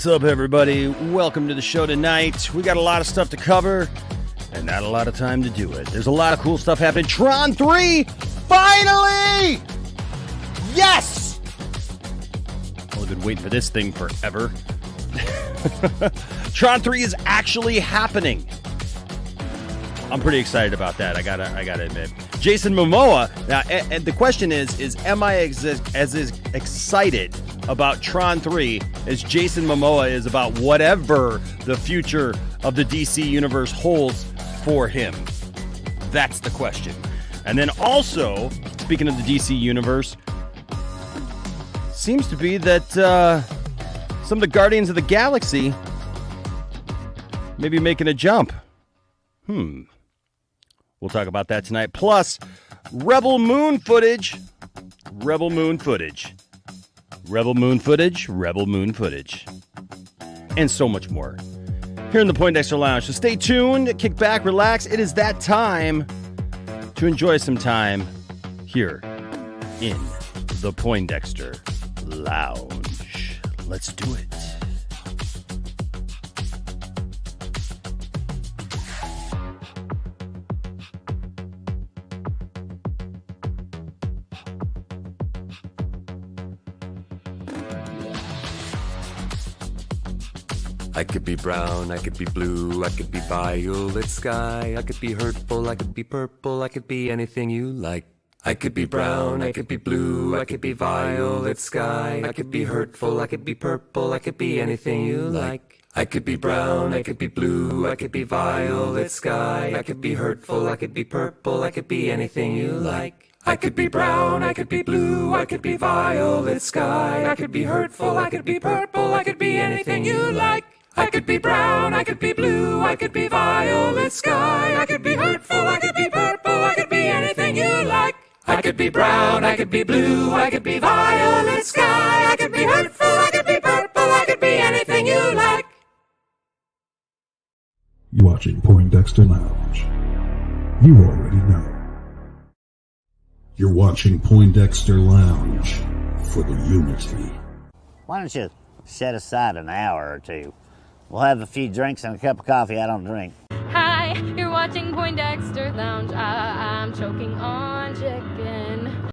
What's up, everybody? Welcome to the show tonight. We got a lot of stuff to cover and not a lot of time to do it. There's a lot of cool stuff happening. Tron 3, finally! Yes! Well, I've been waiting for this thing forever. Tron 3 is actually happening. I'm pretty excited about that. I gotta admit. Jason Momoa. Now, and the question is am I as excited about Tron 3 as Jason Momoa is about whatever the future of the DC universe holds for him? That's the question. And then also, speaking of the DC universe, seems to be that some of the Guardians of the Galaxy may be making a jump. We'll talk about that tonight. Plus, Rebel Moon footage. Rebel Moon footage. Rebel Moon footage. Rebel Moon footage. And so much more. Here in the Poindexter Lounge. So stay tuned, kick back, relax. It is that time to to enjoy some time here in the Poindexter Lounge. Let's do it. I could be brown, I could be blue, I could be violet sky, I could be hurtful, I could be purple, I could be anything you like. I could be brown, I could be blue, I could be violet sky, I could be hurtful, I could be purple, I could be anything you like. I could be brown, I could be blue, I could be violet sky, I could be hurtful, I could be purple, I could be anything you like. I could be brown, I could be blue, I could be violet sky, I could be hurtful, I could be purple, I could be anything you like. I could be brown, I could be blue, I could be violet sky, I could be hurtful, I could be purple, I could be anything you like. I could be brown, I could be blue, I could be violet sky, I could be hurtful, I could be purple, I could be anything you like. You're watching Poindexter Lounge. You already know. You're watching Poindexter Lounge for the unity. Why don't you set aside an hour or two? We'll have a few drinks and a cup of coffee. I don't drink. Hi, you're watching Poindexter Lounge. I'm choking on chicken.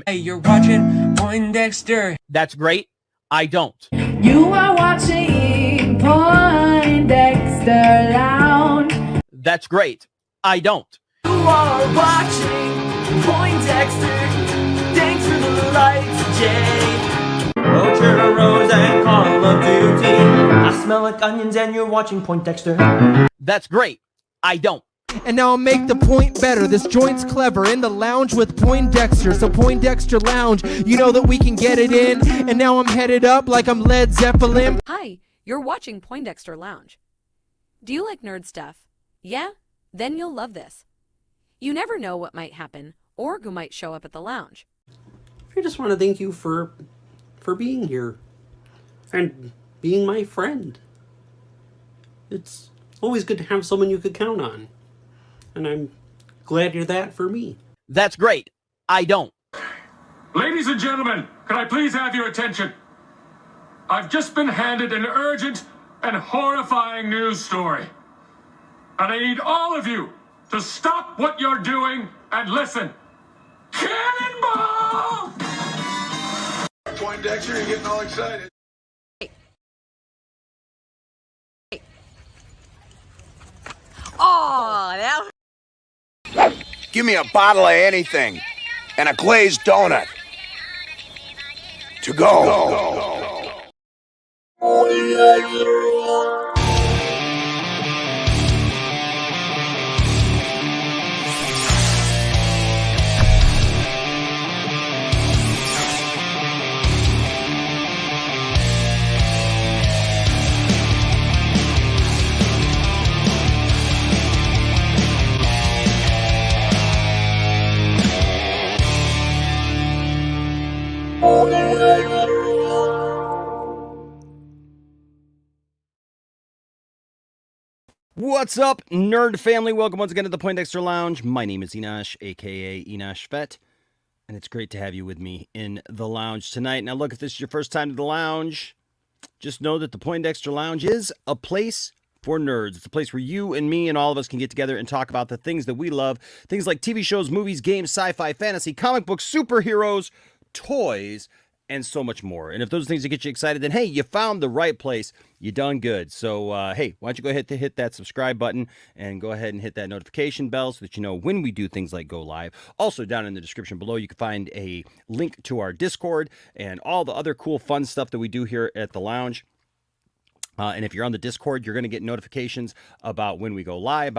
Hey, you're watching Poindexter. That's great. I don't. You are watching Poindexter Lounge. That's great. I don't. You are watching Poindexter. Thanks for the lights, Jay. Roger, Rose, and Call of Duty. I smell like onions and you're watching Poindexter. That's great. I don't. And now I'll make the point better. This joint's clever. In the lounge with Poindexter. So Poindexter Lounge, you know that we can get it in. And now I'm headed up like I'm Led Zeppelin. Hi, you're watching Poindexter Lounge. Do you like nerd stuff? Yeah? Then you'll love this. You never know what might happen or who might show up at the lounge. I just want to thank you for being here and being my friend. It's always good to have someone you could count on. And I'm glad you're that for me. That's great. I don't. Ladies and gentlemen, can I please have your attention? I've just been handed an urgent and horrifying news story. And I need all of you to stop what you're doing and listen. Cannonball! Poindexter, you're getting all excited. Oh, that... Give me a bottle of anything and a glazed donut. To go. What's up, nerd family? Welcome once again to the Poindexter Lounge. My name is Enosh, aka Enosh Fett, and it's great to have you with me in the lounge tonight. Now, look, if this is your first time to the lounge, just know that the Poindexter Lounge is a place for nerds. It's a place where you and me and all of us can get together and talk about the things that we love. Things like TV shows, movies, games, sci-fi, fantasy, comic books, superheroes, toys, and so much more. And if those things that get you excited, then hey, you found the right place. You done good. So hey, why don't you go ahead to hit that subscribe button and go ahead and hit that notification bell so that you know when we do things like go live. Also, down in the description below, you can find a link to our Discord and all the other cool fun stuff that we do here at the lounge. And if you're on the Discord, you're going to get notifications about when we go live,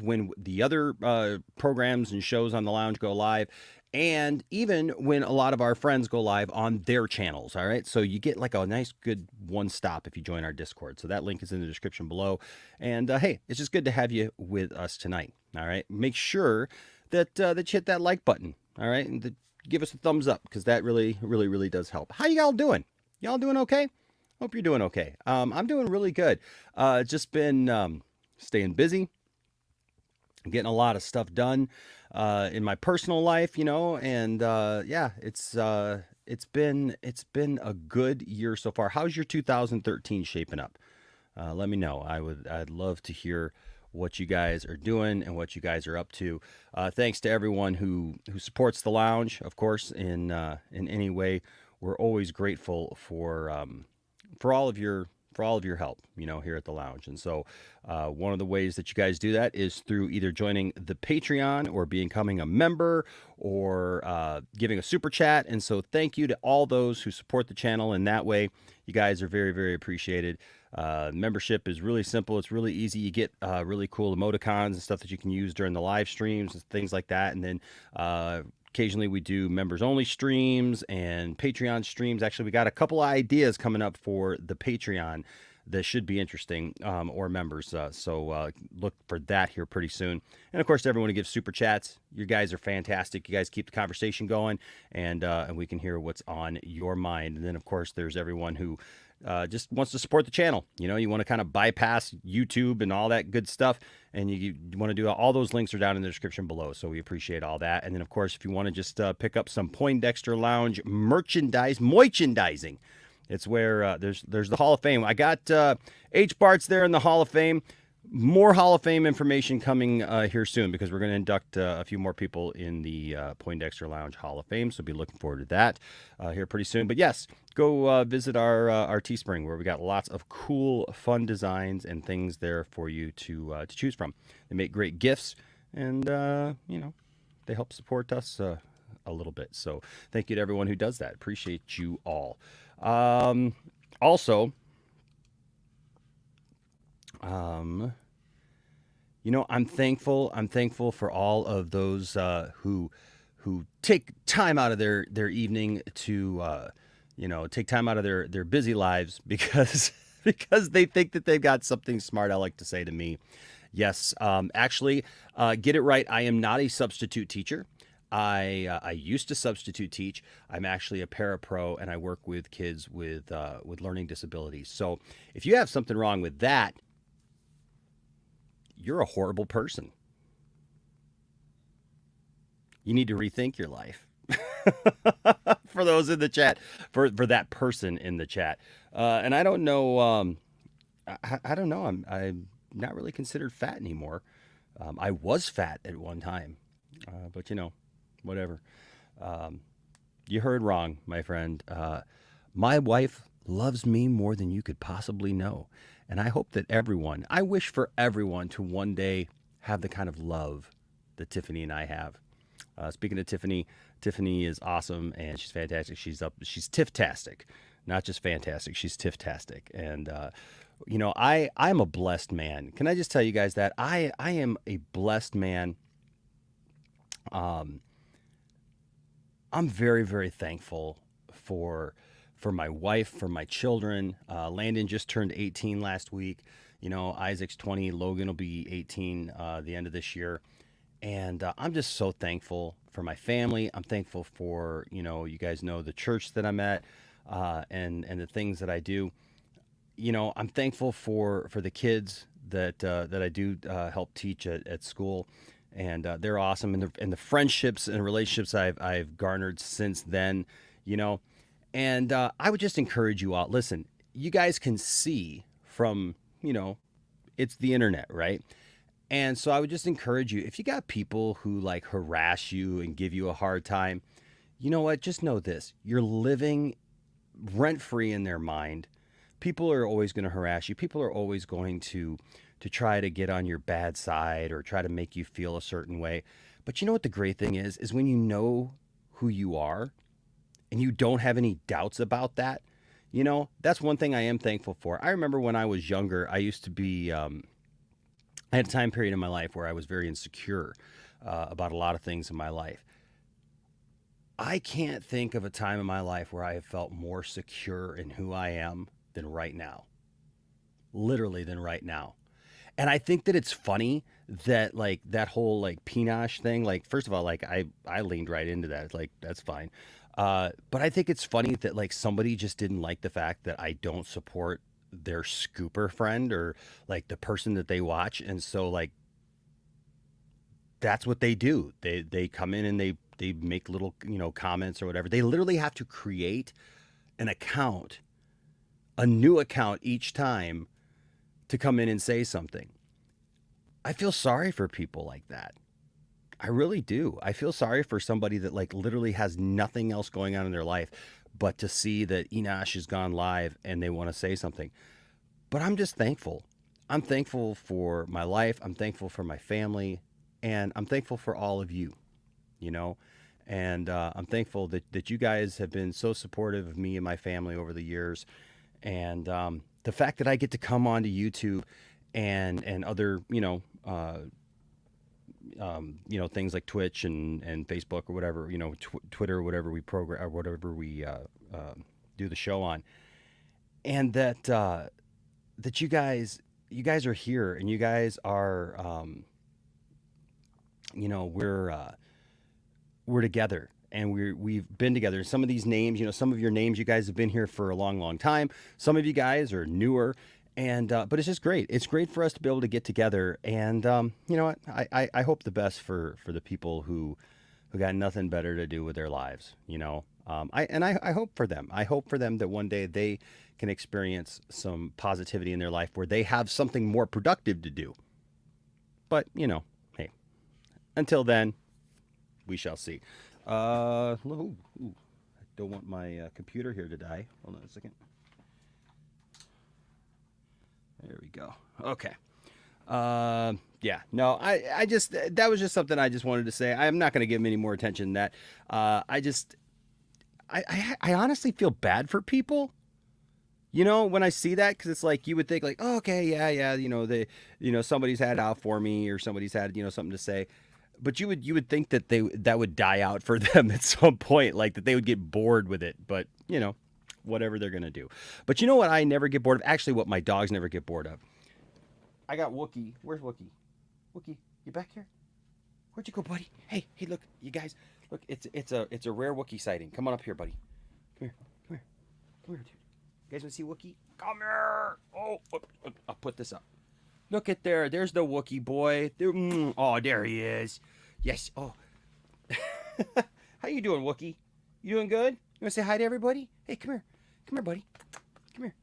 when the other programs and shows on the lounge go live, and even when a lot of our friends go live on their channels. All right. So you get like a nice, good one stop if you join our Discord. So that link is in the description below. And hey, it's just good to have you with us tonight. All right. Make sure that that you hit that like button. All right. And give us a thumbs up because that really, really, really does help. How y'all doing? Y'all doing okay? Hope you're doing okay. I'm doing really good. Just been staying busy. I'm getting a lot of stuff done in my personal life, and yeah, it's been a good year so far. How's your 2013 shaping up? Let me know. I'd love to hear what you guys are doing and what you guys are up to. Thanks to everyone who supports the lounge, of course, in any way. We're always grateful for all of your help, here at the lounge. And so one of the ways that you guys do that is through either joining the Patreon or becoming a member or giving a super chat. And so thank you to all those who support the channel in that way. You guys are very, very appreciated. Membership is really simple. It's really easy. You get really cool emoticons and stuff that you can use during the live streams and things like that. And then occasionally we do members only streams and Patreon streams. Actually, we got a couple of ideas coming up for the Patreon that should be interesting, or members. So look for that here pretty soon. And of course, everyone who gives super chats, you guys are fantastic. You guys keep the conversation going, and we can hear what's on your mind. And then, of course, there's everyone who just wants to support the channel. You want to kind of bypass YouTube and all that good stuff, and you want to do all those links are down in the description below. So we appreciate all that. And then, of course, if you want to just pick up some Poindexter Lounge merchandising, it's where there's the Hall of Fame. I got H. Bart's there in the Hall of Fame. More Hall of Fame information coming here soon, because we're going to induct a few more people in the Poindexter Lounge Hall of Fame. So be looking forward to that here pretty soon. But yes, go visit our Teespring, where we got lots of cool, fun designs and things there for you to choose from. They make great gifts, and they help support us a little bit. So thank you to everyone who does that. Appreciate you all. Also, I'm thankful for all of those who take time out of their evening to take time out of their busy lives because they think that they've got something smart. I like to say to me, yes, actually, get it right. I am not a substitute teacher. I used to substitute teach. I'm actually a parapro, and I work with kids with learning disabilities. So if you have something wrong with that, you're a horrible person. You need to rethink your life. For those in the chat, for that person in the chat. And I don't know, I don't know. I'm not really considered fat anymore. I was fat at one time, but whatever. You heard wrong, my friend. My wife loves me more than you could possibly know. And I hope that I wish for everyone to one day have the kind of love that Tiffany and I have. Speaking of Tiffany is awesome, and she's fantastic. She's tiff-tastic, not just fantastic. She's tiff-tastic. And, I'm a blessed man. Can I just tell you guys that? I am a blessed man. I'm very, very thankful for my wife, for my children. Landon just turned 18 last week. Isaac's 20. Logan will be 18 the end of this year. And I'm just so thankful for my family. I'm thankful for, you guys know the church that I'm at and the things that I do. I'm thankful for the kids that I do help teach at school. And they're awesome. And the friendships and relationships I've garnered since then, And I would just encourage you all. Listen, you guys can see from, it's the internet, right? And so I would just encourage you, if you got people who like harass you and give you a hard time, you know what? Just know this. You're living rent-free in their mind. People are always going to harass you. People are always going to try to get on your bad side or try to make you feel a certain way. But you know what the great thing is when you know who you are and you don't have any doubts about that, that's one thing I am thankful for. I remember when I was younger, I used to be, I had a time period in my life where I was very insecure about a lot of things in my life. I can't think of a time in my life where I have felt more secure in who I am than right now. Literally than right now. And I think that it's funny that like that whole like pinoche thing, like first of all, like I leaned right into that. Like, that's fine. But I think it's funny that like somebody just didn't like the fact that I don't support their scooper friend or like the person that they watch. And so like that's what they do. They come in and they make little, comments or whatever. They literally have to create an account, a new account each time to come in and say something. I feel sorry for people like that. I really do. I feel sorry for somebody that like literally has nothing else going on in their life but to see that Enosh has gone live and they want to say something. But I'm just thankful. I'm thankful for my life. I'm thankful for my family. And I'm thankful for all of you, And I'm thankful that you guys have been so supportive of me and my family over the years. And the fact that I get to come onto YouTube and other, things like Twitch and Facebook or whatever, Twitter, whatever we program or whatever we do the show on, and that you guys are here and you guys are, we're together and we've been together. Some of these names, some of your names, you guys have been here for a long, long time. Some of you guys are newer. And, but it's just great. It's great for us to be able to get together. And, you know what? I hope the best for the people who got nothing better to do with their lives, I hope for them. I hope for them that one day they can experience some positivity in their life where they have something more productive to do. But, hey, until then, we shall see. I don't want my computer here to die. Hold on a second. There we go. Okay. Yeah, no, I just, that was just something I just wanted to say. I'm not going to give him any more attention than that. I honestly feel bad for people, when I see that, because it's like, you would think like, oh, okay, yeah, somebody's had out for me or somebody's had, something to say. But you would think that that would die out for them at some point, like that they would get bored with it. But, whatever they're going to do. But you know what I never get bored of? Actually, what my dogs never get bored of. I got Wookie. Where's Wookie? Wookie, you back here? Where'd you go, buddy? Hey, look, you guys. Look, it's a rare Wookie sighting. Come on up here, buddy. Come here, dude. You guys want to see Wookie? Come here. Oh, I'll put this up. Look at there. There's the Wookie boy. Oh, there he is. Yes. Oh. How you doing, Wookie? You doing good? You want to say hi to everybody? Hey, come here. Come here, buddy. Come here.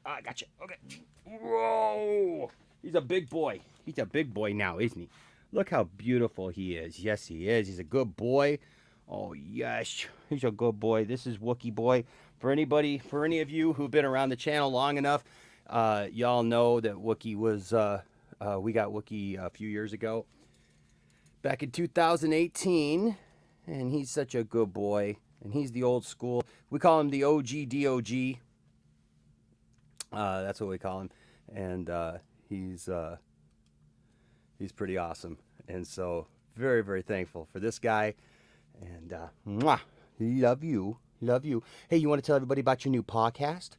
I got you. Okay. Whoa. He's a big boy. He's a big boy now, isn't he? Look how beautiful he is. Yes, he is. He's a good boy. Oh, yes. He's a good boy. This is Wookie Boy. For any of you who've been around the channel long enough, y'all know that Wookie was, we got Wookie a few years ago. Back in 2018. And he's such a good boy. And he's the old school. We call him the OG DOG. That's what we call him. And he's pretty awesome. And so very, very thankful for this guy. And love you. Love you. Hey, you want to tell everybody about your new podcast?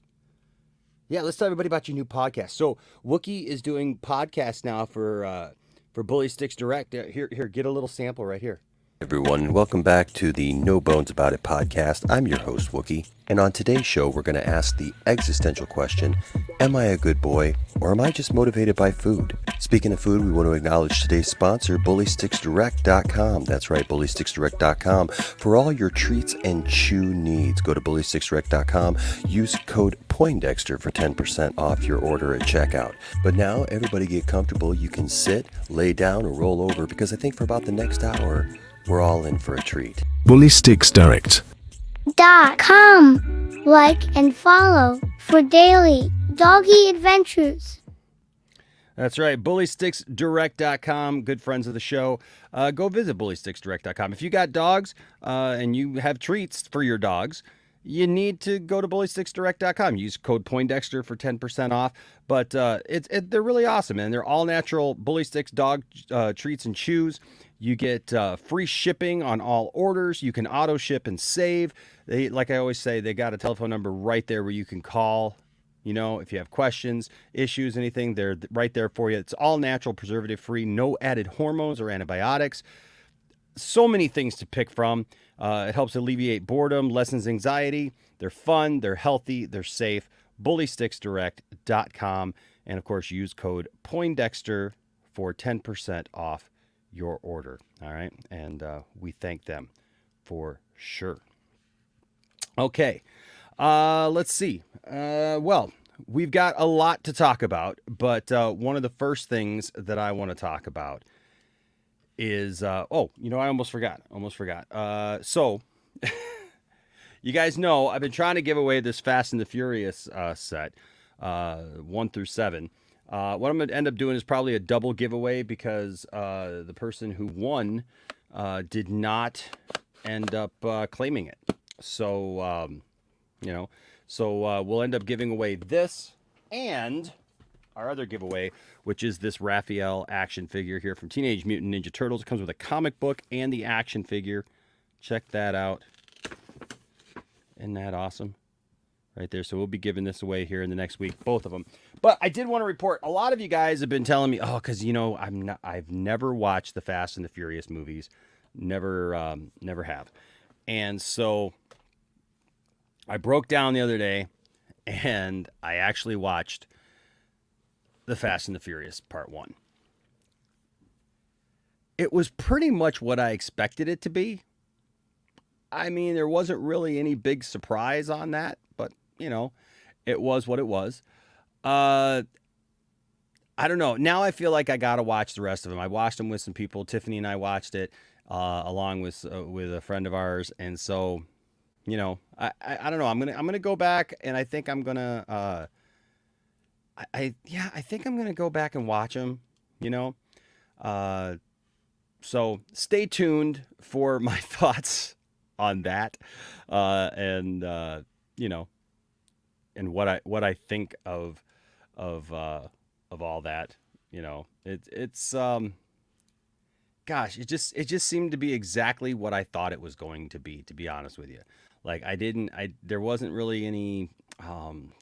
Yeah, let's tell everybody about your new podcast. So Wookie is doing podcasts now for Bully Sticks Direct. Here, get a little sample right here. Everyone, welcome back to the No Bones About It podcast. I'm your host, Wookie, and on today's show, we're going to ask the existential question, am I a good boy, or am I just motivated by food? Speaking of food, we want to acknowledge today's sponsor, BullySticksDirect.com. That's right, BullySticksDirect.com. For all your treats and chew needs, go to BullySticksDirect.com. Use code Poindexter for 10% off your order at checkout. But now, everybody get comfortable. You can sit, lay down, or roll over, because I think for about the next hour, we're all in for a treat. BullySticksDirect.com. Like and follow for daily doggy adventures. That's right, BullySticksDirect.com. Good friends of the show. Go visit BullySticksDirect.com. If you got dogs and you have treats for your dogs, you need to go to BullySticksDirect.com. Use code Poindexter for 10% off. But they're really awesome, man. They're all natural Bully Sticks dog treats and chews. You get free shipping on all orders. You can auto ship and save. They, like I always say, they got a telephone number right there where you can call. If you have questions, issues, anything, they're right there for you. It's all natural, preservative free, no added hormones or antibiotics. So many things to pick from. It helps alleviate boredom, lessens anxiety. They're fun, they're healthy, they're safe. BullySticksDirect.com. And of course, use code Poindexter for 10% off your order. All right. And we thank them for sure. Okay. Let's see. Well, we've got a lot to talk about, but one of the first things that I want to talk about is, I almost forgot. So you guys know I've been trying to give away this Fast and the Furious set, 1 through 7. What I'm going to end up doing is probably a double giveaway because the person who won did not end up claiming it. So, we'll end up giving away this and our other giveaway, which is this Raphael action figure here from Teenage Mutant Ninja Turtles. It comes with a comic book and the action figure. Check that out. Isn't that awesome? Right there. So we'll be giving this away here in the next week, both of them. But I did want to report, a lot of you guys have been telling me, because I've never watched the Fast and the Furious movies. Never have. And so I broke down the other day and I actually watched the Fast and the Furious Part 1. It was pretty much what I expected it to be. I mean, there wasn't really any big surprise on that, but, it was what it was. I don't know. Now I feel like I got to watch the rest of them. I watched them with some people. Tiffany and I watched it along with a friend of ours. And so, I don't know. I'm going to go back and I think I'm going to I think I'm going to go back and watch them, so stay tuned for my thoughts on that. And what I think of all that, it's gosh, it just seemed to be exactly what I thought it was going to be honest with you. Like there wasn't really any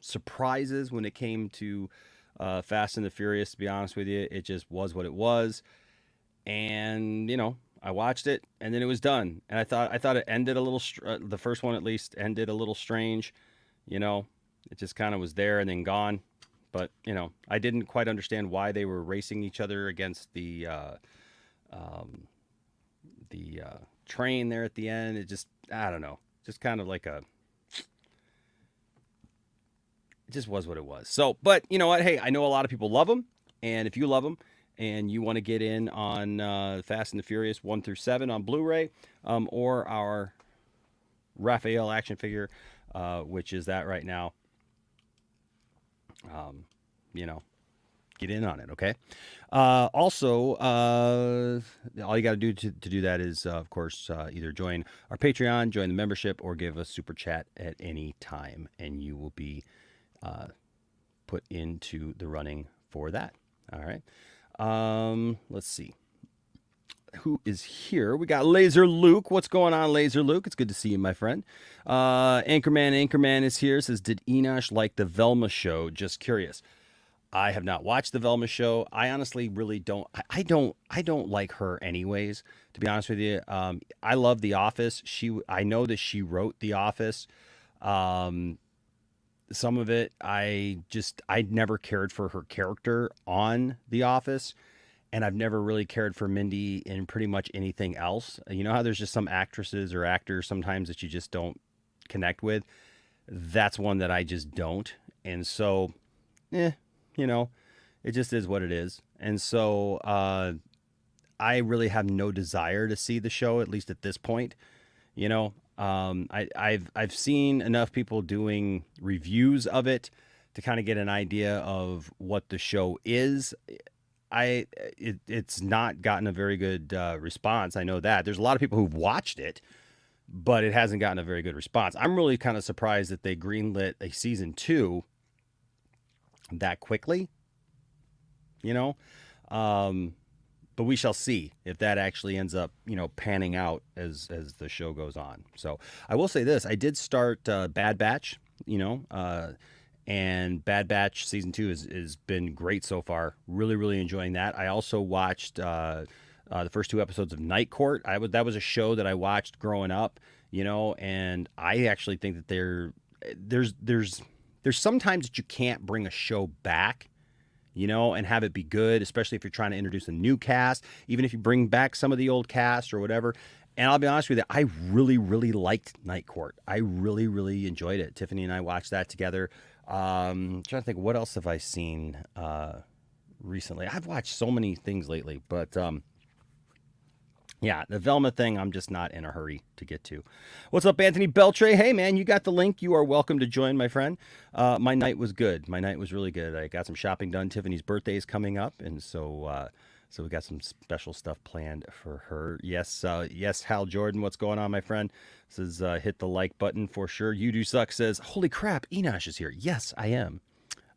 surprises when it came to Fast and the Furious, to be honest with you. It just was what it was. And, I watched it and then it was done. And I thought it ended a little, the first one at least ended a little strange, it just kind of was there and then gone. But, I didn't quite understand why they were racing each other against the train there at the end. It just, I don't know, just kind of like it just was what it was. So, but you know what? Hey, I know a lot of people love them. And if you love them and you want to get in on Fast and the Furious 1 through 7 on Blu-ray, or our Raphael action figure, which is that right now, get in on it, okay? Also, all you got to do to do that is, of course, either join our Patreon, join the membership, or give us super chat at any time, and you will be put into the running for that. All right. Let's see. Who is here? We got Laser Luke. What's going on, Laser Luke? It's good to see you, my friend. Anchorman is here. Says, did Enosh like the Velma show? Just curious. I have not watched the Velma show. I honestly really don't. I don't like her anyways, to be honest with you. I love The Office. I know that she wrote The Office. Some of it, I never cared for her character on The Office, and I've never really cared for Mindy in pretty much anything else. You know how there's just some actresses or actors sometimes that you just don't connect with? That's one that I just don't. And so, it just is what it is. And so, I really have no desire to see the show, at least at this point, I've seen enough people doing reviews of it to kind of get an idea of what the show is. It's not gotten a very good response. I know that there's a lot of people who've watched it, but it hasn't gotten a very good response. I'm really kind of surprised that they greenlit a season 2 that quickly, but we shall see if that actually ends up, panning out as the show goes on. So I will say this: I did start Bad Batch, and Bad Batch season 2 has been great so far. Really, really enjoying that. I also watched the first 2 episodes of Night Court. That was a show that I watched growing up, and I actually think that there's sometimes that you can't bring a show back, and have it be good, especially if you're trying to introduce a new cast, even if you bring back some of the old cast or whatever. And I'll be honest with you, I really, really liked Night Court. I really, really enjoyed it. Tiffany and I watched that together. Trying to think, what else have I seen recently? I've watched so many things lately, but yeah, the Velma thing, I'm just not in a hurry to get to. What's up, Anthony Beltre? Hey, man, you got the link. You are welcome to join, my friend. My night was good. My night was really good. I got some shopping done. Tiffany's birthday is coming up, and so we got some special stuff planned for her. Yes, Hal Jordan, what's going on, my friend? Says hit the like button for sure. You Do Suck says, holy crap, Enosh is here. Yes, I am.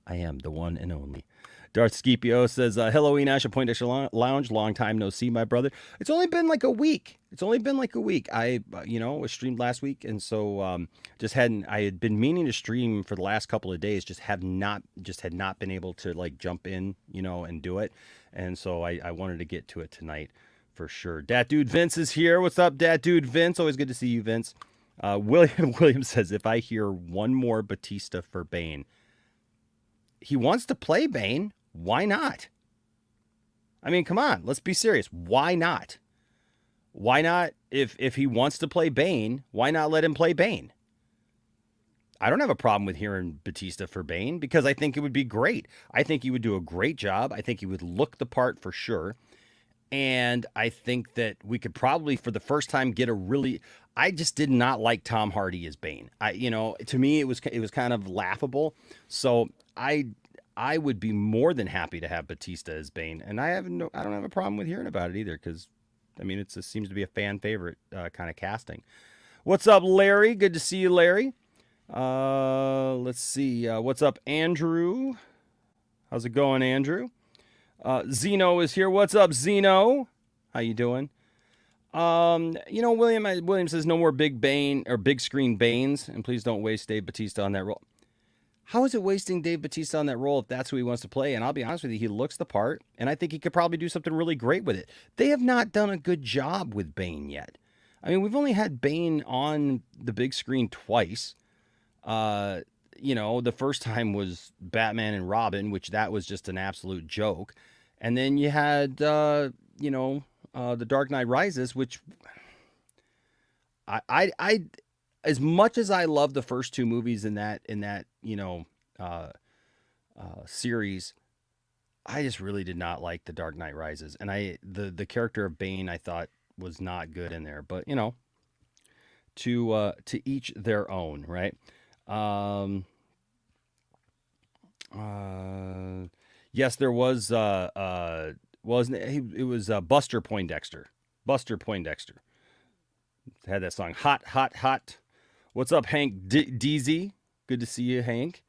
I am the one and only. Darth Scipio says, hello, Enosh at Point Extra Lounge. Long time no see, my brother. It's only been like a week. I, was streamed last week, and so I had been meaning to stream for the last couple of days, had not been able to like jump in, and do it. And so I wanted to get to it tonight for sure. Dat Dude Vince is here. What's up, Dat Dude Vince? Always good to see you, Vince. William says, if I hear one more Batista for Bane, he wants to play Bane. Why not? I mean, come on, let's be serious. Why not? Why not? If he wants to play Bane, why not let him play Bane? I don't have a problem with hearing Batista for Bane because I think it would be great. I think he would do a great job. I think he would look the part for sure. And I think that we could probably, for the first time, get a really... I just did not like Tom Hardy as Bane. To me, it was kind of laughable. So I would be more than happy to have Batista as Bane. And I don't have a problem with hearing about it either because, it seems to be a fan favorite kind of casting. What's up, Larry? Good to see you, Larry. Let's see. What's up, Andrew? How's it going, Andrew? Zeno is here. What's up, Zeno? How you doing? William says no more big Bane or big screen Banes, and please don't waste Dave Batista on that role. How is it wasting Dave Batista on that role if that's who he wants to play? And I'll be honest with you, he looks the part, and I think he could probably do something really great with it. They have not done a good job with Bane yet. We've only had Bane on the big screen twice. The first time was Batman and Robin, which that was just an absolute joke. And then you had, The Dark Knight Rises, which I as much as I love the first two movies in that series, I just really did not like The Dark Knight Rises. And the character of Bane I thought was not good in there, but to each their own, right? Yes, there was it was Buster Poindexter. Buster Poindexter had that song Hot Hot Hot. What's up, Hank DZ? Good to see you, Hank.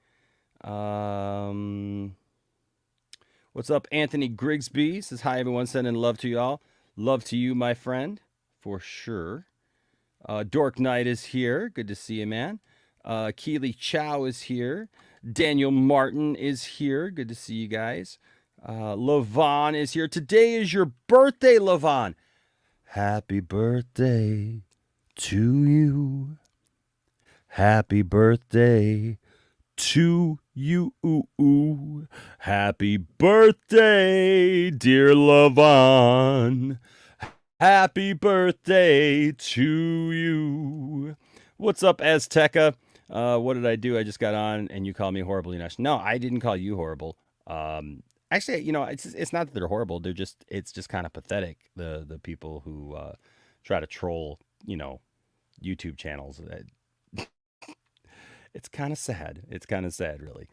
What's up, Anthony Grigsby? Says hi, everyone. Sending love to y'all. Love to you, my friend, for sure. Dork Knight is here. Good to see you, man. Keely Chow is here. Daniel Martin is here. Good to see you guys. Levon is here. Today is your birthday, Levon. Happy birthday to you. Happy birthday to you. Happy birthday, dear Levon. Happy birthday to you. What's up, Azteca? What did I do? I just got on and you called me horrible, Enosh. No, I didn't call you horrible. Actually, it's not that they're horrible. It's just kind of pathetic. The people who try to troll, YouTube channels. It's kind of sad. It's kind of sad, really.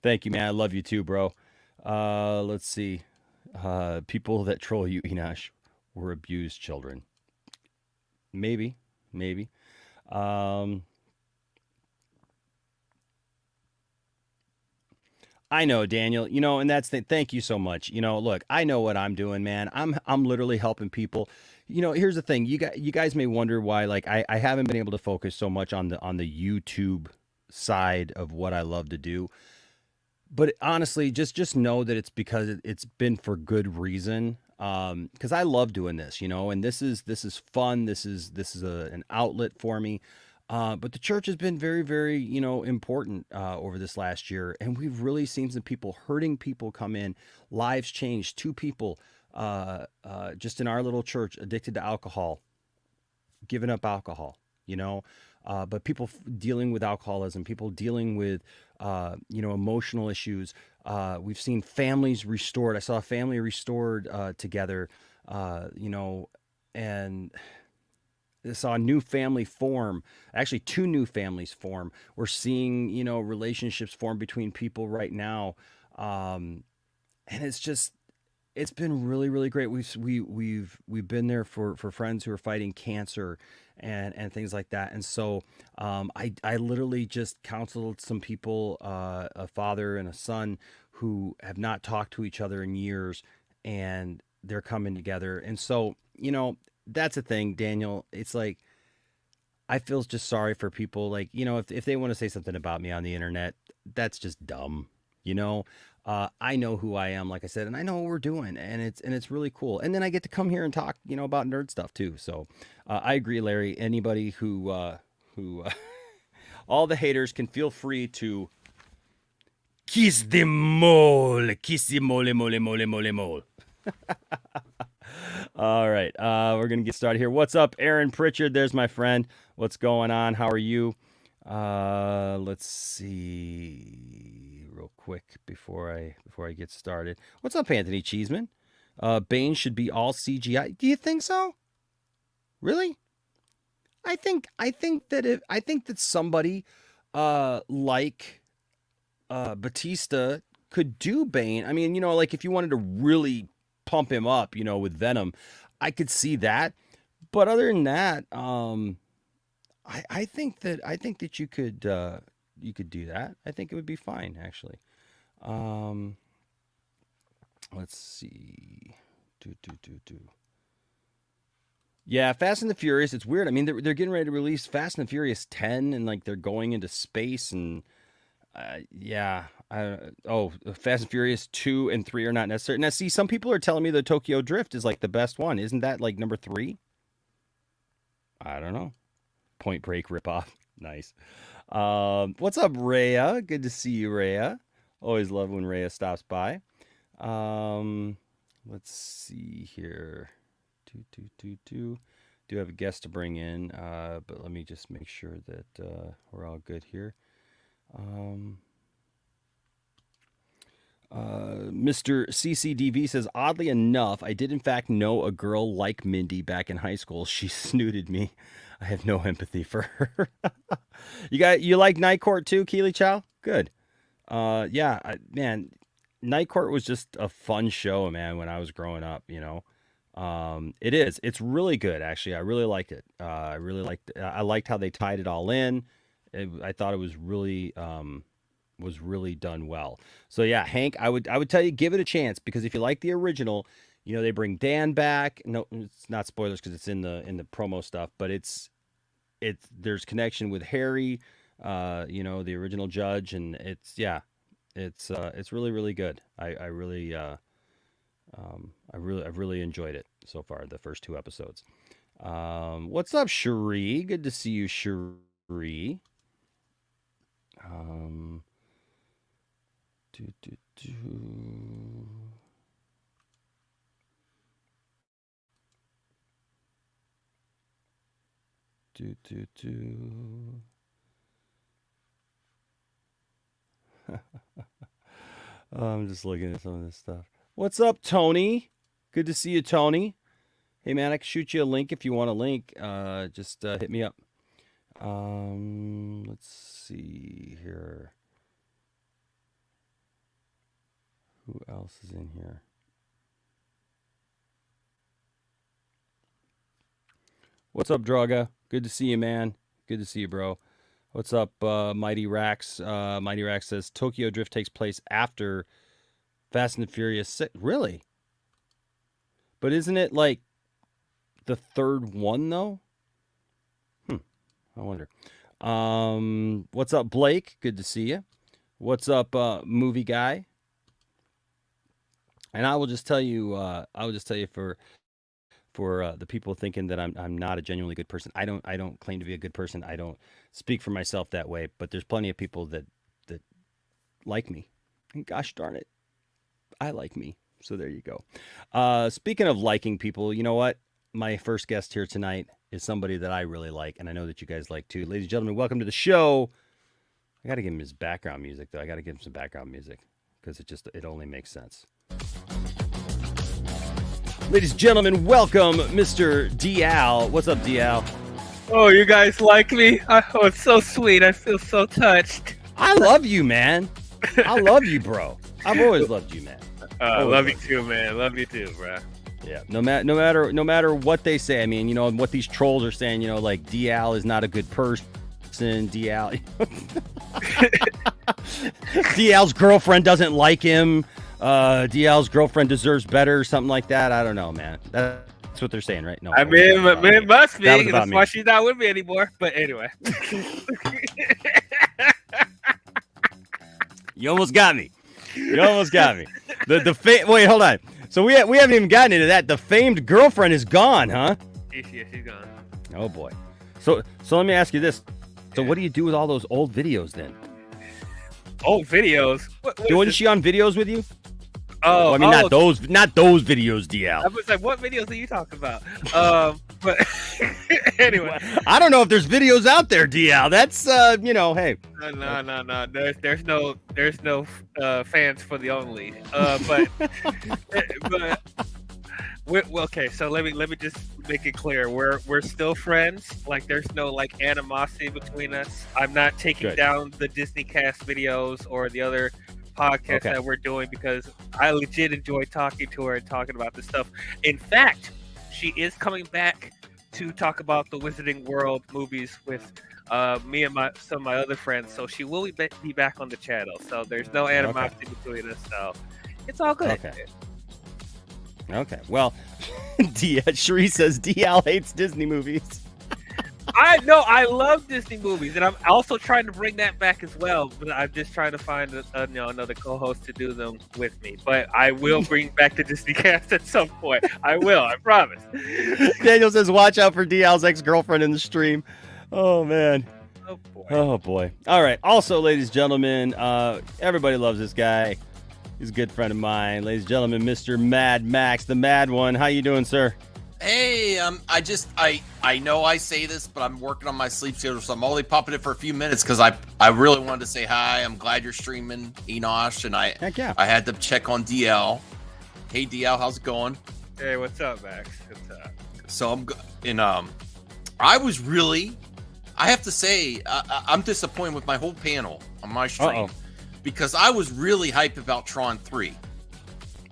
Thank you, man. I love you too, bro. Let's see. People that troll you, Enosh, were abused children. Maybe. I know, Daniel, and that's thank you so much. Look, I know what I'm doing, man. I'm literally helping people. Here's the thing. You guys may wonder why, like, I haven't been able to focus so much on the YouTube side of what I love to do. But honestly, just know that it's because it's been for good reason. Because I love doing this, and this is fun. This is an outlet for me. But the church has been very, very, important over this last year. And we've really seen some people, hurting people come in, lives changed. Two people just in our little church addicted to alcohol, giving up alcohol, but people dealing with alcoholism, people dealing with, emotional issues. We've seen families restored. I saw a family restored together, and I saw a new family form, actually two new families form. We're seeing, relationships form between people right now. And it's been really, really great. We've been there for friends who are fighting cancer and things like that. And so, I literally just counseled some people, a father and a son who have not talked to each other in years, and they're coming together. And so, that's the thing, Daniel. It's like, I feel just sorry for people. Like, if they want to say something about me on the internet, that's just dumb. I know who I am, like I said, and I know what we're doing, and it's really cool. And then I get to come here and talk, about nerd stuff too. So, I agree, Larry. Anybody who all the haters can feel free to kiss the mole, mole. All right, we're gonna get started here. What's up, Aaron Pritchard? There's my friend. What's going on? How are you? Let's see real quick before I get started. What's up, Anthony Cheeseman? Bane should be all CGI. Do you think so? Really? I think that somebody like Batista could do Bane. I mean, like if you wanted to really pump him up, with Venom, I could see that. But other than that, I think that you could do that. I think it would be fine, actually. Let's see. Yeah, Fast and the Furious. It's weird. I mean, they're getting ready to release Fast and the Furious 10, and like they're going into space, and yeah. Fast and Furious 2 and 3 are not necessary. Now, see, some people are telling me the Tokyo Drift is like the best one. Isn't that like number 3? I don't know. Point Break ripoff. Nice. What's up, Rhea? Good to see you, Rhea. Always love when Rhea stops by. Let's see here. Do have a guest to bring in, but let me just make sure that we're all good here. Mr. CCDV says, oddly enough, I did in fact know a girl like Mindy back in high school. She snooted me. I have no empathy for her. You like Night Court too, Keely Chow? Good. Yeah, man, Night Court was just a fun show, man, when I was growing up, It is. It's really good, actually. I really liked it. I liked how they tied it all in. I thought it was really done well. So yeah, Hank, I would tell you, give it a chance, because if you like the original, they bring Dan back. No, it's not spoilers because it's in the promo stuff, but there's connection with Harry, the original judge, and it's really, really good. I've really enjoyed it so far, the first 2 episodes. What's up, Cherie? Good to see you, Cherie. I'm just looking at some of this stuff. What's up, Tony? Good to see you, Tony. Hey, man, I can shoot you a link if you want a link. Just hit me up. Let's see here. Who else is in here? What's up, Draga? Good to see you, man. Good to see you, bro. What's up, Mighty Rax? Mighty Rax says Tokyo Drift takes place after Fast and the Furious 6. Really? But isn't it like the third one, though? I wonder. What's up, Blake? Good to see you. What's up, movie guy? And I will just tell you, for for the people thinking that I'm not a genuinely good person. I don't claim to be a good person. I don't speak for myself that way. But there's plenty of people that like me, and gosh darn it, I like me. So there you go. Speaking of liking people, you know what? My first guest here tonight is somebody that I really like, and I know that you guys like too. Ladies and gentlemen, welcome to the show. I got to give him his background music, though. I got to give him some background music because it only makes sense. Ladies and gentlemen, welcome Mr. Dial. What's up, Dial? Oh, you guys like me? Oh, it's so sweet. I feel so touched. I love you, man. I love you, bro. I've always loved you, man. Love you too, man. Love you too, bro. Yeah. No matter what they say. I mean, you know, what these trolls are saying. You know, like Dial is not a good person. Dial. Dial's girlfriend doesn't like him. Dial's girlfriend deserves better, something like that. I don't know, man. That's what they're saying, right? No, I mean, it must be. That's why me. she's not with me anymore. But anyway. You almost got me. You almost got me. Wait, hold on. So we haven't even gotten into that. The famed girlfriend is gone, huh? Yeah, she's gone. Oh boy. So let me ask you this. So what do you do with all those old videos then? Old videos? Wasn't she on videos with you? Oh, well, I mean, not those videos, DL. I was like, what videos are you talking about? But anyway, I don't know if there's videos out there, DL. That's hey. No. There's no fans for the only. Okay. So let me just make it clear. We're still friends. Like there's no like animosity between us. I'm not taking down the Disney Cast videos or the other podcast that we're doing because I legit enjoy talking to her and talking about this stuff. In fact, she is coming back to talk about the Wizarding World movies with me and some of my other friends. So she will be back on the channel. So there's no animosity between us. So it's all good. Okay. Well, Sheree says DL hates Disney movies. I know I love Disney movies, and I'm also trying to bring that back as well. But I'm just trying to find another co-host to do them with me. But I will bring back the Disney Cast at some point. I will, I promise. Daniel says, "Watch out for DL's ex-girlfriend in the stream." Oh man. Oh boy. All right. Also, ladies and gentlemen, everybody loves this guy. He's a good friend of mine, ladies and gentlemen. Mr. Mad Max, the Mad One. How you doing, sir? Hey, I know I say this, but I'm working on my sleep schedule, so I'm only popping it for a few minutes because I really wanted to say hi. I'm glad you're streaming, Enosh, and I had to check on DL. Hey, DL, how's it going? Hey, what's up, Max? What's up? So I have to say, I'm disappointed with my whole panel on my stream because I was really hyped about Tron 3.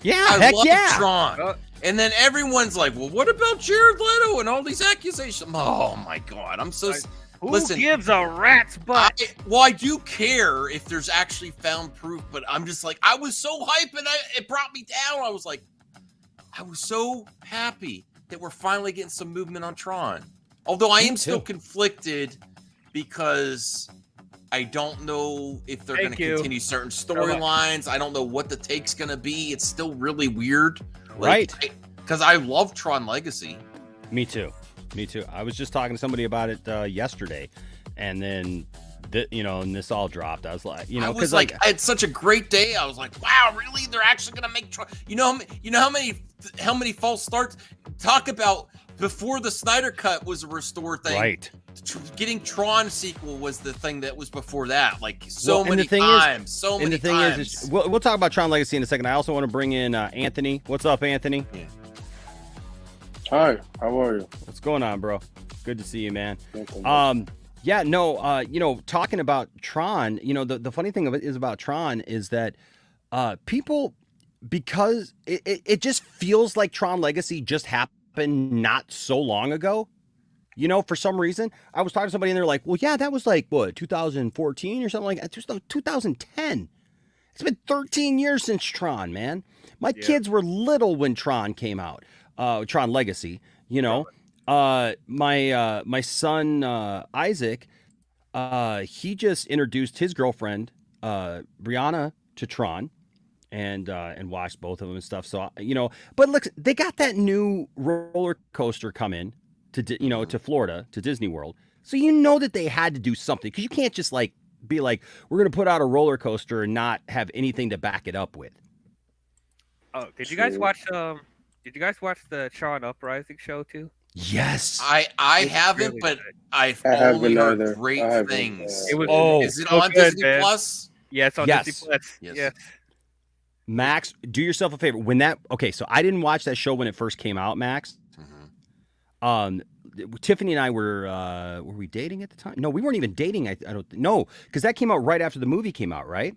Yeah, I love Tron. And then everyone's like, well, what about Jared Leto and all these accusations? Oh, my God. I'm so... Who gives a rat's butt? I do care if there's actually found proof, but I'm just like, I was so hyped and it brought me down. I was like, I was so happy that we're finally getting some movement on Tron. Although I am still conflicted because I don't know if they're going to continue certain storylines. I don't know what the take's going to be. It's still really weird. Right. Because I love Tron Legacy. Me too. I was just talking to somebody about it yesterday, and then, and this all dropped. I was like, because I had such a great day. I was like, wow, really? They're actually going to make Tron. You know how many false starts? Talk about before the Snyder Cut was a restore thing. Right. Getting Tron sequel was the thing that was before that. Like many times. We'll talk about Tron Legacy in a second. I also want to bring in Anthony. What's up, Anthony? Yeah. Hi, how are you? What's going on, bro? Good to see you, man. Talking about Tron, the funny thing about Tron is that people, because it just feels like Tron Legacy just happened not so long ago. For some reason, I was talking to somebody and they're like, well, yeah, that was like, 2014 or something like that. Just 2010. It's been 13 years since Tron, man. My kids were little when Tron came out. Tron Legacy, my son, Isaac, he just introduced his girlfriend, Brianna, to Tron. and watched both of them and stuff. So but look, they got that new roller coaster coming to Florida, to Disney World. So that they had to do something, because you can't just be like, we're going to put out a roller coaster and not have anything to back it up with. Oh, did you guys watch the Tron Uprising show too? Yes. I haven't, really but good. I've I only haven't heard either. great I haven't, things. Is it so on good, Disney man. Plus? Yeah, it's on Yes. Disney Plus. Yes. Yeah. Max, do yourself a favor. So I didn't watch that show when it first came out, Max. Tiffany and I were we dating at the time? No, we weren't even dating. I don't know, because that came out right after the movie came out, right?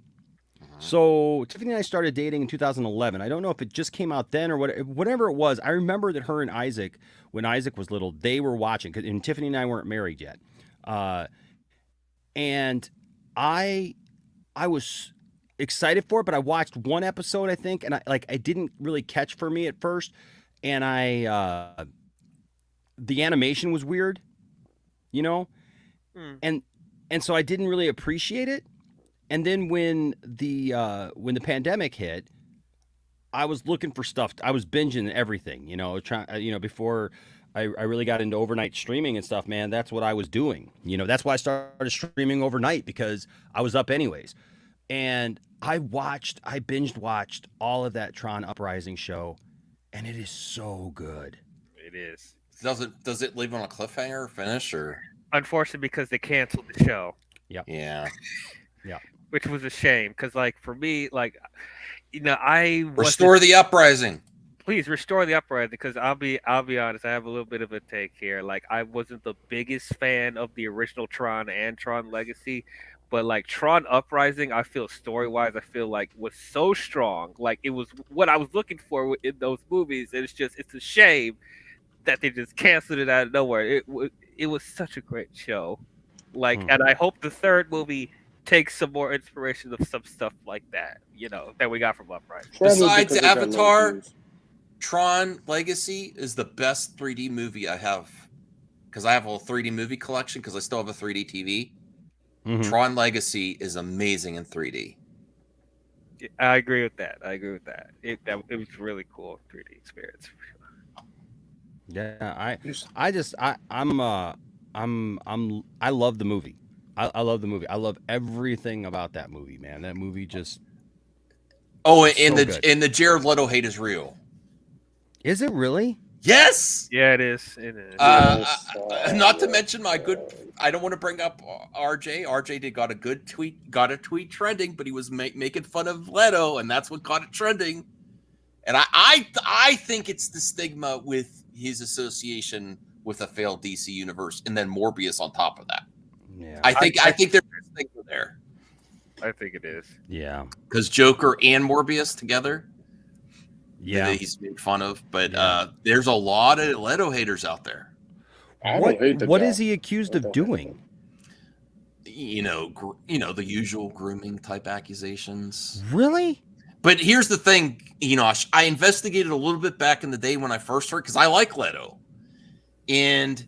So Tiffany and I started dating in 2011. I don't know if it just came out then or whatever it was. I remember that her and Isaac, when Isaac was little, they were watching, and Tiffany and I weren't married yet. And I was excited for it, but I watched one episode, I think, and I didn't really catch for me at first, and the animation was weird, and so I didn't really appreciate it. And then when the pandemic hit, I was looking for stuff. I was binging everything, before I really got into overnight streaming and stuff, man. That's what I was doing. That's why I started streaming overnight, because I was up anyways. And I binge watched all of that Tron Uprising show, and it is so good. It is. Does it leave on a cliffhanger finish, or? Unfortunately, because they canceled the show. Yep. Yeah. Yeah. Which was a shame, because for me, I restore the Uprising. Please restore the Uprising, because I'll be honest, I have a little bit of a take here. I wasn't the biggest fan of the original Tron and Tron Legacy, but Tron Uprising, I feel story-wise, was so strong. It was what I was looking for in those movies. And it's a shame that they just canceled it out of nowhere. It was such a great show. And I hope the third movie takes some more inspiration of some stuff like that, that we got from Uprising. Besides Avatar, Tron Legacy is the best 3D movie I have, because I have a 3D movie collection, because I still have a 3D TV. Tron Legacy is amazing in 3D. I agree with that. It was really cool 3D experience. Yeah, I love the movie. I love the movie. I love everything about that movie, man. That movie just. Oh, and the Jared Leto hate is real. Is it really? Yes. Yeah, it is. It is. Not to mention my good. I don't want to bring up RJ. RJ got a tweet trending, but he was making fun of Leto, and that's what got it trending. And I think it's the stigma with his association with a failed DC universe, and then Morbius on top of that. Yeah, I think there's a stigma there. I think it is. Yeah, because Joker and Morbius together. Yeah, that he's made fun of, but there's a lot of Leto haters out there. What is he accused of doing? The usual grooming type accusations. Really? But here's the thing, I investigated a little bit back in the day when I first heard, because I like Leto, and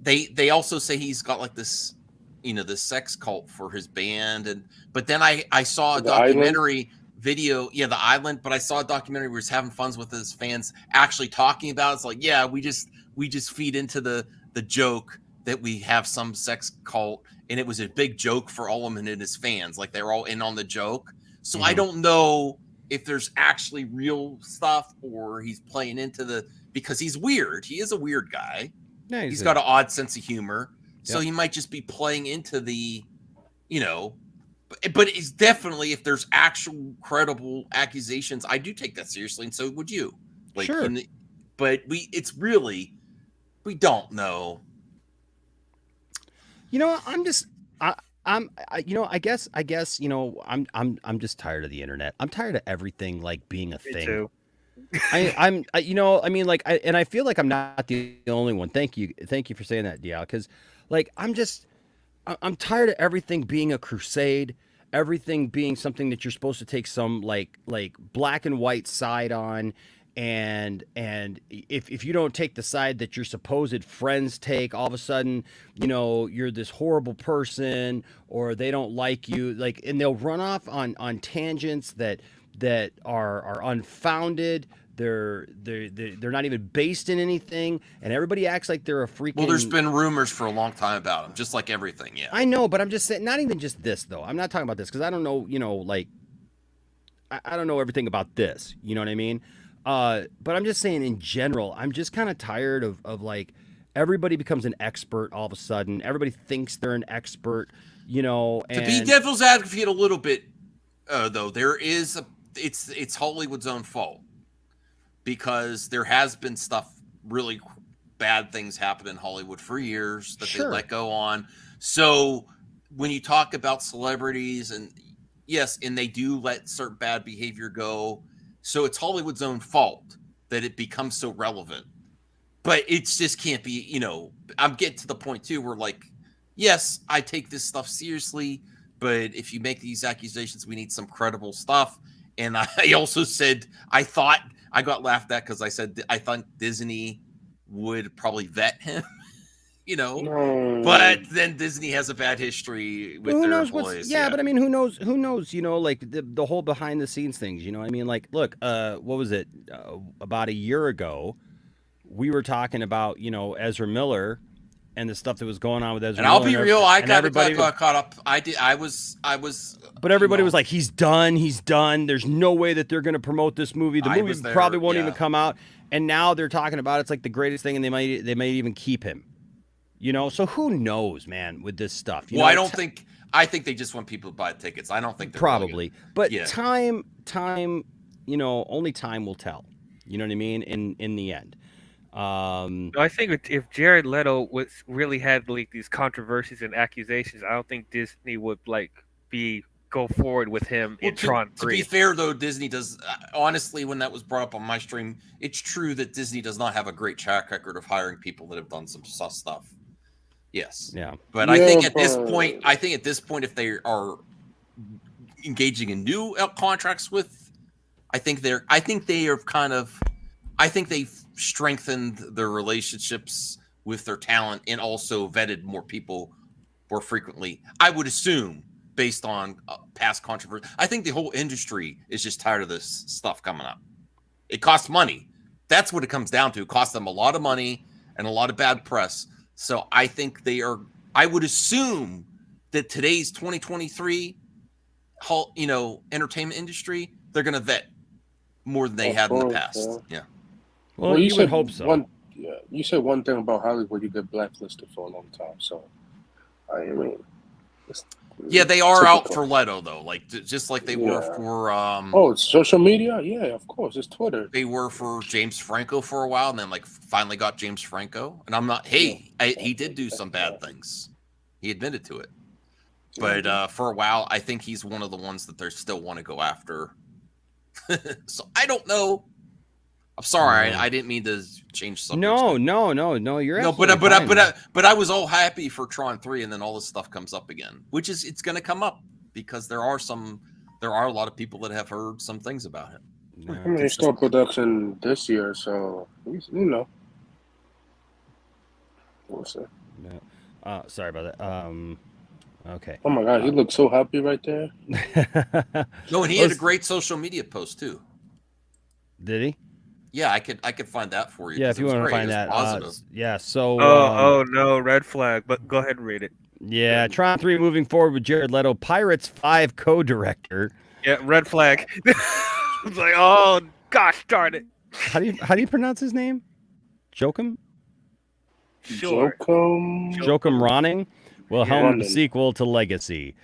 they also say he's got this, this sex cult for his band, but then I saw a documentary video, The Island, but I saw a documentary where he's having fun with his fans, actually talking about it. It's we just feed into the joke that we have some sex cult, and it was a big joke for Ullman and his fans, they were all in on the joke. So I don't know if there's actually real stuff, or he's playing into because he's weird. He is a weird guy. Yeah, he's got an odd sense of humor. So he might just be playing into the, but it's definitely, if there's actual credible accusations, I do take that seriously. And so would you. Sure. But it's really, we don't know. I guess, I'm just tired of the internet. I'm tired of everything being a thing. Me too. And I feel like I'm not the only one. Thank you for saying that, Dial, because I'm tired of everything being a crusade, everything being something that you're supposed to take some like black and white side on, and if you don't take the side that your supposed friends take, all of a sudden, you're this horrible person, or they don't like you, and they'll run off on tangents that that are unfounded. They're not even based in anything, and everybody acts like they're a freaking. Well, there's been rumors for a long time about them, just like everything. Yeah, I know, but I'm just saying, not even just this though. I'm not talking about this because I don't know, like I don't know everything about this. You know what I mean? But I'm just saying in general, I'm just kind of tired of like everybody becomes an expert all of a sudden. Everybody thinks they're an expert, and to be devil's advocate a little bit, though, there is it's Hollywood's own fault. Because there has been stuff, really bad things happen in Hollywood for years that they let go on. So when you talk about celebrities, and yes, and they do let certain bad behavior go. So it's Hollywood's own fault that it becomes so relevant. But it just can't be, I'm getting to the point too where like, yes, I take this stuff seriously, but if you make these accusations, we need some credible stuff. And I also said, I got laughed at because I said I thought Disney would probably vet him, but then Disney has a bad history with their employees. But I mean, who knows, like the whole behind the scenes things, I mean, like, look, what was it? About a year ago, we were talking about, Ezra Miller and the stuff that was going on with Ezra Miller. And I'll be real, I got caught up. I was. But everybody was like, he's done. There's no way that they're going to promote this movie. The movie probably won't even come out. And now they're talking about it's like the greatest thing, and they might even keep him. So who knows, man, with this stuff. I think they just want people to buy tickets. I don't think they're probably. But time, only time will tell. You know what I mean? In the end. I think if Jared Leto really had like these controversies and accusations, I don't think Disney would go forward with him in Tron 3. To be fair, though, Disney does honestly. When that was brought up on my stream, it's true that Disney does not have a great track record of hiring people that have done some sus stuff. Yes. Yeah. But I think at this point, if they are engaging in new contracts with, I think they've strengthened their relationships with their talent and also vetted more people more frequently. I would assume, based on past controversy. I think the whole industry is just tired of this stuff coming up. It costs money. That's what it comes down to. It costs them a lot of money and a lot of bad press. So I think I would assume that today's 2023, entertainment industry, they're going to vet more than they had in the past. Yeah. Well, you would hope so. You said one thing about Hollywood, you get blacklisted for a long time. So, I mean, they are out for Leto though, like just like they were for. Social media, yeah, of course, it's Twitter. They were for James Franco for a while, and then like finally got James Franco. And I'm not. He did do some bad things. He admitted to it, but for a while, I think he's one of the ones that they still want to go after. So I don't know. I'm sorry, I didn't mean to change subjects. No, you're absolutely fine. But I was all happy for Tron 3, and then all this stuff comes up again, which is it's going to come up because there are a lot of people that have heard some things about him. I mean, they start production this year, so We'll see. No. Sorry about that. Okay. Oh my God, he looked so happy right there. No, and he had a great social media post too. Did he? Yeah, I could find that for you. Yeah, if you want to find that. So. Oh no, red flag. But go ahead and read it. Yeah, Tron 3 moving forward with Jared Leto, Pirates 5 co-director. Yeah, red flag. It's like, oh gosh, darn it. How do you pronounce his name? Joachim? Sure. Joachim Ronning will helm the sequel to Legacy.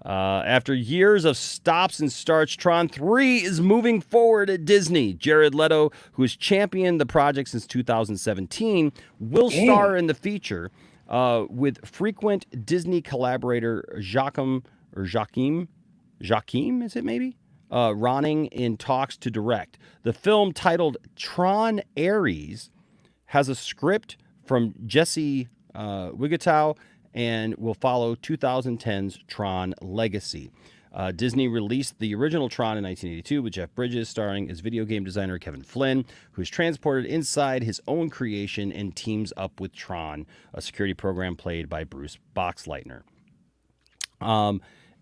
After years of stops and starts, Tron 3 is moving forward at Disney. Jared Leto, who has championed the project since 2017, will star in the feature with frequent Disney collaborator Joachim, is it maybe? Ronning in talks to direct. The film, titled Tron Ares, has a script from Jesse Wigatow and will follow 2010's Tron Legacy. Disney released the original Tron in 1982 with Jeff Bridges starring as video game designer Kevin Flynn, who is transported inside his own creation and teams up with Tron, a security program played by Bruce Boxleitner.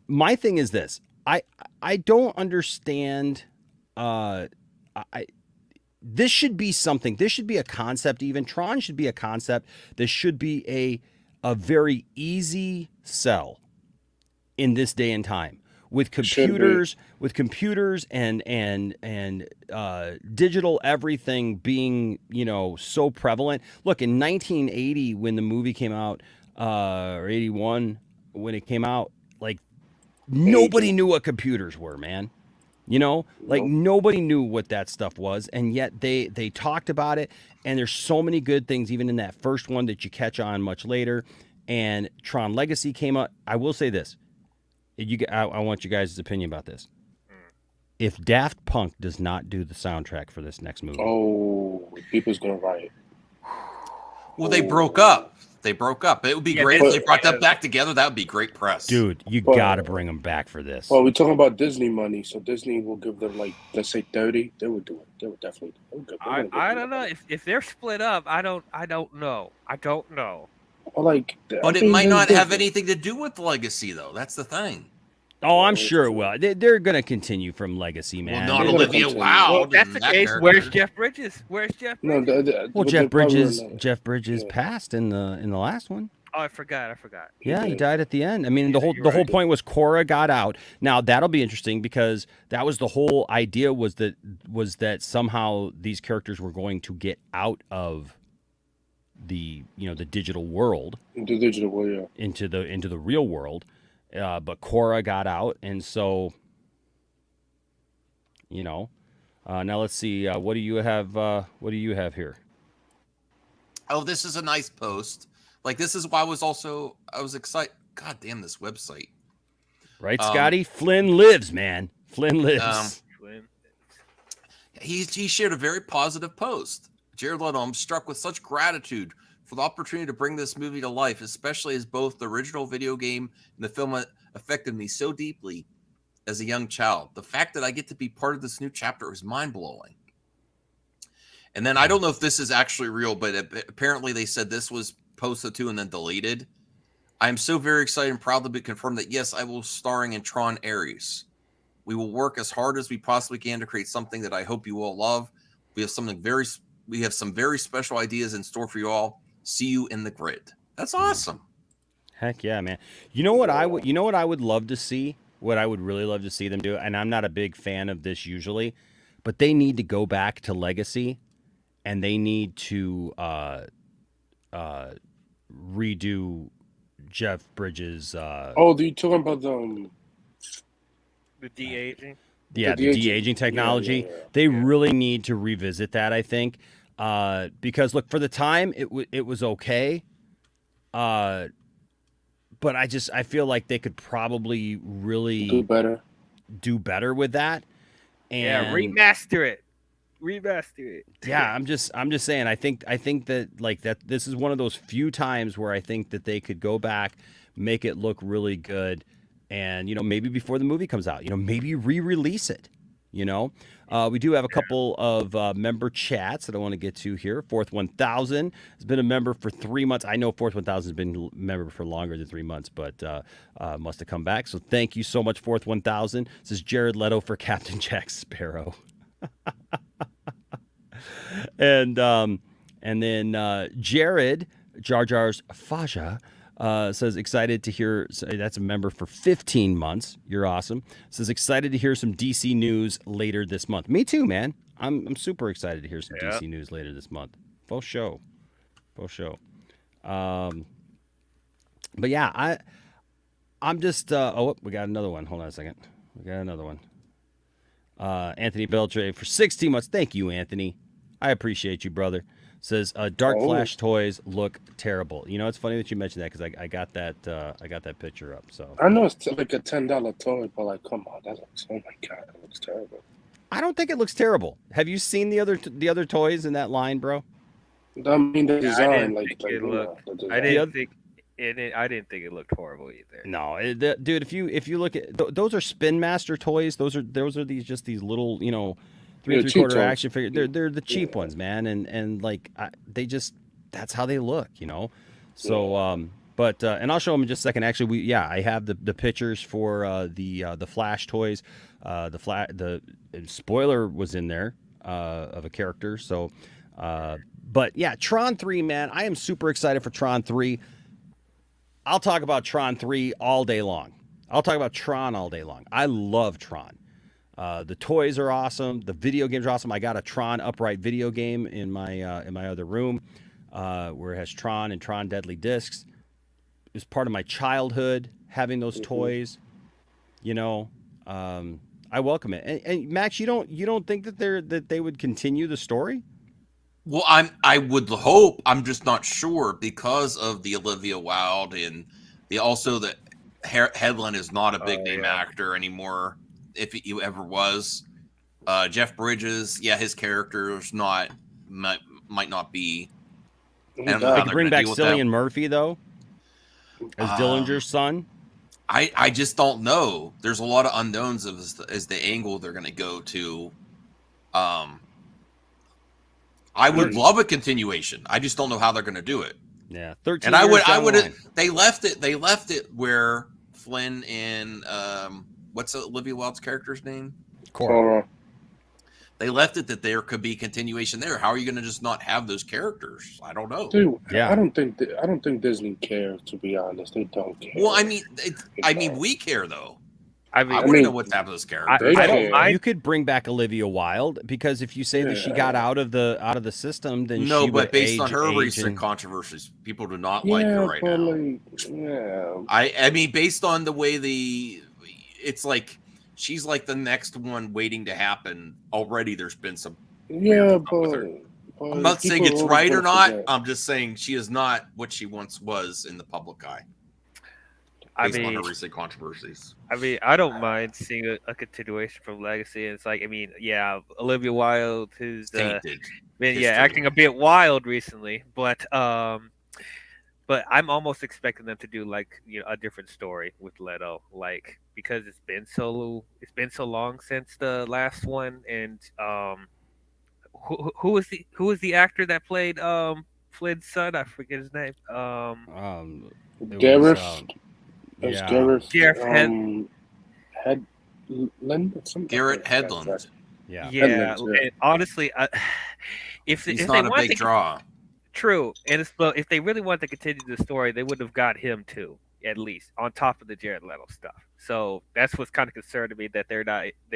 My thing is this. I don't understand this should be something. This should be a concept. Even Tron should be a concept. This should be a very easy sell in this day and time with computers, and digital everything being, so prevalent. Look, in 1980 when the movie came out, or 81 when it came out, like nobody knew what computers were, man. Nobody knew what that stuff was, and yet they talked about it, and there's so many good things even in that first one that you catch on much later. And Tron Legacy came up. I will say this. I want you guys' opinion about this. If Daft Punk does not do the soundtrack for this next movie. Oh, people's going to riot. Well, they broke up. It would be great if they brought that back together. That would be great press. Dude, you got to bring them back for this. Well, we're talking about Disney money, so Disney will give them, let's say 30. They would do it. They would definitely do it. I don't know. If they're split up, I don't know. But it might not have anything to do with Legacy, thow. That's the thing. Oh, I'm sure it will. They're going to continue from Legacy, man. Well, not Olivia Wilde. Well, if that's the case. Where's Jeff Bridges? Jeff Bridges passed in the last one. Oh, I forgot. Yeah, he died at the end. I mean, the whole point was Cora got out. Now that'll be interesting because that was the whole idea was that somehow these characters were going to get out of the digital world. The digital world, yeah. Into the real world. But Cora got out, and so, now let's see. What do you have? What do you have here? Oh, this is a nice post. This is why I was excited. God damn this website. Right, Scotty? Flynn lives, man. Flynn lives. He shared a very positive post. Jared Leto, I'm struck with such gratitude for the opportunity to bring this movie to life, especially as both the original video game and the film affected me so deeply as a young child. The fact that I get to be part of this new chapter is mind-blowing. And then I don't know if this is actually real, but apparently they said this was posted to and then deleted. I am so very excited and proud to be confirmed that, yes, I will be starring in Tron Ares. We will work as hard as we possibly can to create something that I hope you all love. We have some very special ideas in store for you all. See you in the grid. That's awesome. Heck yeah, man. You know what I would love to see? What I would really love to see them do, and I'm not a big fan of this usually, but they need to go back to Legacy, and they need to redo Jeff Bridges. Oh, are you talking about the de-aging? Yeah, the de-aging technology. Yeah. They really need to revisit that, I think. Because look, for the time it was okay. But I feel like they could probably really do better with that. And remaster it. Yeah, I'm just saying, I think that this is one of those few times where I think that they could go back, make it look really good, and maybe before the movie comes out, maybe re-release it. We do have a couple of member chats that I want to get to here. Fourth 1000 has been a member for 3 months. I know Fourth 1000 has been a member for longer than 3 months, but must have come back. So thank you so much, Fourth 1000. This is Jared Leto for Captain Jack Sparrow. And then Jared Jar Jar's Faja says excited to hear. That's a member for 15 months. You're awesome. Says excited to hear some DC news later this month. Me too, man. I'm super excited to hear some DC news later this month. Full show. But yeah, I'm just. We got another one. Hold on a second. We got another one. Anthony Beltray for 16 months. Thank you, Anthony. I appreciate you, brother. Says Dark Flash toys look terrible. It's funny that you mentioned that because I got that picture up. So I know it's like a $10 toy, but come on, that looks, oh my god, it looks terrible. I don't think it looks terrible. Have you seen the other toys in that line, bro? I mean the design, I didn't think it looked horrible either. No, dude. If you look at those are Spin Master toys. Those are these little 3 3/4 action figure. They're the cheap ones, man, and that's how they look, So, But and I'll show them in just a second. Actually, I have the pictures for the Flash toys. The spoiler was in there of a character. So, but yeah, Tron 3, man, I am super excited for Tron 3. I'll talk about Tron 3 all day long. I'll talk about Tron all day long. I love Tron. The toys are awesome. The video games are awesome. I got a Tron upright video game in my other room where it has Tron and Tron Deadly Discs. It was part of my childhood having those toys. You know, I welcome it. And Max, you don't think that they would continue the story? Well, I would hope. I'm just not sure because of the Olivia Wilde and also that Headland is not a big name actor anymore. If he ever was, Jeff Bridges, his character is might not be. They could bring back Cillian Murphy though, as Dillinger's son. I just don't know. There's a lot of unknowns as the angle they're going to go to. I would love a continuation. I just don't know how they're going to do it. Yeah, 13. And I would. They left it where Flynn and what's Olivia Wilde's character's name? Cora. They left it that there could be continuation there. How are you going to just not have those characters? I don't know. Dude, I don't think Disney cares. To be honest, they don't care. Well, I mean, we care though. I want to know what's happened to those characters. I don't mind. You could bring back Olivia Wilde because if you say that she got out of the system, then no. She but would based on her age recent and... controversies, people do not like her right now. I mean, based on the way it's like she's like the next one waiting to happen. Already, there's been some. Yeah, I'm not saying it's right or not. I'm just saying she is not what she once was in the public eye. Based on her recent controversies. I mean, I don't mind seeing a continuation from Legacy. It's like, I mean, Olivia Wilde, who's been acting a bit wild recently, but I'm almost expecting them to do like a different story with Leto, like because it's been so long since the last one, and who was the actor that played Flynn's son? I forget his name. Gareth. Gareth Headland. Garrett Headland. Yeah. Headland, And honestly, if he's if not they a want big to, draw. True, and if they really want to continue the story, they would have got him too, at least on top of the Jared Leto stuff. So that's what's kind of concerning me that they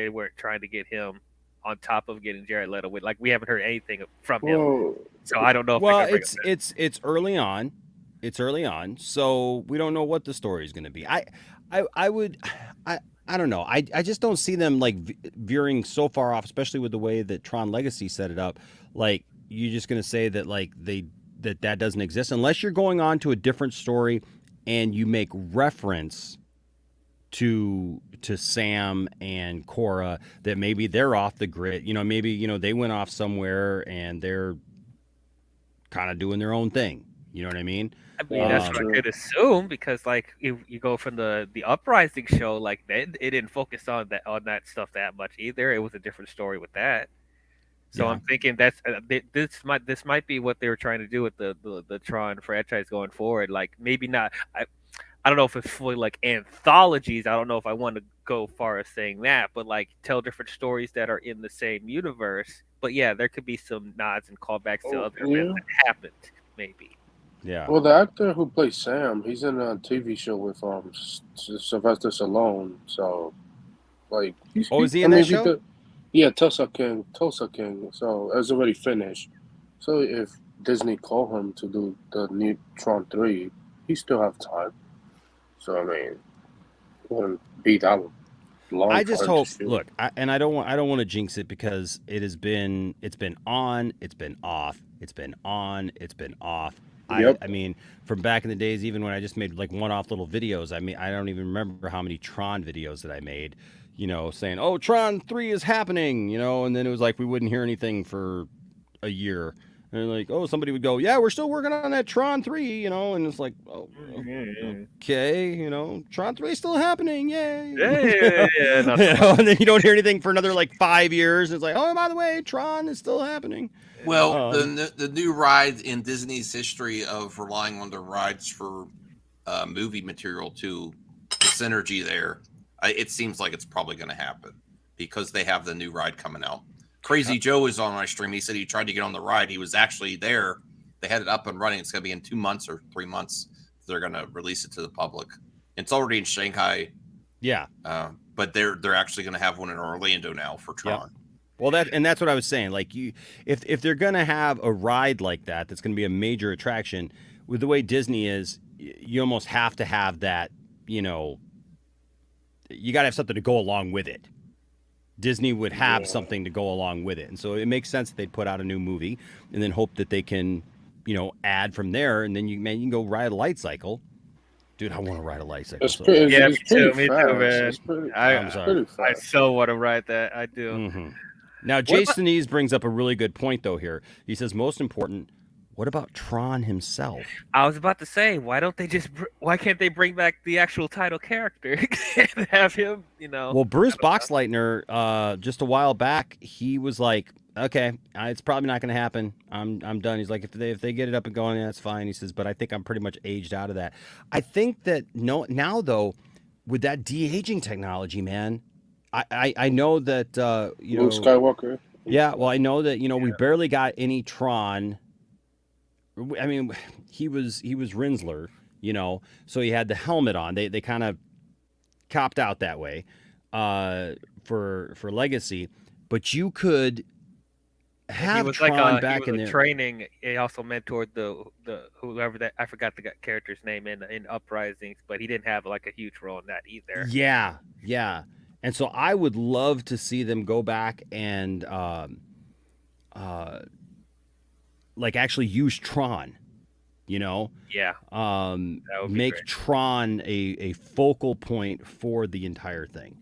weren't trying to get him on top of getting Jared Leto. Like we haven't heard anything from him, so I don't know. If it's early on. It's early on, so we don't know what the story is going to be. I don't know. I just don't see them like veering so far off, especially with the way that Tron Legacy set it up. Like you're just going to say that like that doesn't exist unless you're going on to a different story and you make reference to Sam and Cora that maybe they're off the grid. Maybe they went off somewhere and they're kind of doing their own thing. You know what I mean? I mean, that's what I could assume because, like, if you go from the Uprising show, like, it didn't focus on that stuff that much either. It was a different story with that. So I'm thinking that's this might be what they were trying to do with the Tron franchise going forward. Like, maybe not. I don't know if it's fully like anthologies. I don't know if I want to go far as saying that, but like tell different stories that are in the same universe. But yeah, there could be some nods and callbacks to other events that happened, maybe. Yeah. Well, the actor who plays Sam, he's in a TV show with Sylvester Stallone. So, like, is he in that show? Yeah, Tulsa King. So it's already finished. So if Disney called him to do the new Tron 3, he still have time. So I mean, it wouldn't be that long. I just hope. Look, I don't want to jinx it because it's been on, it's been off, it's been on, it's been off. Yep. I mean, from back in the days, even when I just made like one-off little videos. I mean, I don't even remember how many Tron videos that I made. Saying, "Oh, Tron 3 is happening," and then it was like we wouldn't hear anything for a year. And like, oh, somebody would go, "Yeah, we're still working on that Tron 3," and it's like, oh, okay, Tron 3 is still happening, yay. Yeah. And then you don't hear anything for another like 5 years. It's like, oh, by the way, Tron is still happening. Well, the new ride in Disney's history of relying on the rides for movie material too, the synergy there, it seems like it's probably going to happen because they have the new ride coming out. Crazy Joe is on my stream. He said he tried to get on the ride. He was actually there. They had it up and running. It's going to be in 2 months or 3 months. They're going to release it to the public. It's already in Shanghai. Yeah. But they're actually going to have one in Orlando now for Tron. Yep. Well, that's what I was saying. Like if they're going to have a ride like that, that's going to be a major attraction. With the way Disney is, you almost have to have that. You got to have something to go along with it. Disney would have something to go along with it, and so it makes sense that they'd put out a new movie and then hope that they can, add from there, and then you can go ride a light cycle. Dude, I want to ride a light cycle. Me too, man. I'm sorry. I so want to ride that. I do. Mm-hmm. Now, Jason Ease brings up a really good point, though, here. He says, most important, what about Tron himself? I was about to say, why can't they bring back the actual title character and have him, Well, Bruce Boxleitner, just a while back, he was like, okay, it's probably not going to happen. I'm done. He's like, if they get it up and going, that's fine. He says, but I think I'm pretty much aged out of that. I think that now, though, with that de-aging technology, man, I know that, Luke Skywalker. Yeah, well, I know that, we barely got any Tron. I mean, he was Rinsler, so he had the helmet on. They kind of copped out that way for Legacy, but you could have he was Tron like back in there. Training. He also mentored the whoever that I forgot the character's name in Uprisings, but he didn't have like a huge role in that either. Yeah. And so I would love to see them go back and like actually use Tron, Yeah. make great. Tron a focal point for the entire thing.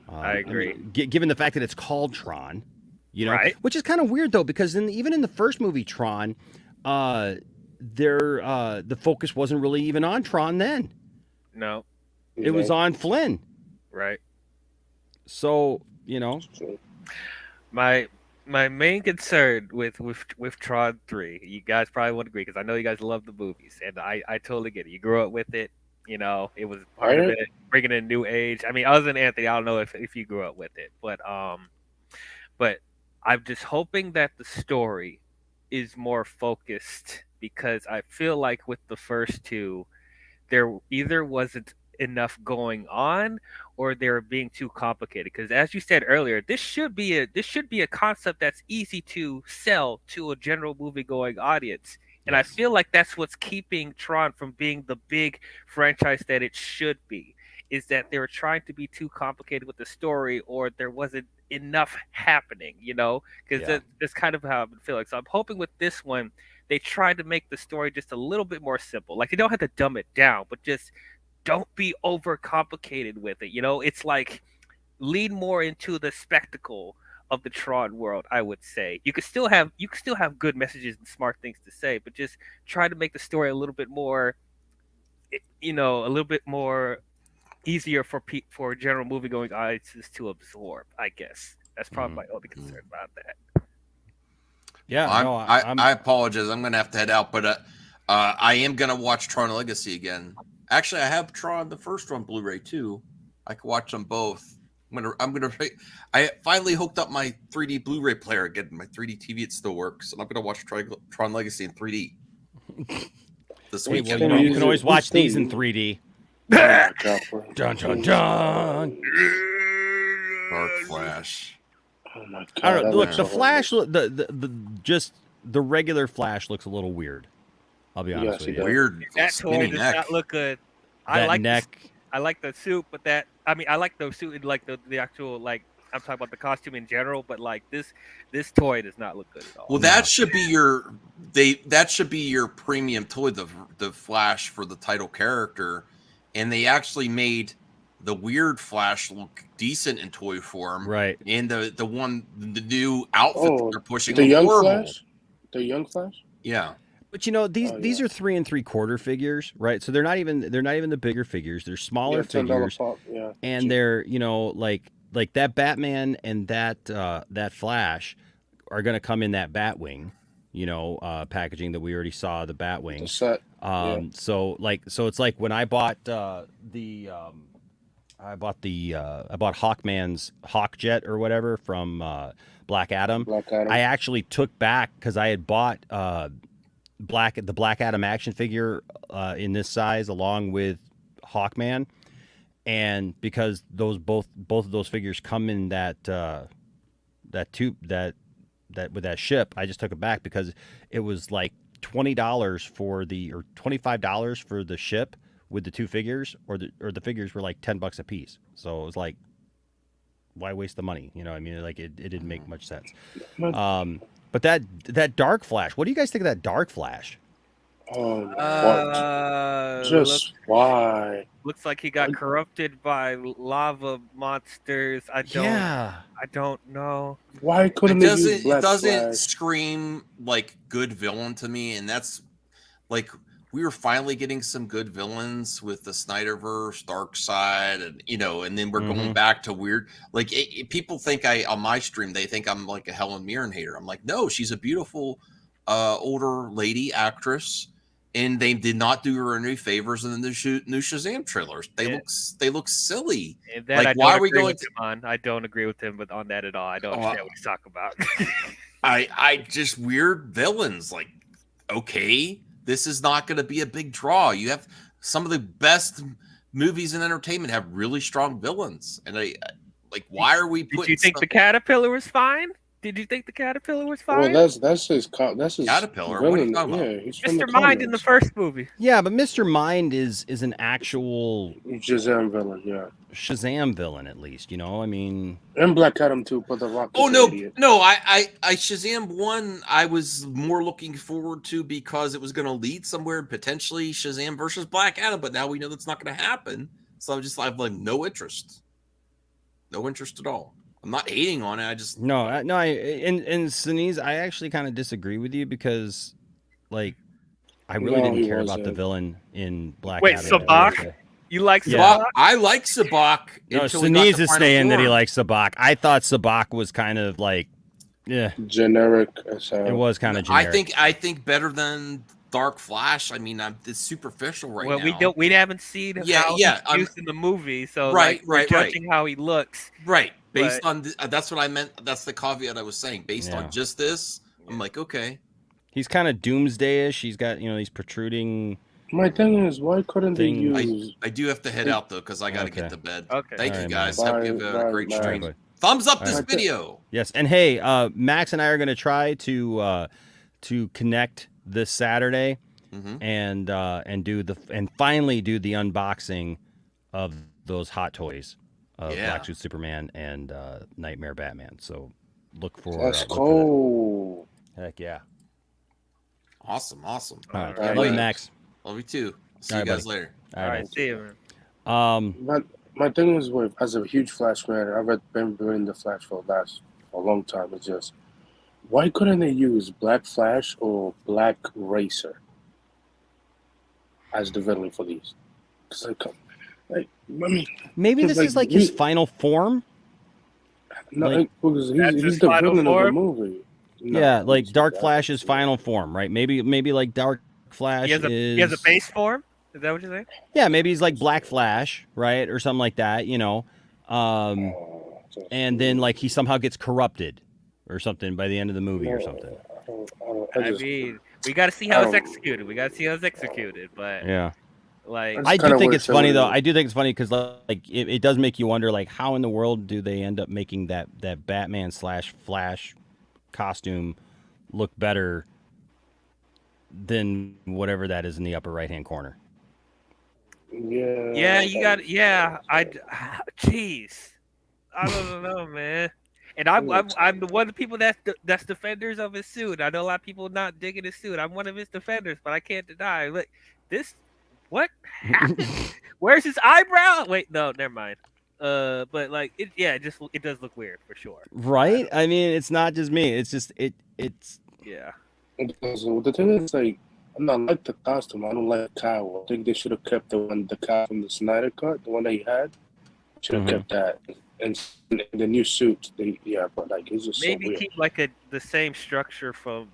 I agree. Given the fact that it's called Tron, Right. which is kind of weird though, because even in the first movie Tron, the focus wasn't really even on Tron then. No. It was on Flynn. Right. So, My main concern with Tron 3, you guys probably won't agree because I know you guys love the movies, and I totally get it. You grew up with it, it was part of it, bringing in a new age. I mean, other than Anthony, I don't know if you grew up with it, but I'm just hoping that the story is more focused because I feel like with the first two, there either wasn't enough going on or they're being too complicated, because as you said earlier, this should be a concept that's easy to sell to a general movie going audience, and I feel like that's what's keeping Tron from being the big franchise that it should be, is that they were trying to be too complicated with the story, or there wasn't enough happening, because that's kind of how I've been feeling. So I'm hoping with this one they tried to make the story just a little bit more simple. Like, they don't have to dumb it down, but just don't be over complicated with it. It's like lean more into the spectacle of the Tron world, I would say. You could still have good messages and smart things to say, but just try to make the story a little bit more, a little bit more easier for general movie going audiences to absorb, I guess. That's probably my only concern about that. Yeah, I apologize. I'm going to have to head out, but I am going to watch Tron Legacy again. Actually, I have Tron the first one Blu-ray too. I can watch them both. I finally hooked up my 3D Blu-ray player again. My 3D TV, it still works, and I'm going to watch Tron Legacy in 3D this weekend. Well, you can always watch these in 3D. Dun dun dun. Dark Flash. Oh my god! I don't know. Look, the Flash, the regular Flash looks a little weird. I'll be honest with you. Weird. That toy does not look good. I like the suit, but I like the suit and like the actual, like, I'm talking about the costume in general, but like this toy does not look good at all. Well, that should be your premium toy, the Flash for the title character, and they actually made the weird Flash look decent in toy form, right? And the new outfit that they're pushing, the young Flash, yeah. But these are 3 3/4 figures, right? So they're not even the bigger figures. They're smaller figures, and they're like that Batman and that Flash are going to come in that Batwing, packaging that we already saw, the Batwing. The set. So it's like when I bought Hawkman's Hawkjet or whatever from Black Adam. I actually took back because I had bought the Black Adam action figure in this size along with Hawkman, and because both of those figures come in that tube that with that ship, I just took it back because it was like $20 or $25 for the ship with the two figures, or the figures were like $10 a piece. So it was like, why waste the money? You know what I mean? Like it didn't make much sense. But that Dark Flash, what do you guys think of that Dark Flash? Why? Looks like he got corrupted by lava monsters. I don't know. Why couldn't it they use Black it doesn't Flash? scream like good villain to me, and that's like we were finally getting some good villains with the Snyderverse, Dark Side, and and then we're going back to weird. Like people think on my stream they think I'm like a Helen Mirren hater. I'm like, no, she's a beautiful older lady actress, and they did not do her any favors in the new Shazam trailers. They look silly. And that like, why are we going to? I don't agree with him on that at all. I don't understand what he's talking about. I just weird villains. Like, okay, this is not going to be a big draw. You have some of the best movies in entertainment have really strong villains, and why are we putting? Did you think the Caterpillar was fine? Did you think the Caterpillar was fine? Well, that's his Caterpillar. Villain. What are you talking about? Yeah, he's from Mr. Mind in the first movie. Yeah, but Mr. Mind is an actual Shazam villain. Yeah, Shazam villain at least. I mean, and Black Adam too. But the Rock. Oh no, no! I Shazam 1. I was more looking forward to because it was going to lead somewhere, potentially Shazam versus Black Adam. But now we know that's not going to happen. So I've like no interest at all. I'm not hating on it. I just and Sinise, I actually kind of disagree with you because, like, I really didn't care about the villain in Black Adam. Wait, Sabak? You like Sabak? Yeah. I like Sabak. No, Sinise is saying that he likes Sabak. I thought Sabak was kind of like, generic as hell. It was kind of generic. I think better than Dark Flash. I mean, it's superficial now. Well, we haven't seen how he's used in the movie, so we're judging how he looks. Right. Based on that's what I meant. That's the caveat I was saying. Based on just this, I'm like, okay. He's kind of doomsday-ish. He's got these protruding. My thing is, why couldn't they use? I do have to head out though because I got to get to bed. Okay. Thank you guys. Man. Hope you have a great stream. Thumbs up this video. Yes, and hey, Max and I are going to try to connect this Saturday and finally do the unboxing of those hot toys of Black Suit Superman and Nightmare Batman. So look for. That's cool. Heck yeah! Awesome. All right. Love you, Max. Love you too. See you guys later. All right. See you, man. My thing is as a huge Flash fan, I've been doing the Flash for a long time. It's just, why couldn't they use Black Flash or Black Racer as the villain for these? Maybe this is like his final form. No, because he's the villain of the movie. No, like Dark Flash's final form, right? Maybe like Dark Flash he has a base form. Is that what you're saying? Yeah, maybe he's like Black Flash, right, or something like that. And then like he somehow gets corrupted or something by the end of the movie or something. I mean, we got to see how it's executed. But yeah. Like, I do think it's funny though. I do think it's funny because like it does make you wonder, like, how in the world do they end up making that Batman / Flash costume look better than whatever that is in the upper right hand corner? Yeah, you got. Jeez, I don't know, man. And I'm the one of the people that's defenders of his suit. I know a lot of people not digging his suit. I'm one of his defenders, but I can't deny. Look, what happened? Where's his eyebrow? Wait, no, never mind. But like it does look weird for sure. Right? I mean, it's not just me. It's just it's yeah. So the thing is, like, I'm not like the costume. I don't like Kyle. I think they should have kept the Kyle from the Snyder cut, the one that he had. Should have kept that. And the new suit, but like it's just maybe so weird. keep like the same structure from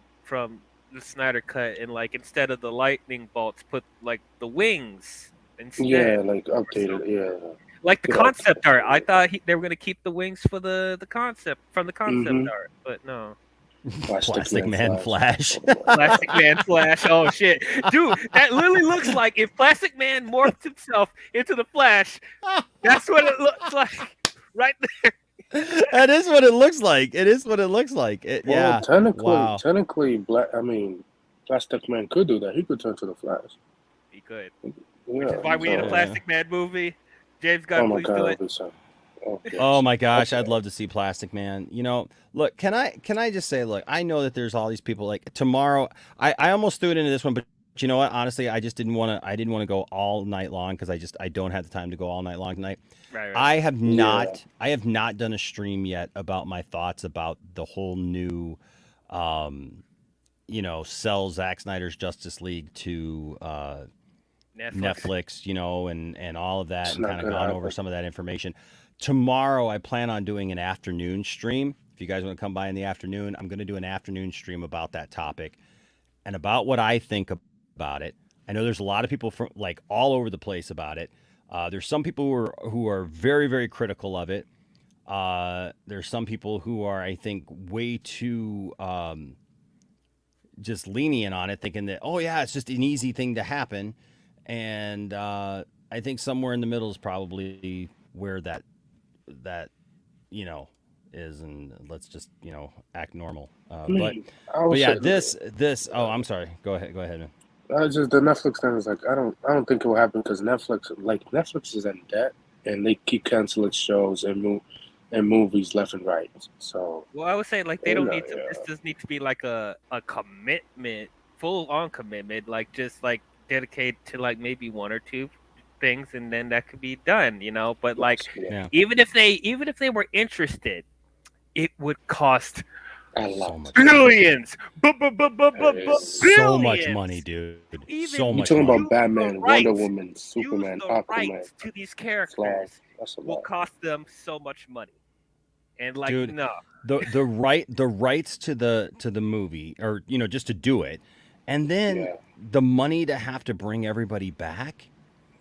the Snyder cut and like instead of the lightning bolts, put like the wings instead. Yeah, like updated. Yeah. Like the Good concept art. I thought they were gonna keep the wings for the concept from the concept Mhm. art, but no. Plastic Man Flash. Plastic Man Flash. Oh shit, dude, that literally looks like if Plastic Man morphed himself into the Flash. That's what it looks like, right there. That is what it looks like. It is what it looks like. Well, Yeah. Wow. technically, Plastic Man could do that. He could turn to the Flash. He could. Yeah. Which is why we need a so- Plastic Man movie. James Gunn, Oh my please God, do that'd it. be so. Okay. Oh my gosh, I'd love to see Plastic Man. You know, look, can I just say, look, I know that there's all these people like tomorrow. I almost threw it into this one, but you know what? Honestly, I just didn't want to go all night long because I don't have the time to go all night long tonight. Right. I have not done a stream yet about my thoughts about the whole new sell Zack Snyder's Justice League to Netflix, and all of that, It's and not kind of gonna gone over happen. some of that information. Tomorrow, I plan on doing an afternoon stream. If you guys want to come by in the afternoon, I'm going to do an afternoon stream about that topic and about what I think about it. I know there's a lot of people from like all over the place about it. There's some people who are very, very critical of it. There's some people who are, I think, way too just lenient on it, thinking that, oh yeah, it's just an easy thing to happen. And I think somewhere in the middle is probably where that is, and let's just act normal. But yeah, this. Oh, I'm sorry. Go ahead, man. Just the Netflix thing is like I don't think it will happen because Netflix is in debt and they keep canceling shows and movies left and right. So Well, I would say like they don't need to. This does need to be like a commitment, full on commitment, like just like dedicated to like maybe one or two things, and then that could be done, But like, even if they were interested, it would cost a lot, billions, so much money, dude. So much. You're talking money. about Batman, Wonder Woman, Superman, Aquaman, rights to these characters That's a will lot. cost them so much money, and like Dude, no. the rights to the movie, or just to do it, and then the money to have to bring everybody back.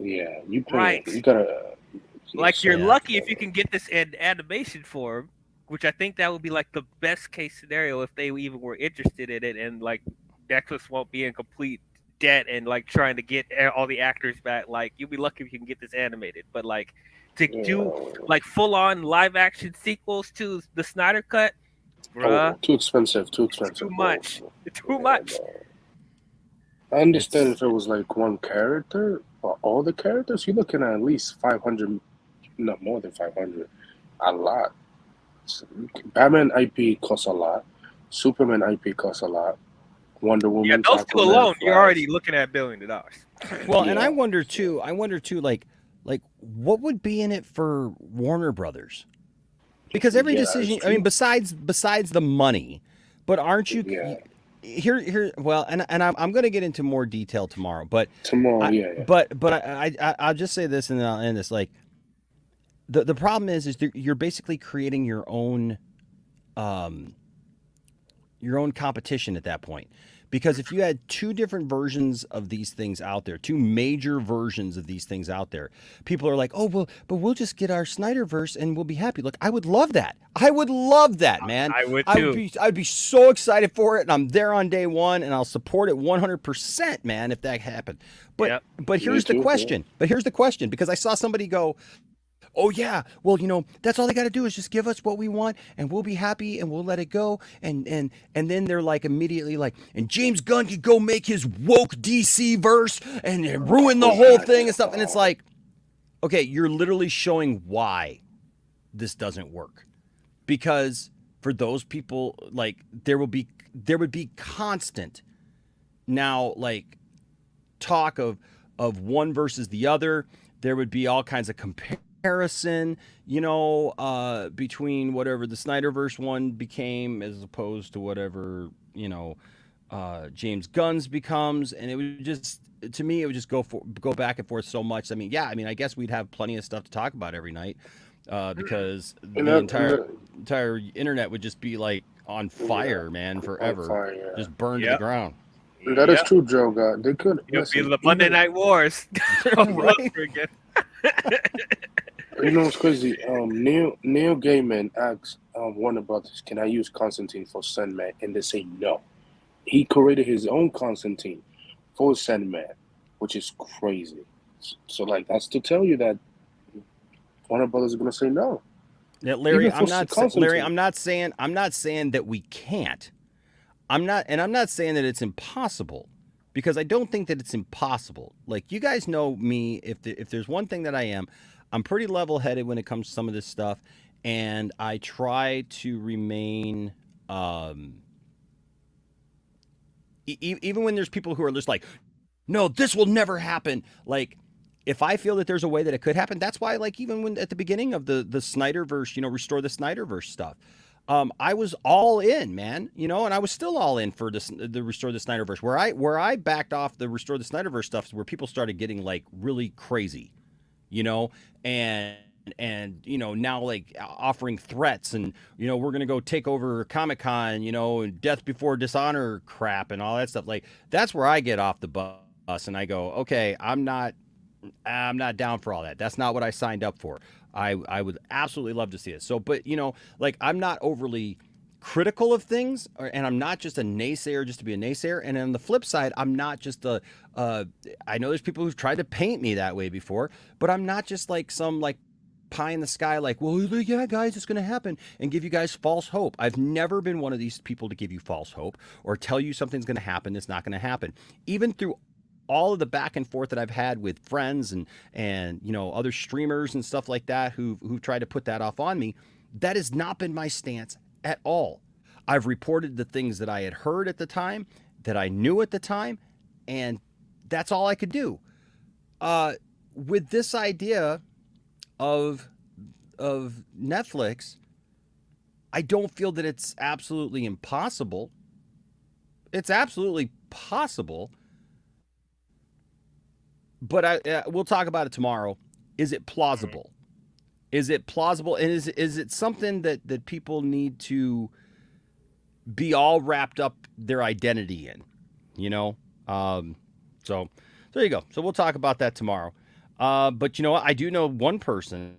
Yeah, you Right. You gotta Like you're lucky if you can get this in animation form, which I think that would be like the best case scenario if they even were interested in it, and like Netflix won't be in complete debt and like trying to get all the actors back. Like you'll be lucky if you can get this animated, but like to do like full on live action sequels to the Snyder cut, bruh, too expensive. too much. Too much. I understand if it was like one character or all the characters, you're looking at least 500, no more than 500, a lot. Batman IP costs a lot. Superman IP costs a lot. Wonder Woman. Yeah, those two alone, you're already looking at $1 billion. Well, and I wonder too, like what would be in it for Warner Brothers? Because every decision, I mean, besides the money, but aren't you here? Well, and I'm going to get into more detail tomorrow, but But I'll just say this, and then I'll end this. Like, the problem is you're basically creating your own competition at that point. Because if you had two different versions of these things out there, two major versions of these things out there, people are like, oh, well, but we'll just get our Snyderverse and we'll be happy. Look, I would love that. I would love that, man. I would too. I'd be so excited for it, and I'm there on day one, and I'll support it 100%, man, if that happened. But here's the question. But here's the question, because I saw somebody go, oh yeah, well, that's all they got to do is just give us what we want and we'll be happy and we'll let it go. And then they're like immediately like, and James Gunn could go make his woke DC verse and ruin the whole thing and stuff. And it's like, okay, you're literally showing why this doesn't work. Because for those people, like there would be constant now like talk of one versus the other. There would be all kinds of comparison, between whatever the Snyderverse one became as opposed to whatever, James Gunn's becomes. And it would just, to me, it would just go back and forth so much. I mean, I guess we'd have plenty of stuff to talk about every night, because the entire internet would just be like on fire, man, forever. fire, yeah. Just burned to the ground. That is true, Joe. God, they could. It'll be Listen, the Monday Night Wars. Right? You know what's crazy? Neil Gaiman asked Warner Brothers, "Can I use Constantine for Sandman?" And they say no. He created his own Constantine for Sandman, which is crazy. So, like, that's to tell you that Warner Brothers is gonna say no. Yeah, Larry, Even for Larry, I'm not saying that we can't. I'm not saying that it's impossible, because I don't think that it's impossible. Like, you guys know me. If there's one thing that I am, I'm pretty level-headed when it comes to some of this stuff, and I try to remain. Even when there's people who are just like, no, this will never happen. Like, if I feel that there's a way that it could happen, that's why, like, even when at the beginning of the Snyderverse, restore the Snyderverse stuff, I was all in, man, and I was still all in for the restore the Snyderverse. Where I backed off the restore the Snyderverse stuff is where people started getting, like, really crazy, and now, like, offering threats and, we're going to go take over Comic-Con, and death before dishonor crap and all that stuff. Like, that's where I get off the bus and I go, okay, I'm not down for all that. That's not what I signed up for. I would absolutely love to see it. So, but, like, I'm not overly critical of things, and I'm not just a naysayer just to be a naysayer. And on the flip side, I'm not just I know there's people who've tried to paint me that way before, but I'm not just like some, like, pie in the sky, like, well, yeah, guys, it's going to happen, and give you guys false hope. I've never been one of these people to give you false hope or tell you something's going to happen that's not going to happen. Even through all of the back and forth that I've had with friends and other streamers and stuff like that who've tried to put that off on me, that has not been my stance at all. I've reported the things that I had heard at the time, that I knew at the time, and that's all I could do. With this idea of Netflix, I don't feel that it's absolutely impossible. It's absolutely possible. But we'll talk about it tomorrow. Is it plausible? Is it plausible? And is it something that people need to be all wrapped up their identity in? So there you go. So we'll talk about that tomorrow. But you know what? I do know one person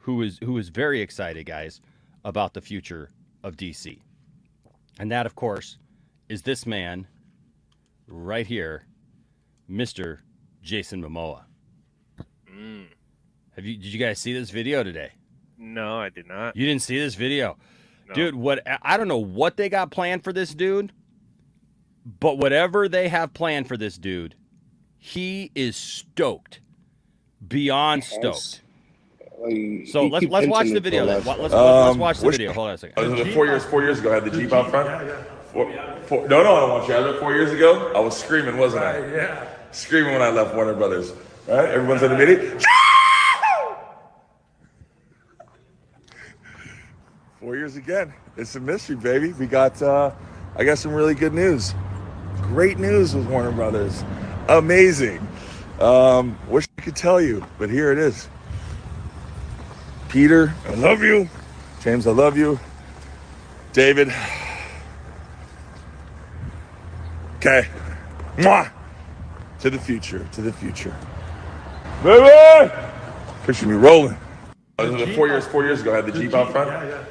who is very excited, guys, about the future of DC. And that, of course, is this man right here, Mr. Jason Momoa. Did you guys see this video today? No, I did not. You didn't see this video? No. Dude, I don't know what they got planned for this dude, but whatever they have planned for this dude, he is stoked. Beyond stoked. So let's watch the video. Let's watch the video. Hold on a second. Was it 4 years ago? I had the Jeep out front? Yeah. No, I don't want you. I was 4 years ago. I was screaming, wasn't I? Yeah. Screaming when I left Warner Brothers. Right? Everyone's in the video. 4 years again. It's a mystery, baby. We got, I got some really good news. Great news with Warner Brothers. Amazing. Wish I could tell you, but here it is. Peter, I love you. James, I love you. David. Okay. Mwah. To the future. Baby! Picture me rolling. Was it 4 years ago? I had the Jeep out front? Yeah.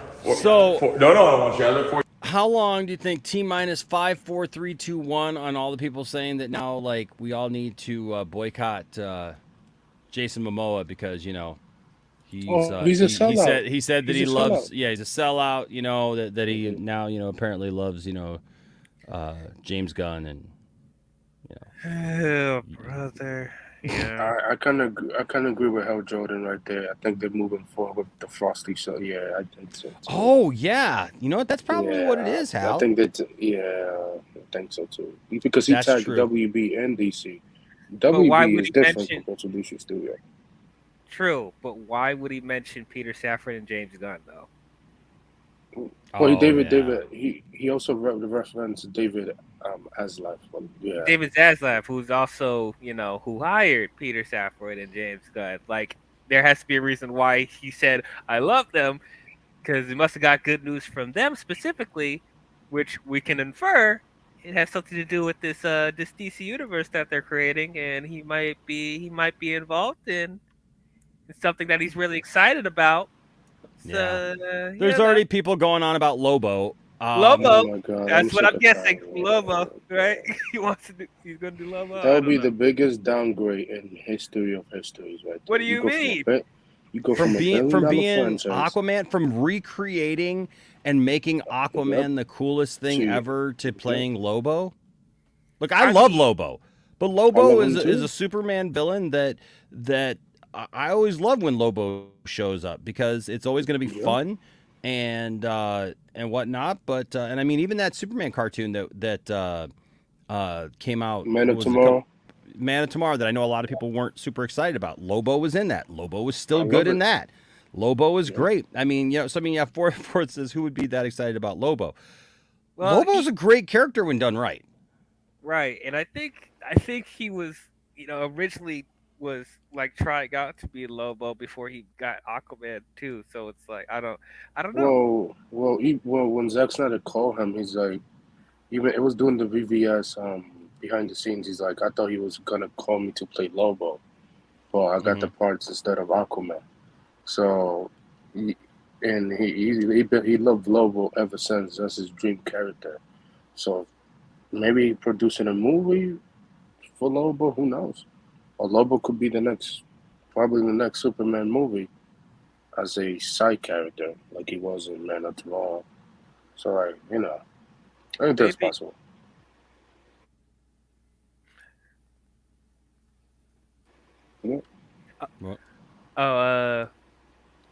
No, I don't want you. I look for. How long do you think T minus 5, 4, 3, 2, 1 on all the people saying that now, like, we all need to boycott Jason Momoa because he's a sellout. He said that he loves. Yeah, he's a sellout. That he now apparently loves James Gunn and. Oh, brother. Yeah. I kind of agree with Hell Jordan right there. I think they're moving forward with the Frosty show. Yeah, I think so too. Oh yeah, that's probably what it is, Hal. I think I think so too. Because he tagged WB and DC. WB is different compared to DC Studio. True, but why would he mention Peter Safran and James Gunn though? Well, David. He also referenced David Zaslav. Yeah. David Zaslav, who's also who hired Peter Safran and James Gunn. Like, there has to be a reason why he said I love them, because he must have got good news from them specifically, which we can infer it has something to do with this DC universe that they're creating, and he might be involved in something that he's really excited about. Yeah. So, There's already people going on about Lobo. Lobo. Oh my God, I'm That's what sick I'm of guessing. that. Lobo, right? He wants to do. He's gonna do Lobo. That would be the biggest downgrade in history of histories, right What there. do you mean? You go From from a being billion-dollar franchise Aquaman, from recreating and making Aquaman the coolest thing To- ever to playing Lobo. Look, I love Lobo, but Lobo love him is too. a Superman villain that I always love when Lobo shows up because it's always going to be fun and whatnot. But and I mean, even that Superman cartoon that came out, Man of what was it, Tomorrow. Man of Tomorrow, that I know a lot of people weren't super excited about. Lobo was in that. Lobo was I still love good in it. that. Lobo was great. I mean, so I mean, yeah, Ford says, who would be that excited about Lobo? Well, Lobo's a great character when done right. Right, and I think he was, originally was like trying out to be Lobo before he got Aquaman too. So it's like I don't know. Well, when Zack Snyder called him, he's like, even it was doing the VVS behind the scenes. He's like, I thought he was gonna call me to play Lobo, but I got the parts instead of Aquaman. So, he loved Lobo ever since. That's his dream character. So maybe producing a movie for Lobo, who knows? Or Lobo could be probably the next Superman movie as a side character, like he was in Man of Tomorrow. So, like, I think that's possible.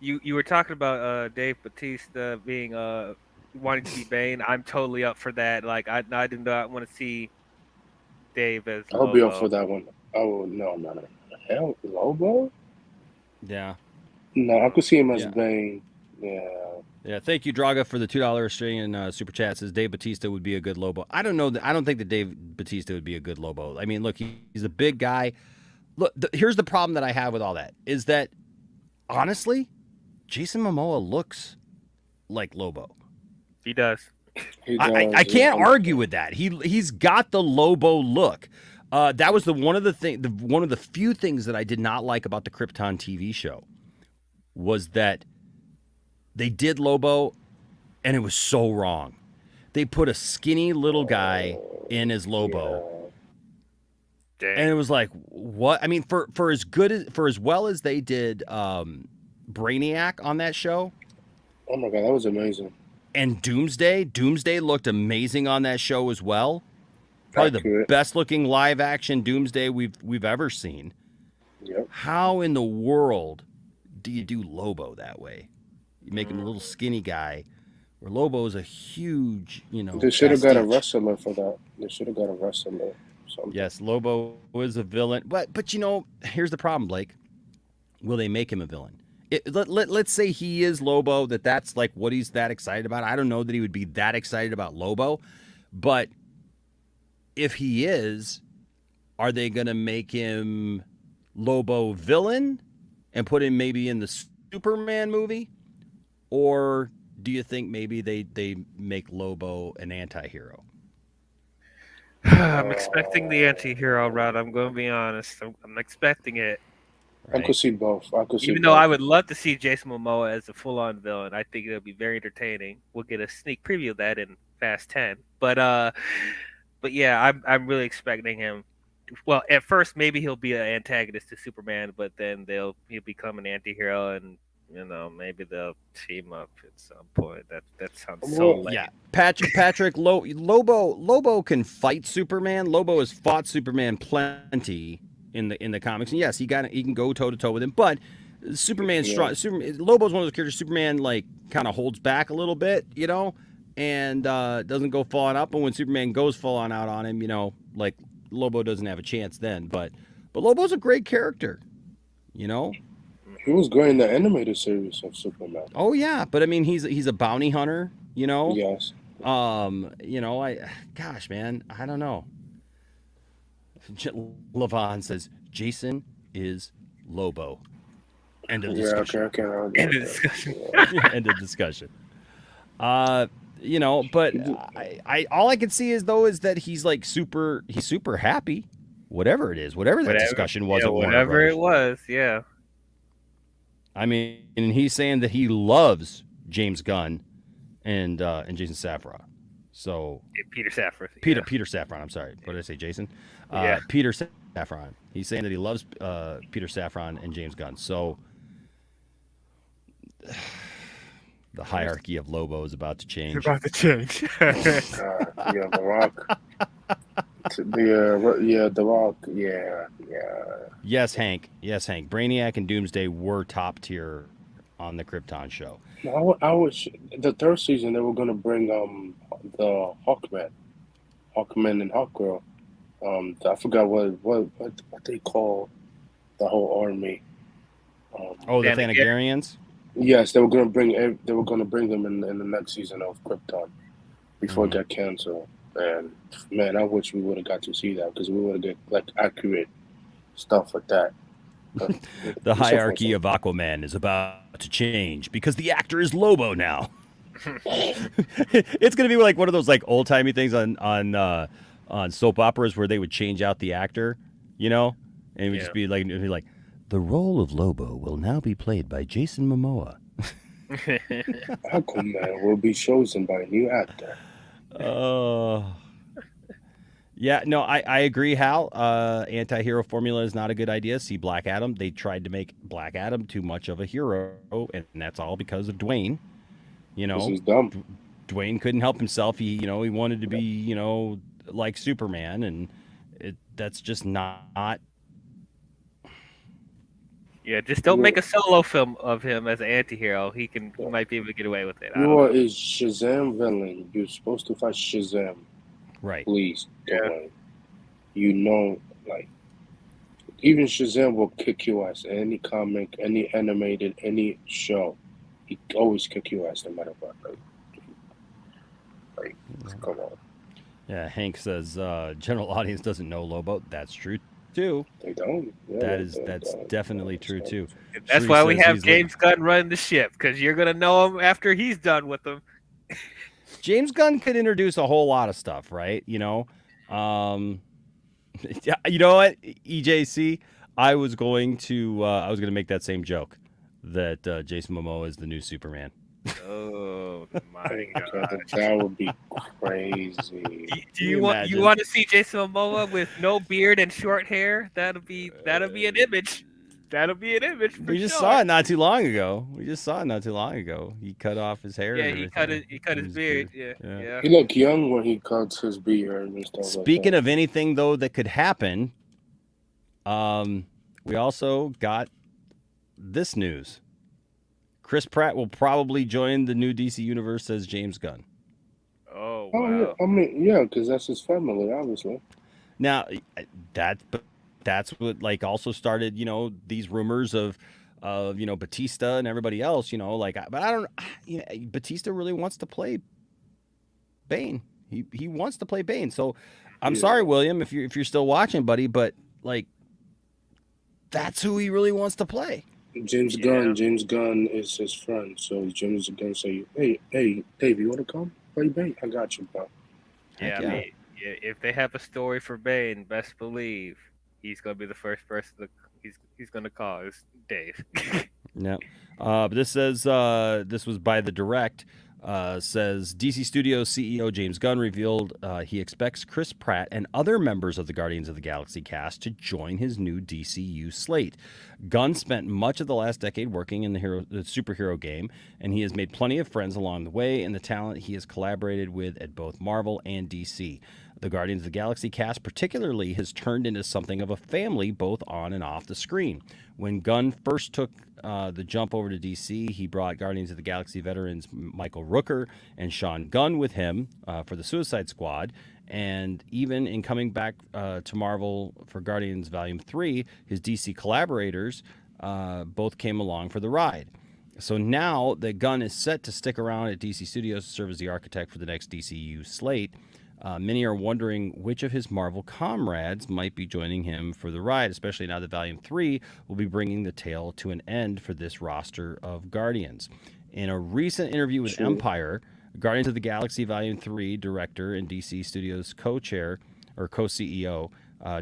You were talking about Dave Bautista being wanting to be Bane. I'm totally up for that. Like I do not want to see Dave as Lobo. I'll be up for that one. Oh no. Hell, Lobo? Yeah. No, I could see him as Bane. Yeah. Yeah, thank you, Draga, for the $2 Australian super chat. Says Dave Bautista would be a good Lobo. I don't know. I don't think that Dave Bautista would be a good Lobo. I mean, look, he's a big guy. Look, here's the problem that I have with all that is that, honestly, Jason Momoa looks like Lobo. He does. I can't argue with that. He's got the Lobo look. That was one of the few things that I did not like about the Krypton TV show was that they did Lobo, and it was so wrong. They put a skinny little guy in as Lobo, and it was like, what? I mean, for as well as they did Brainiac on that show. Oh my God, that was amazing. And Doomsday looked amazing on that show as well. Probably the best looking live action Doomsday we've ever seen. Yep. How in the world do you do Lobo that way? You make him a little skinny guy, where Lobo is a huge, They should have got a wrestler for that. They should have got a wrestler. Yes, Lobo is a villain, but here's the problem, Blake. Will they make him a villain? Let's say he is Lobo, that's like what he's that excited about. I don't know that he would be that excited about Lobo, but if he is, are they going to make him Lobo villain and put him maybe in the Superman movie? Or do you think maybe they make Lobo an anti-hero? I'm expecting the anti-hero route. I'm going to be honest. I'm expecting it. Right? I could see both. Even though I would love to see Jason Momoa as a full-on villain, I think it'll be very entertaining. We'll get a sneak preview of that in Fast 10. But yeah, I'm really expecting him. Well, at first maybe he'll be an antagonist to Superman, but then he'll become an anti-hero, and maybe they'll team up at some point. That sounds so lame. Yeah, Patrick Lobo can fight Superman. Lobo has fought Superman plenty in the comics, and yes, he can go toe to toe with him. But Superman's strong. Lobo's one of those characters. Superman like kind of holds back a little bit, and doesn't go full on up. And when Superman goes full on out on him, like Lobo doesn't have a chance then. But Lobo's a great character, He was great in the animated series of Superman. Oh yeah, but I mean he's a bounty hunter, Yes. Gosh, man, I don't know. Levon says Jason is Lobo. End of Yeah, discussion. okay. End of discussion. End of discussion. You know, but I all I can see is that he's like super happy, whatever it is, whatever that discussion was at Warner whatever Brothers. it was, yeah. I mean, and he's saying that he loves James Gunn and Jason Safran. So Peter Safran. Peter Safran. I'm sorry. What did I say, Jason? Yeah. Peter Safran. He's saying that he loves Peter Safran and James Gunn. So the hierarchy of Lobo is about to change. It's about to change. Yeah, The Rock. The Rock. Yeah. Yes, Hank. Brainiac and Doomsday were top tier on the Krypton show. I was the third season. They were gonna bring the Hawkman and Hawkgirl. I forgot what they call the whole army. The Thanagarians. Yes, they were gonna bring them in the next season of Krypton before it got canceled. And man, I wish we would have got to see that because we would have get like accurate stuff like that. The hierarchy of Aquaman is about to change because the actor is Lobo now. It's gonna be like one of those like old timey things on soap operas where they would change out the actor, you know, and it would just be like the role of Lobo will now be played by Jason Momoa. Aquaman will be chosen by a new actor. Yeah, no, I agree, Hal. Anti-hero formula is not a good idea. See Black Adam. They tried to make Black Adam too much of a hero, and that's all because of Dwayne. You know, This is dumb. Dwayne couldn't help himself. He wanted to be, like Superman, and that's just not. Yeah, just don't make a solo film of him as an anti-hero. He might be able to get away with it. You are a Shazam villain. You're supposed to fight Shazam. Right. Please, don't. Like, even Shazam will kick your ass. Any comic, any animated, any show, he always kick your ass no matter what. Like, come on. Yeah, Hank says general audience doesn't know Lobo. That's true too. They don't. Yeah, that's definitely true too. That's Shree why we says have he's James Gunn running the ship, because you're gonna know him after he's done with them. James Gunn could introduce a whole lot of stuff, right? You know what, EJC, I was going to make that same joke that Jason Momoa is the new Superman. Oh my god, that would be crazy. Do you want to see Jason Momoa with no beard and short hair? That'll be an image. That'll be an image. We just saw it not too long ago. He cut off his hair. Yeah, and he everything. cut his beard. Yeah. He looked young when he cuts his beard and stuff Speaking of anything though that could happen, we also got this news. Chris Pratt will probably join the new DC universe as James Gunn. Oh wow! Yeah. I mean, yeah, because that's his family, obviously. Now, that's what also started, these rumors of Batista and everybody else, but I don't, Batista really wants to play Bane. He wants to play Bane. So I'm sorry, William, if you're still watching, buddy, but that's who he really wants to play. James Gunn is his friend, so James Gunn say, hey, Dave, you want to come play Bane? I got you, bro. Yeah, I mean, if they have a story for Bane, best believe he's gonna be the first person he's gonna call is Dave. Yeah, but this says this was by the Direct. Says DC Studios CEO James Gunn revealed he expects Chris Pratt and other members of the Guardians of the Galaxy cast to join his new DCU slate. Gunn spent much of the last decade working in the superhero game, and he has made plenty of friends along the way and the talent he has collaborated with at both Marvel and DC. The Guardians of the Galaxy cast particularly has turned into something of a family both on and off the screen. When Gunn first took the jump over to DC, he brought Guardians of the Galaxy veterans Michael Rooker and Sean Gunn with him for the Suicide Squad. And even in coming back to Marvel for Guardians Volume 3, his DC collaborators both came along for the ride. So now that Gunn is set to stick around at DC Studios to serve as the architect for the next DCU slate, Many are wondering which of his Marvel comrades might be joining him for the ride, especially now that Volume 3 will be bringing the tale to an end for this roster of Guardians. In a recent interview with Empire, Guardians of the Galaxy Volume 3 director and DC Studios co-chair or co-CEO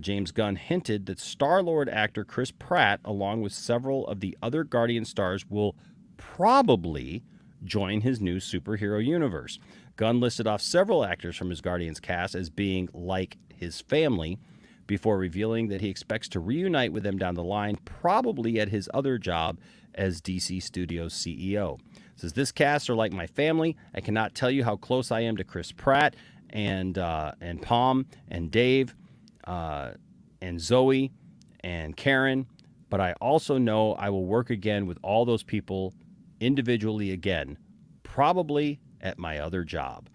James Gunn hinted that Star-Lord actor Chris Pratt, along with several of the other Guardian stars, will probably join his new superhero universe. Gunn listed off several actors from his Guardians cast as being like his family before revealing that he expects to reunite with them down the line, probably at his other job as DC Studios CEO. Says, this cast are like my family. I cannot tell you how close I am to Chris Pratt and Palm and Dave and Zoe and Karen, but I also know I will work again with all those people individually again, probably at my other job.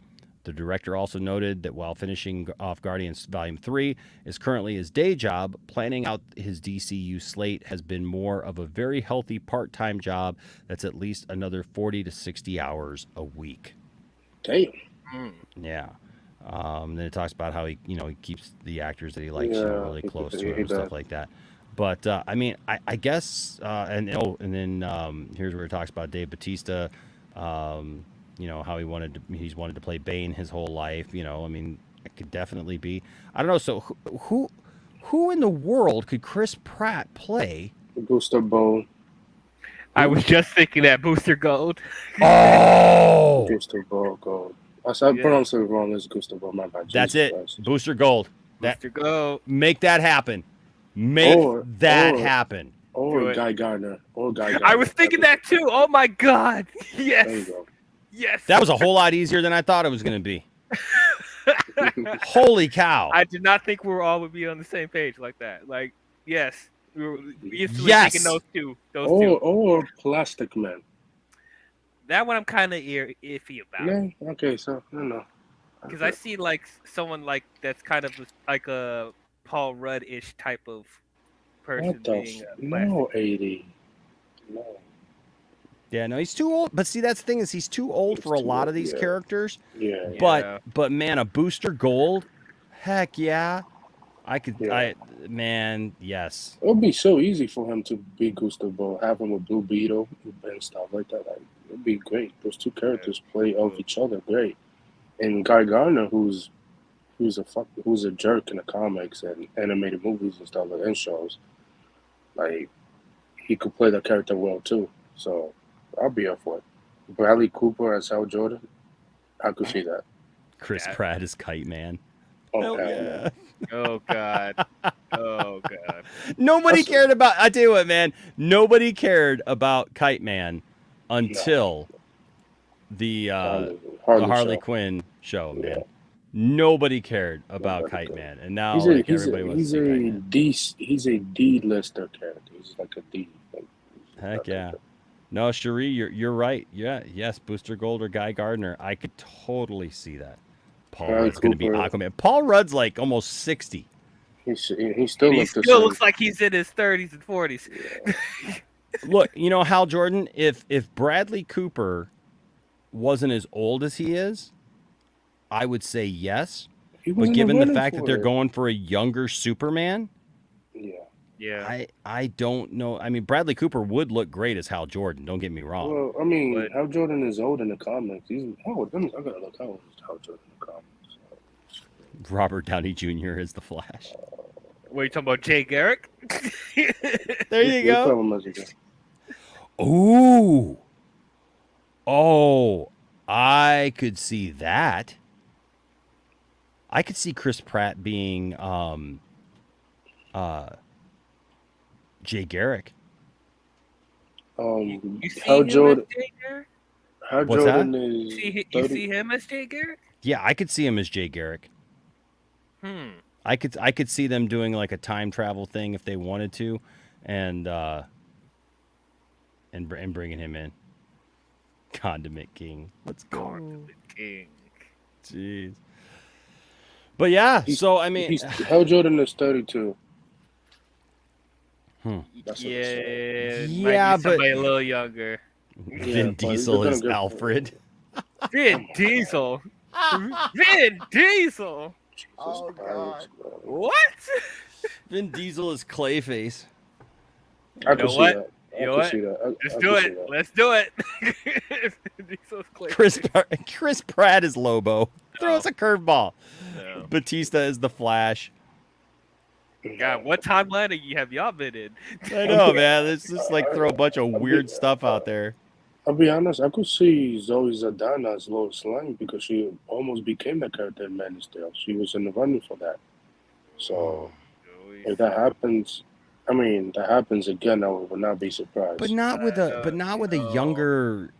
The director also noted that while finishing off Guardians Volume 3 is currently his day job, planning out his DCU slate has been more of a very healthy part-time job that's at least another 40 to 60 hours a week. Damn. Yeah. Then it talks about how he keeps the actors that he likes really close to him and stuff like that. But I mean, I guess, and then here's where it talks about Dave Bautista. How he's wanted to play Bane his whole life. I mean, it could definitely be. I don't know. So who in the world could Chris Pratt play? Booster Gold. I was just thinking that Booster Gold. Oh, Booster Gold. I pronounced it wrong. It's Booster Gold. My bad. That's it. Christ. Booster Gold. Booster Gold. Make that happen. Make that happen. Or Guy Gardner. I was thinking that too. Oh my God. Yes. There you go. Yes. That was a whole lot easier than I thought it was going to be. Holy cow. I did not think we were all would be on the same page like that. Like, yes. We were instantly thinking those two. Or Plastic Man. That one I'm kind of iffy about. Yeah, okay, so, no. Because I see, like, someone, like, that's kind of like a Paul Rudd-ish type of person being No, 80. No. Yeah, no, he's too old. But see, that's the thing is he's too old for a lot of these characters. Yeah. But man, a Booster Gold, heck yeah. I could, yes. It would be so easy for him to be Booster Gold, have him with Blue Beetle and stuff like that. Like, it would be great. Those two characters play off each other great. And Guy Gardner, who's a jerk in the comics and animated movies and stuff like that, and shows, like, he could play that character well too. So I'll be up for it. Bradley Cooper as Hal Jordan, I could see that. Chris Pratt is Kite Man. Oh, yeah. Oh God. Oh God. Nobody cared about. I tell you what, man. Nobody cared about Kite Man until the Harley Quinn show, man. Yeah. Nobody cared about Kite Man, and now everybody wants to see Kite Man. He's a D-lister character. He's like a D. Heck yeah. No, Cherie, you're right. Yeah, yes, Booster Gold or Guy Gardner. I could totally see that. Paul Rudd's going to be Aquaman. Paul Rudd's like almost 60. He still looks like he's in his 30s and 40s. Yeah. Look, Hal Jordan, if Bradley Cooper wasn't as old as he is, I would say yes. But given the fact that they're going for a younger Superman, yeah, I don't know. I mean, Bradley Cooper would look great as Hal Jordan. Don't get me wrong. Well, I mean, Hal Jordan is old in the comics. I gotta look how old is Hal Jordan in the comics. Robert Downey Jr. is the Flash. What are you talking about, Jay Garrick? There you go. Ooh. Oh, I could see that. I could see Chris Pratt being Jay Garrick. Hal Jordan. Hal Jordan is. You see him as Jay Garrick? Yeah, I could see him as Jay Garrick. I could see them doing like a time travel thing if they wanted to, and bringing him in. Condiment King. Let's go. Condiment King. Jeez. But yeah, so I mean, Hal Jordan is 32. Yeah, but a little younger. Vin Diesel is Alfred. Vin Diesel. Vin Diesel. Oh God. What? Vin Diesel is Clayface. I can see what? that. You know I what? can see that. Let's I do can see it. that. Let's do it. Diesel's Clayface. Chris Pratt is Lobo. Throws a curveball. No. Batista is the Flash. God, what timeline have y'all been in? I know, man. Let's just like throw a bunch of weird stuff out there. I'll be honest, I could see Zoe Saldana as Lois Lane because she almost became the character in Man of Steel. She was in the running for that. So if that happens, that happens again, I would not be surprised. But not with a younger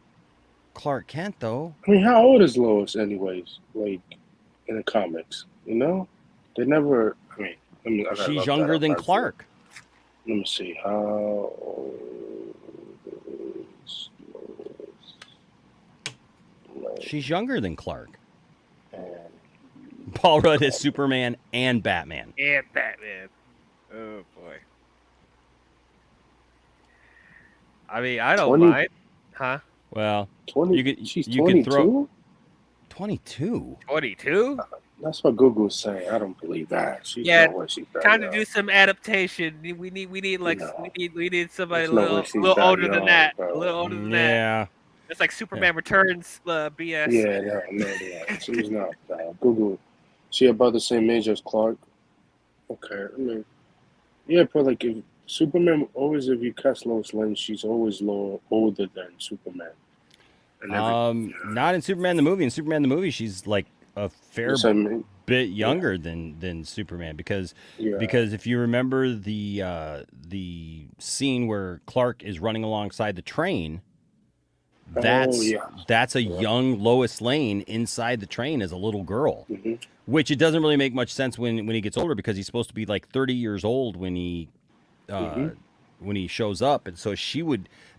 Clark Kent though. How old is Lois anyways? Like in the comics, you know? They never. I gotta She's look younger that up, than actually. Clark. Let me see. How old is Lois? She's younger than Clark. Paul Rudd is Superman and Batman. And Batman. Oh boy. I don't 20 mind. Huh? Well, 20. She's you 22. could throw 22. 22? That's what Google's saying. I don't believe that. She's Yeah, no way she's that time to young. do some adaptation. We need we need somebody a There's no way little, she's little that older than young, that. bro. A little older than Yeah. that. It's like Superman Returns BS. Yeah. She's not. Google. She about the same age as Clark. Okay. Yeah, but like if Superman if you cast Lois Lane, she's always older than Superman. Not in Superman the movie. In Superman the movie, she's like a fair bit younger than Superman because if you remember the scene where Clark is running alongside the train, that's a young Lois Lane inside the train as a little girl. Mm-hmm. Which it doesn't really make much sense when he gets older because he's supposed to be like 30 years old when he shows up, and so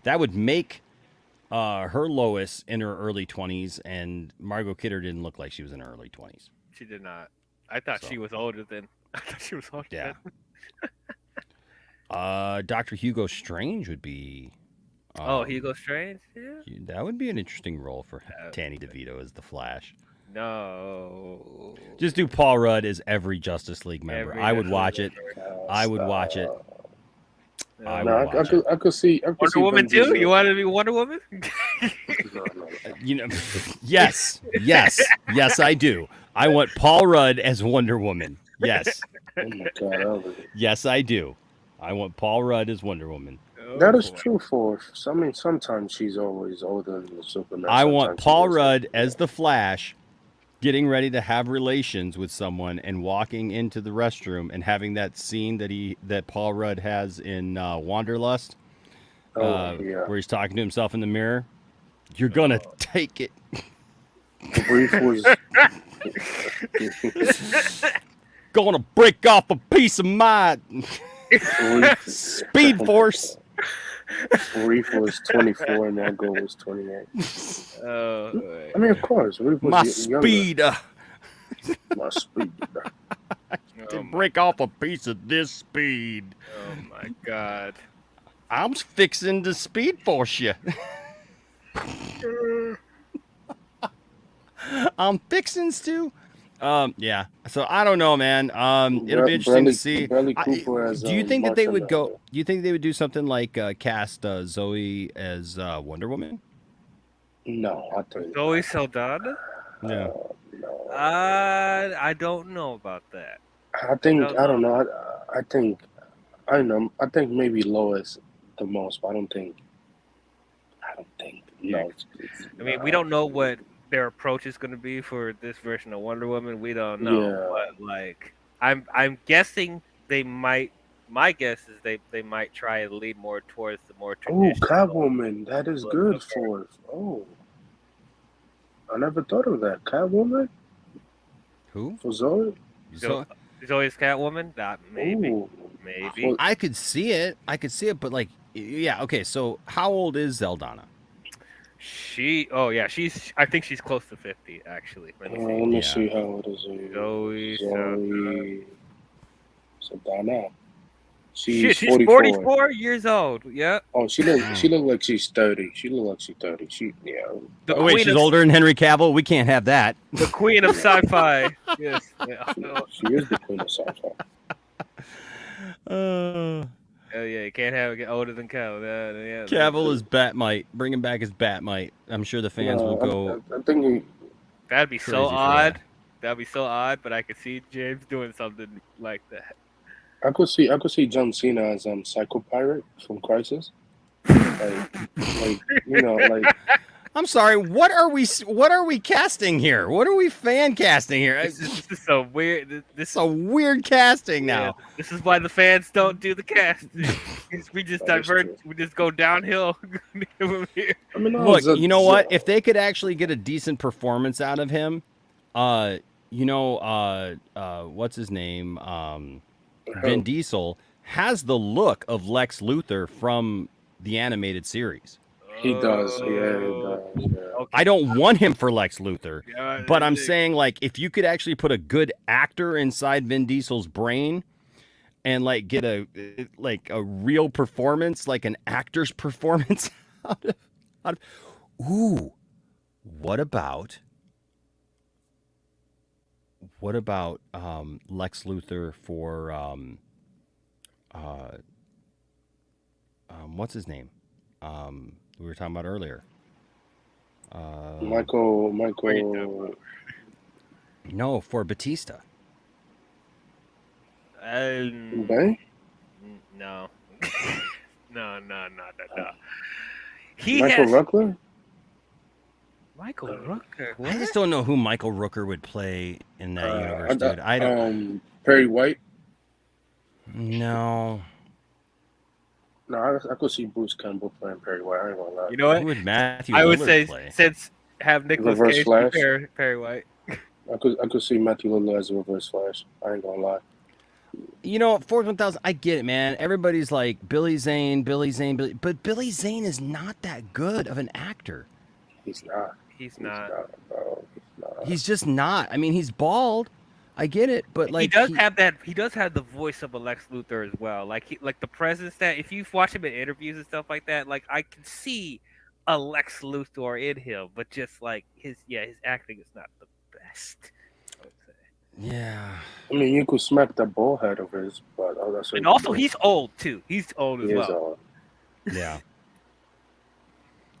that would make her Lois in her early 20s, and Margot Kidder didn't look like she was in her early 20s. She did not. I thought she was older than. I thought she was older. Yeah. Dr. Hugo Strange would be. Hugo Strange. Yeah. That would be an interesting role for Danny DeVito as the Flash. No. Just do Paul Rudd as every Justice League member. I would watch it. I would watch it. I could see Wonder Woman too. You want to be Wonder Woman? Yes, I do. I want Paul Rudd as Wonder Woman. Yes. Oh my God, yes, I do. I want Paul Rudd as Wonder Woman. That is true for. Sometimes she's always older than Superman. I want Paul Rudd as the Flash, getting ready to have relations with someone and walking into the restroom and having that scene that Paul Rudd has in Wanderlust, where he's talking to himself in the mirror. You're gonna take it. The brief was gonna break off a piece of my Speed Force. Reef was 24 and that girl was 28. Of course. Reef was my younger. speed. My speed. To break off a piece of this speed. Oh my God. I'm fixing to Speed Force you. I'm fixing to. Yeah. So I don't know, man. It'll be interesting to see. Do you think that they would go? Do you think they would do something like cast Zoe as Wonder Woman? No, I think Zoe Saldana. Yeah. I don't know about that. I don't know. I think maybe Lois the most, but I don't think. No. I mean, we don't know what their approach is going to be for this version of Wonder Woman. We don't know, but like, I'm guessing they might. My guess is they might try and lead more towards the more traditional. Oh, Catwoman, that is good for. Oh, I never thought of that. Catwoman. Who? For Zoe. Zoe's Catwoman. Maybe. Ooh. Maybe. I could see it, but like, yeah, okay. So how old is Zeldana? I think she's close to 50 actually. Let me see how old is Zoe Saldana. She's Shit, she's 44. 44 years old. Yeah. Oh, she look like she's 30. She look like she's 30. Oh wait, she's older than Henry Cavill. We can't have that. The queen of sci-fi. Yes. Yeah. She is the queen of sci-fi. Oh yeah, you can't have it get older than Cavill. Yeah. Cavill is Batmite. Bring him back as Batmite. I'm sure the fans will go. I think That'd be crazy so for odd. that. That'd be so odd, but I could see James doing something like that. I could see John Cena as Psycho Pirate from Crisis. Like I'm sorry. What are we casting here? What are we fan casting here? This is so weird. This is a weird casting now. Yeah, this is why the fans don't do the cast. We just divert. We just go downhill. Look, you know what? If they could actually get a decent performance out of him, what's his name? Vin Diesel has the look of Lex Luthor from the animated series. He does. Yeah, he does. Yeah. I don't want him for Lex Luthor, but I'm saying, like, if you could actually put a good actor inside Vin Diesel's brain and like get a real performance, like an actor's performance out of ooh, what about Lex Luthor for what's his name? We were talking about earlier. Michael. No, for Batista. Okay. No. No. Michael Rooker? Michael Rooker. I just don't know who Michael Rooker would play in that universe, dude. I don't. Perry White? No. No, I could see Bruce Campbell playing Perry White. I ain't gonna lie. You know what? Who would Matthew I would Lillard say play? since have Nicolas Reverse Cage Flash? be Perry White. I could see Matthew Lillard as a Reverse Flash. I ain't gonna lie. You know, Ford 1000, I get it, man. Everybody's like, Billy Zane, but Billy Zane is not that good of an actor. He's not. He's not. Bro. He's not. He's just not. I mean, he's bald. I get it, but like he does have the voice of a Lex Luthor as well. Like the presence that if you watch him in interviews and stuff like that, like I can see a Lex Luthor in him, but just like his acting is not the best. I would say. Yeah. I mean, you could smack the ball head of his, but that's And also, he's old too. He's old as He is well. old. Yeah.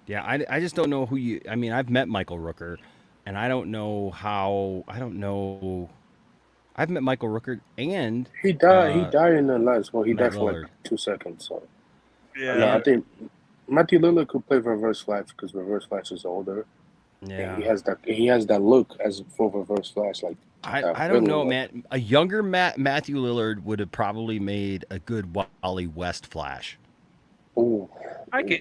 Yeah, I just don't know who you. I mean, I've met Michael Rooker, and I don't know how. I don't know. I've met Michael Rooker, and He died. He died in the last. Well, he Matt died for Lillard. like 2 seconds. So Yeah. I think Matthew Lillard could play Reverse Flash because Reverse Flash is older. Yeah. And he has that look as for Reverse Flash. Like I that don't know, villain look. man. A younger Matthew Lillard would have probably made a good Wally West Flash. Ooh, I can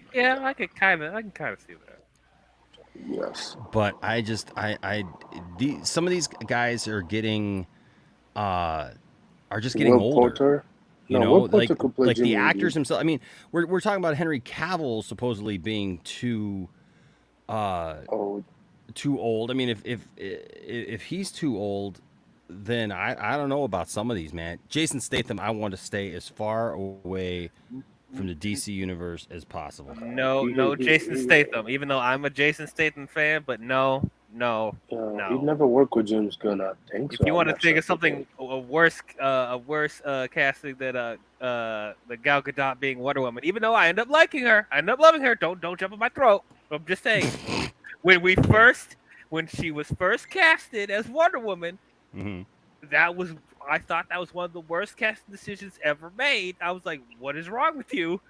kind of see that. yes. But I just some of these guys are getting just getting Will older. Poulter? You No, know, Will Poulter could play like the Jimmy actors Woo. themselves. I mean, we're talking about Henry Cavill supposedly being too old. I mean, if he's too old, then I don't know about some of these, man. Jason Statham, I want to stay as far away from the DC universe as possible. No, Jason Statham. Even though I'm a Jason Statham fan, but no. He never worked with James Gunn, I think. If so you I'm want to not think sure of something a worse casting than the Gal Gadot being Wonder Woman, even though I end up liking her, I end up loving her. Don't jump in my throat. I'm just saying. when she was first casted as Wonder Woman, I thought that was one of the worst casting decisions ever made. I was like, what is wrong with you?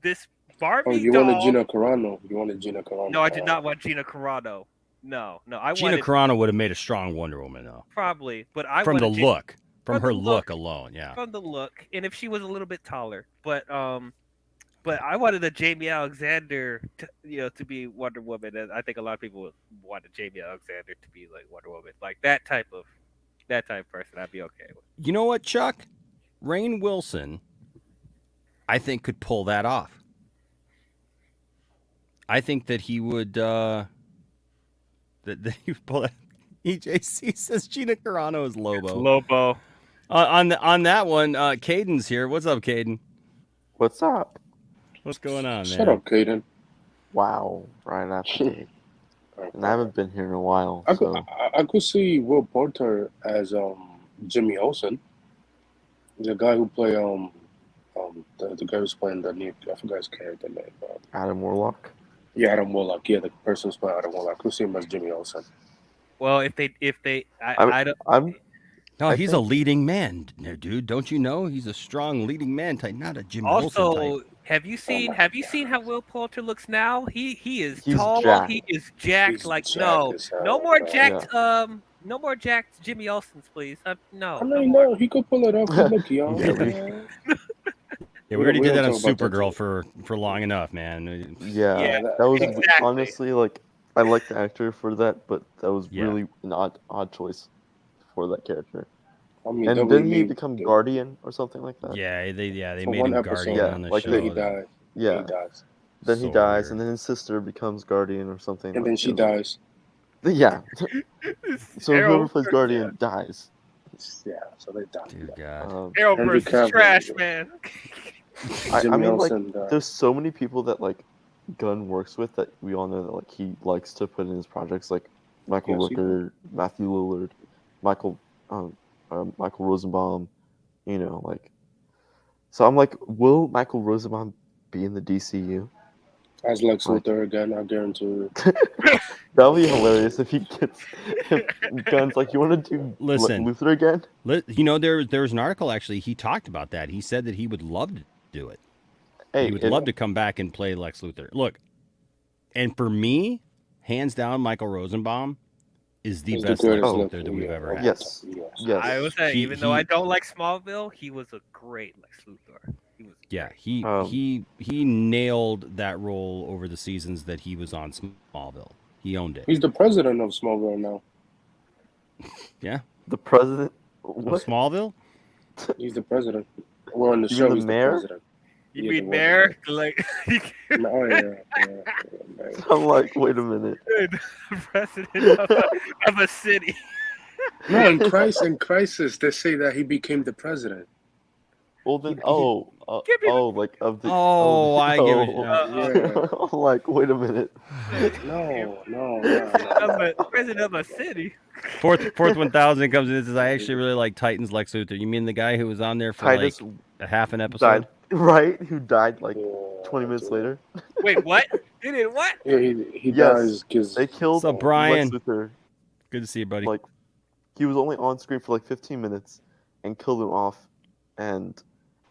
This Barbie Oh, you doll. wanted Gina Carano. No, I did not want Gina Carano. No, I Gina wanted Carano would have made a strong Wonder Woman, though. probably, but I From the wanted look, from from her the look alone, yeah. from the look, and if she was a little bit taller, but I wanted a Jamie Alexander to be Wonder Woman, and I think a lot of people wanted Jamie Alexander to be like Wonder Woman, like that type of person. I'd be okay with. You know what, Chuck? Rainn Wilson, I think, could pull that off. I think that he would. That he would pull that. EJC says Gina Carano is Lobo. Lobo. On that one, Caden's here. What's up, Caden? What's up? What's going on, Shut man? up, Caden. Wow, Ryan Applegate. And I haven't been here in a while, I could, so I could see Will Poulter as Jimmy Olsen, the guy who play the guy who's playing the new, I forgot his character name. Adam Warlock. Yeah, Adam Warlock. Yeah, the person who's playing Adam Warlock. I could see him as Jimmy Olsen. Well, if they, I don't. No, I he's a think- leading man, dude. Don't you know? He's a strong leading man type, not a Jimmy Olsen Also, type. have you seen how Will Poulter looks now? He is He's tall. jacked. He is jacked. He's like jacked no, as hell, no more bro. jacked. No more jacked Jimmy Olsen's, please. No. I mean, no, he could pull it off. He look young. Yeah, man. Yeah, we already we did that don't on talk about that Supergirl for long enough, man. Yeah, that was exactly. honestly like I like the actor for that, but that was really an odd choice for that character. I mean, And then didn't we he made become Guardian or something like that? Yeah, they For made one him episode. Guardian on the like show. Then he died. Yeah. He dies. Then he So dies, weird. and then his sister becomes Guardian or something. And then she dies. Yeah. So whoever Arrow- plays Guardian dies. Yeah, so they died. Dear God. Henry Arrowverse Cavill. is trash, man. I Jimmy mean, Olsen died. there's so many people that like Gunn works with that we all know that like he likes to put in his projects, like Michael Yes, he Rooker, Matthew Lillard, Michael Rosenbaum, you know, like. So I'm like, will Michael Rosenbaum be in the DCU? As Lex Luthor again, I guarantee you. That would be hilarious if he gets Gunn's like, you want to do Listen. Luthor again? You know, there was an article actually. He talked about that. He said that he would love to do it. Hey, He would love to come back and play Lex Luthor. Look, and for me, hands down, Michael Rosenbaum is the He's the best Lex greatest Luthor Luthor, that we've yeah. ever had. Yes. Yes. I will say, He- even though he- I don't like Smallville, he was a great Lex Luthor. He was Yeah, he nailed that role over the seasons that he was on Smallville. He owned it. He's the president of Smallville now. Yeah. The president? Of What? Smallville? He's the president. Well, on the You show, mean the he's mayor? the president. You Yeah, mean the Mayor? Like Oh, yeah. I'm like, wait a minute. president of a city. No, in Crisis, they say that he became the president. Well then, like of the. Oh, I get it. Yeah. I'm like, wait a minute. No. President of a city. Fourth 1000 comes in and says, I actually really like Titans Lex Luthor. You mean the guy who was on there for Titus like a half an episode? died, right? Who died like 20 minutes later? Wait, what? He did what? Yeah, he Yes. dies because They killed What's up, Brian? Lex Luthor. Good to see you, buddy. Like, he was only on screen for like 15 minutes and killed him off, and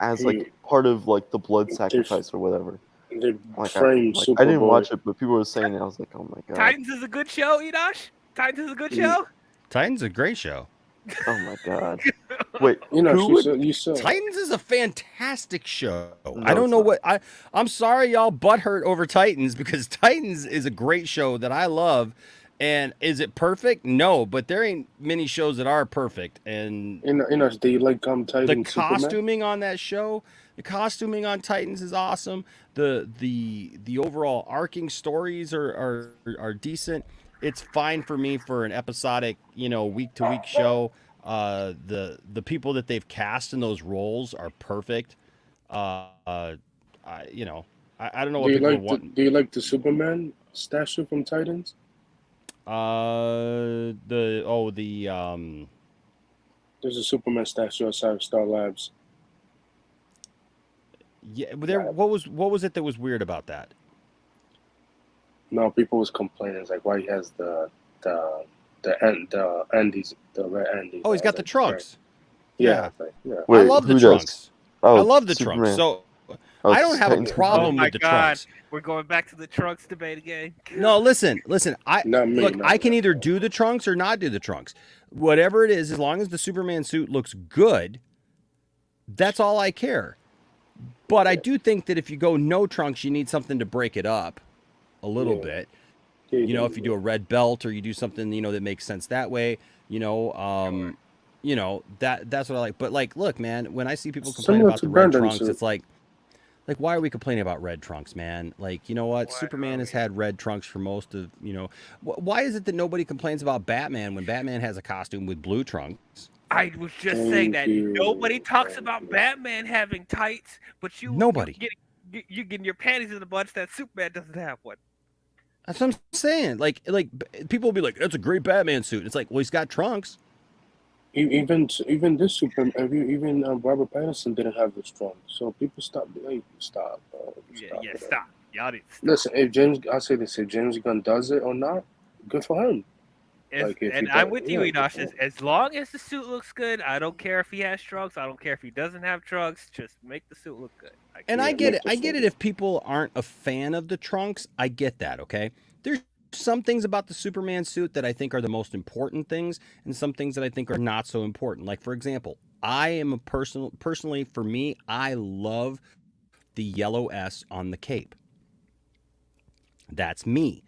as like part of like the blood sacrifice or whatever. they Like, framed I didn't Superboy. watch it, but people were saying it. I was like, oh my god. Titans is a good show, Enosh. Titans is a good show. Titans is a great show. Oh my god. Wait, You know, who would- you saw. Titans is a fantastic show. No, I don't it's know not. what I'm sorry y'all butthurt over Titans because Titans is a great show that I love. And is it perfect? No, but there ain't many shows that are perfect. And You know, do you like the Titans Superman? costuming on that show, the costuming on Titans is awesome. The overall arcing stories are decent. It's fine for me for an episodic, week to week show. The people that they've cast in those roles are perfect. I don't know what Do you people like want. do you like the Superman statue from Titans? The There's a Superman statue outside of Star Labs. yeah, but what was it that was weird about that? No, people was complaining. It's like why he has the Andes, the red Andes. Oh, he's got the trunks. Yeah, it's like, yeah. I Wait, love the who trunks. does? Oh, I love the Superman. trunks. So Oh, I don't have a Titans. problem Oh my with the God, trunks. we're going back to the trunks debate again. No, listen. Not me, Look, no, I can either do the trunks or not do the trunks. Whatever it is, as long as the Superman suit looks good, that's all I care. But I do think that if you go no trunks, you need something to break it up a little bit. If you do a red belt or you do something, that makes sense that way, that's what I like. But like, look, man, when I see people complain Similar about to the red Brandon's trunks, suit. it's like, why are we complaining about red trunks, man? Like, you know what? Superman has had red trunks for most of, why is it that nobody complains about Batman when Batman has a costume with blue trunks? I was just saying that nobody talks about Batman having tights, but Nobody. You getting your panties in a bunch that Superman doesn't have one. That's what I'm saying. Like people will be like, "That's a great Batman suit." It's like, well, he's got trunks. Even this Superman, even Robert Pattinson didn't have this trunk. So people stop. Stop. Stop. Y'all need to stop. Listen, I say this: if James Gunn does it or not, good for him. And I'm with you, Enosh. As long as the suit looks good, I don't care if he has trunks. I don't care if he doesn't have trunks. Just make the suit look good. I get it. I get it if people aren't a fan of the trunks. I get that, okay? There's some things about the Superman suit that I think are the most important things, and some things that I think are not so important. Like, for example, I am personally, for me, I love the yellow S on the cape. That's me.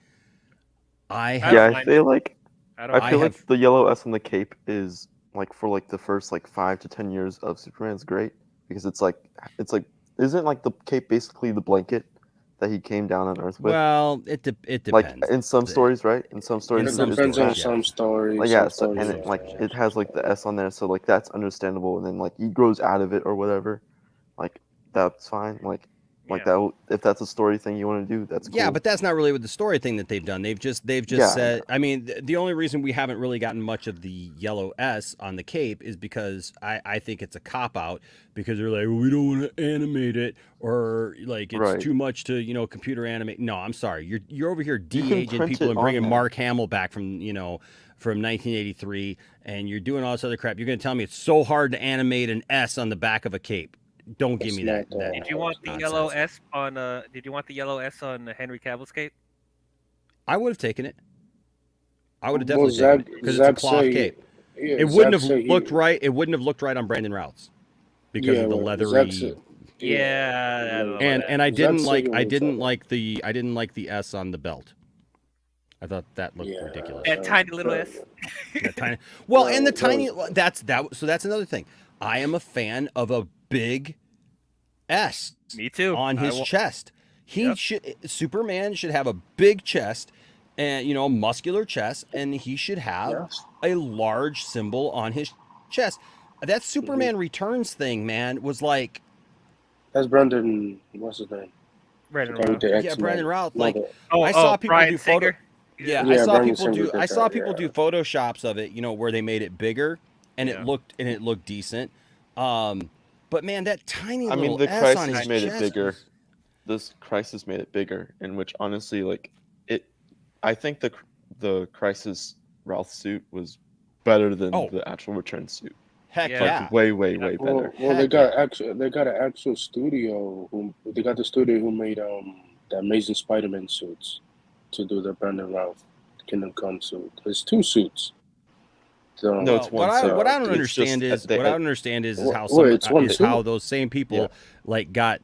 I feel like the yellow S on the cape is like for like the first like 5 to 10 years of Superman's great because it's like isn't like the cape basically the blanket that he came down on Earth with? Well, it depends. Like in some stories, right? In some stories, it depends on some stories. Like, it has like the S on there, so like that's understandable. And then like he grows out of it or whatever, like that's fine. Like that, if that's a story thing you want to do, that's cool. Yeah, but that's not really with the story thing that they've done. They've just said. I mean, the only reason we haven't really gotten much of the yellow S on the cape is because I think it's a cop out because they're like, well, we don't want to animate it or like it's too much to computer animate. No, I'm sorry, you're over here de-aging people and bringing Mark Hamill back from 1983, and you're doing all this other crap. You're going to tell me it's so hard to animate an S on the back of a cape? Don't give me that. Did you want the yellow S on? Did you want the yellow S on Henry Cavill's cape? I would have taken it. I would have definitely taken it because it's a cloth cape. Yeah, it wouldn't have looked right. It wouldn't have looked right on Brandon Routh's because of the leathery. And I didn't like the S on the belt. I thought that looked ridiculous. That tiny little S. That tiny. Well, and the tiny. That's another thing. I am a fan of a big S. Me too. On his chest. Superman should have a big chest and muscular chest, and he should have a large symbol on his chest. That Superman Returns thing, man, was like that's Brandon. What's his name? Brandon Routh. Yeah, Brandon Routh. Like I saw people do photo. Yeah, I saw people do. I saw people do photoshops of it. Where they made it bigger, and it looked decent. But man, that tiny little the S Crisis on his made chest it bigger. This Crisis made it bigger, in which honestly, like it, I think the Crisis Ralph suit was better than the actual Return suit. Heck like, way better. Well, they got an actual studio they got the studio who made the Amazing Spider-Man suits to do the Brandon Routh Kingdom Come suit. There's 2 suits. So, no, it's one. What I don't understand is how those same people like got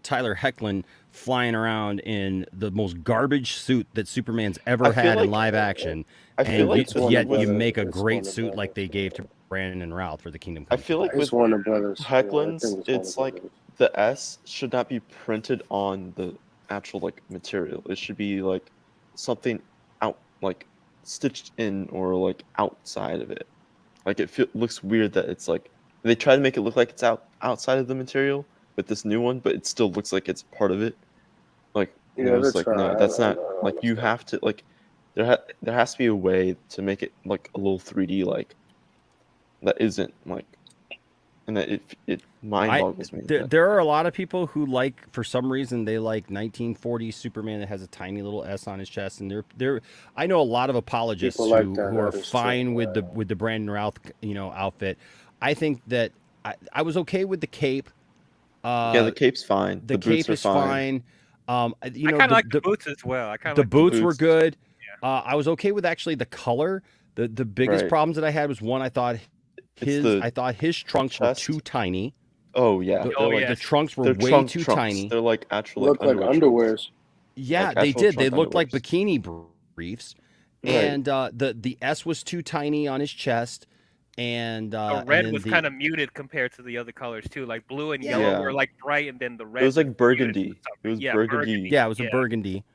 Tyler Hoechlin flying around in the most garbage suit that Superman's ever had in live action, yet you make a great suit like they gave to Brandon Routh for the Kingdom Come. I feel like with Warner Brothers, Hoechlin's, it's like the S should not be printed on the actual like material. It should be like something out like stitched in or like outside of it. Like it looks weird that it's like they try to make it look like it's outside of the material with this new one, but it still looks like it's part of it. Like it's like no, that's not like you have to like there has to be a way to make it like a little 3D like that isn't like, and that it mind boggles me. There are a lot of people who like, for some reason, they like 1940s Superman that has a tiny little S on his chest, and they're. I know a lot of apologists who are fine with the Brandon Routh outfit. I think that I was okay with the cape. The cape's fine. The cape is fine. I kind of like the boots as well. The boots were good. Yeah. I was okay with actually the color. The biggest problems that I had was one, I thought his trunks were too tiny. Oh yeah. The trunks were way too tiny. They're like actual look like underwears. Yeah, they did. They looked like bikini briefs. Right. And the S was too tiny on his chest. And the red was kind of muted compared to the other colors too. Like blue and yellow were like bright, and then the red. It was like burgundy. It was burgundy. Yeah, it was a burgundy.